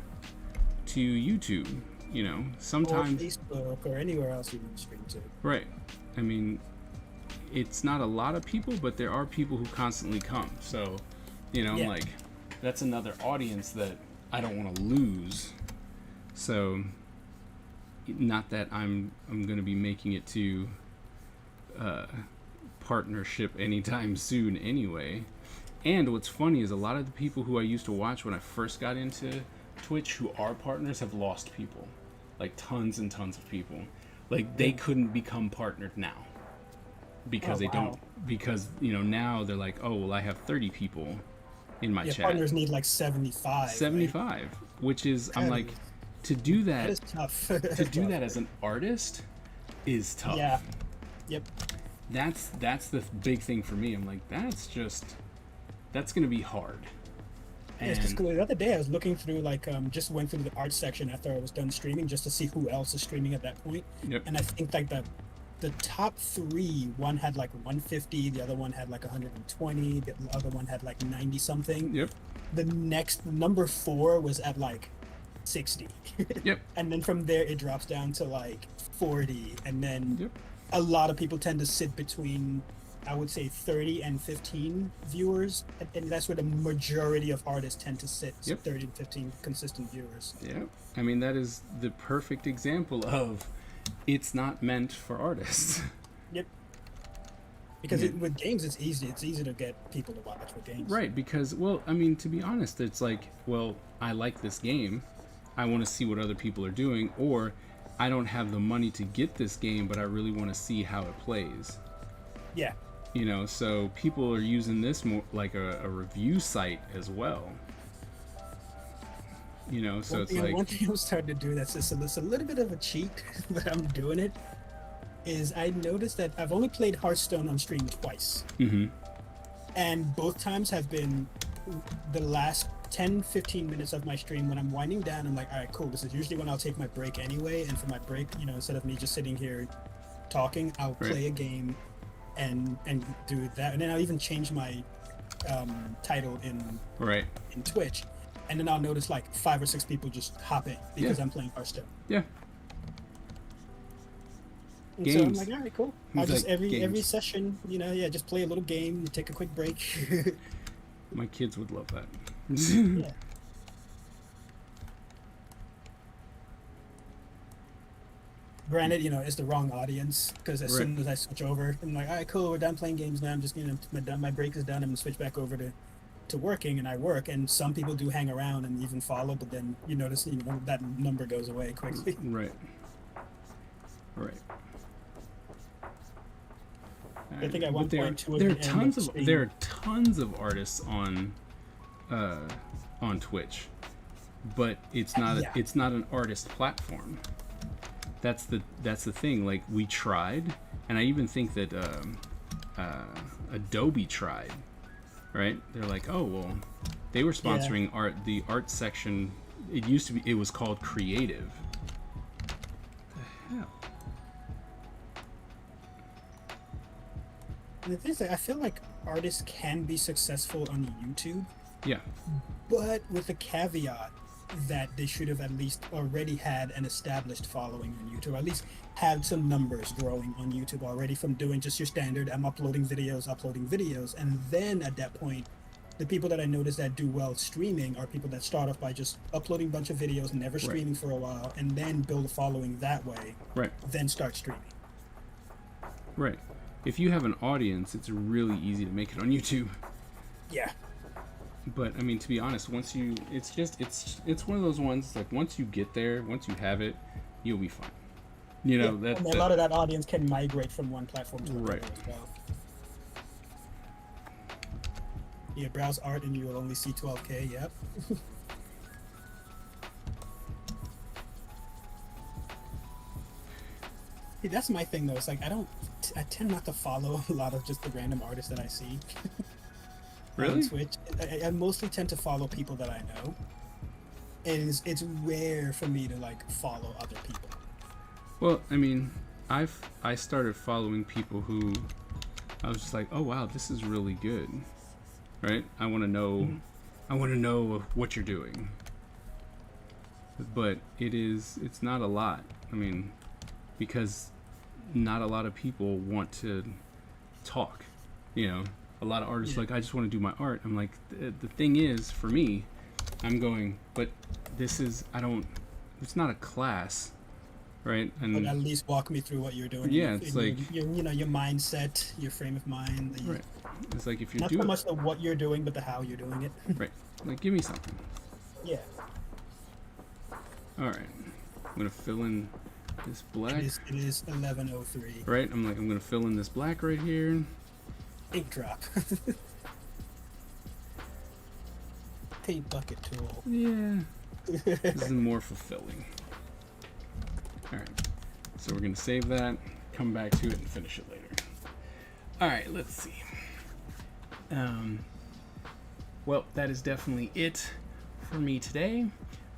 to YouTube, you know, sometimes. Or Facebook or anywhere else you can stream to. Right. I mean, it's not a lot of people, but there are people who constantly come. So, you know, like, that's another audience that I don't want to lose. So, not that I'm going to be making it to partnership anytime soon anyway. And what's funny is a lot of the people who I used to watch when I first got into Twitch who are partners have lost people. Like tons and tons of people. Like they couldn't become partnered now. Because because, you know, now they're like, oh, well, I have 30 people in my chat. Partners need like 75. 75, right? Which is, I'm like, to do that is tough. to do that as an artist is tough. Yeah. Yep. That's the big thing for me. I'm like, that's gonna be hard. And it's just cool. The other day I was looking through just went through the art section after I was done streaming just to see who else is streaming at that point. Yep. And I think like the top 3, one had like 150, the other one had like 120, the other one had like 90 something. Yep. The next number 4 was at like 60. Yep. And then from there it drops down to like 40, and then a lot of people tend to sit between, I would say, 30 and 15 viewers, and that's where the majority of artists tend to sit. 30 and 15 consistent viewers. Yeah, I mean that is the perfect example of it's not meant for artists. Yep. Because with games, it's easy. It's easy to get people to watch with games. Right. Because, well, I mean, to be honest, it's like, well, I like this game. I want to see what other people are doing, or I don't have the money to get this game, but I really want to see how it plays. Yeah. You know, so people are using this more like a review site as well. You know, so it's like... One thing I'm starting to do that's just a little bit of a cheat, but I'm doing it, is I noticed that I've only played Hearthstone on stream twice. Mm-hmm. And both times have been the last 10-15 minutes of my stream when I'm winding down. I'm like, all right, cool. This is usually when I'll take my break anyway. And for my break, you know, instead of me just sitting here talking, I'll play a game and do that. And then I'll even change my title in Twitch. And then I'll notice like 5 or 6 people just hop in because I'm playing Hearthstone. Yeah. And Games. so I'm like, all right, cool. I'll He's just like, every session, you know, just play a little game, take a quick break. My kids would love that. Yeah. Granted, you know, it's the wrong audience because as soon as I switch over, I'm like, all right, cool, we're done playing games now. I'm just, you know, my break is done. I'm gonna switch back over to working, and I work. And some people do hang around and even follow, but then you notice, you know, that number goes away quickly. Right. I think at one point there are tons of artists on Twitch, but it's not an artist platform. That's the thing. Like, we tried, and I even think that Adobe tried. Right? They're like, oh well, they were sponsoring the art section. It was called Creative. What the hell? The thing is, I feel like artists can be successful on YouTube. Yeah. But with the caveat that they should have at least already had an established following on YouTube, at least had some numbers growing on YouTube already from doing just your standard, I'm uploading videos, and then at that point, The people that I notice that do well streaming are people that start off by just uploading a bunch of videos, never streaming for a while, and then build a following that way. Right. Then start streaming. Right. If you have an audience, it's really easy to make it on YouTube. Yeah. But I mean, to be honest, once you, it's one of those ones. Like once you get there, once you have it, you'll be fine. You know and a lot of that audience can migrate from one platform to another as well. Yeah, browse art and you will only see 12K. Yep. Yeah, that's my thing though. It's like I tend not to follow a lot of just the random artists that I see. Really? On Twitch, I mostly tend to follow people that I know, and it's rare for me to like follow other people. Well, I mean, I started following people who I was just like, oh wow, this is really good, right? I want to know what you're doing. But it's not a lot. I mean, because not a lot of people want to talk, you know. A lot of artists like, I just want to do my art. I'm like, the thing is, for me, I'm going, but this is, it's not a class, right? And but at least walk me through what you're doing. Yeah, it's like your mindset, your frame of mind. Right. It's like if you're not doing so much the what you're doing, but the how you're doing it. Right. Like, give me something. Yeah. All right. I'm gonna fill in this black. It is 11:03. Right. I'm gonna fill in this black right here. Ink drop. Paint bucket tool. Yeah. This is more fulfilling. Alright. So we're going to save that, come back to it, and finish it later. Alright, let's see. Well, that is definitely it for me today.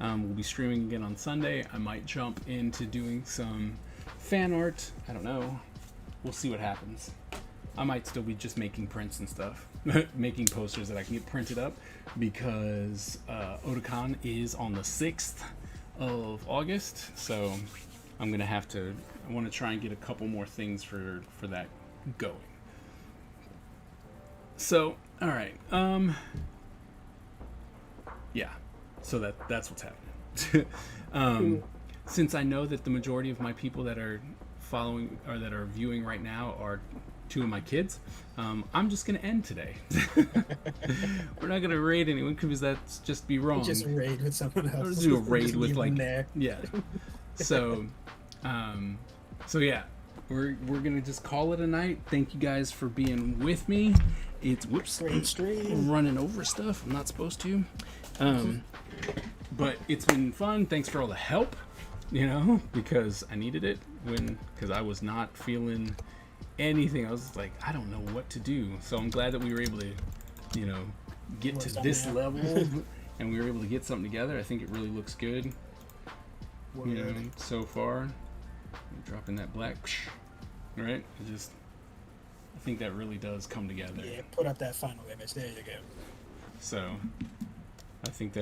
We'll be streaming again on Sunday. I might jump into doing some fan art. I don't know. We'll see what happens. I might still be just making prints and stuff, making posters that I can get printed up, because Otakon is on the 6th of August, so I'm gonna have to. I want to try and get a couple more things for that going. So, all right, yeah. So that's what's happening. Since I know that the majority of my people that are following or that are viewing right now are 2 of my kids, I'm just gonna end today. We're not gonna raid anyone because that's just be wrong. Just raid with someone else. Or do a raid with like there. Yeah. So yeah, we're gonna just call it a night. Thank you guys for being with me. It's Great stream. I'm running over stuff I'm not supposed to, but it's been fun. Thanks for all the help, you know, because I needed it because I was not feeling anything. I was like, I don't know what to do. So I'm glad that we were able to, you know, get to this level and we were able to get something together. I think it really looks good. You know, so far. I'm dropping that black, right? I think that really does come together. Yeah, put up that final image. There you go. So I think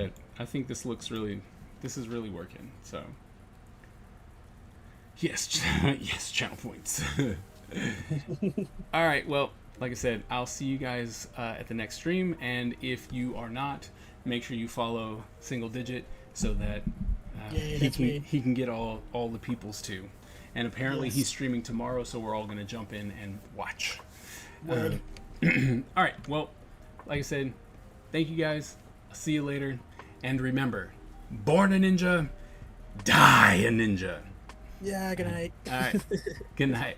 this is really working. So yes, yes, channel points. All right, well, like I said, I'll see you guys at the next stream, and if you are not, make sure you follow Single Digit so that he can get all the peoples too. And apparently he's streaming tomorrow, so we're all going to jump in and watch. All right, well, like I said, thank you guys. I'll see you later, and remember, born a ninja, die a ninja. Yeah, good night. All right, good night.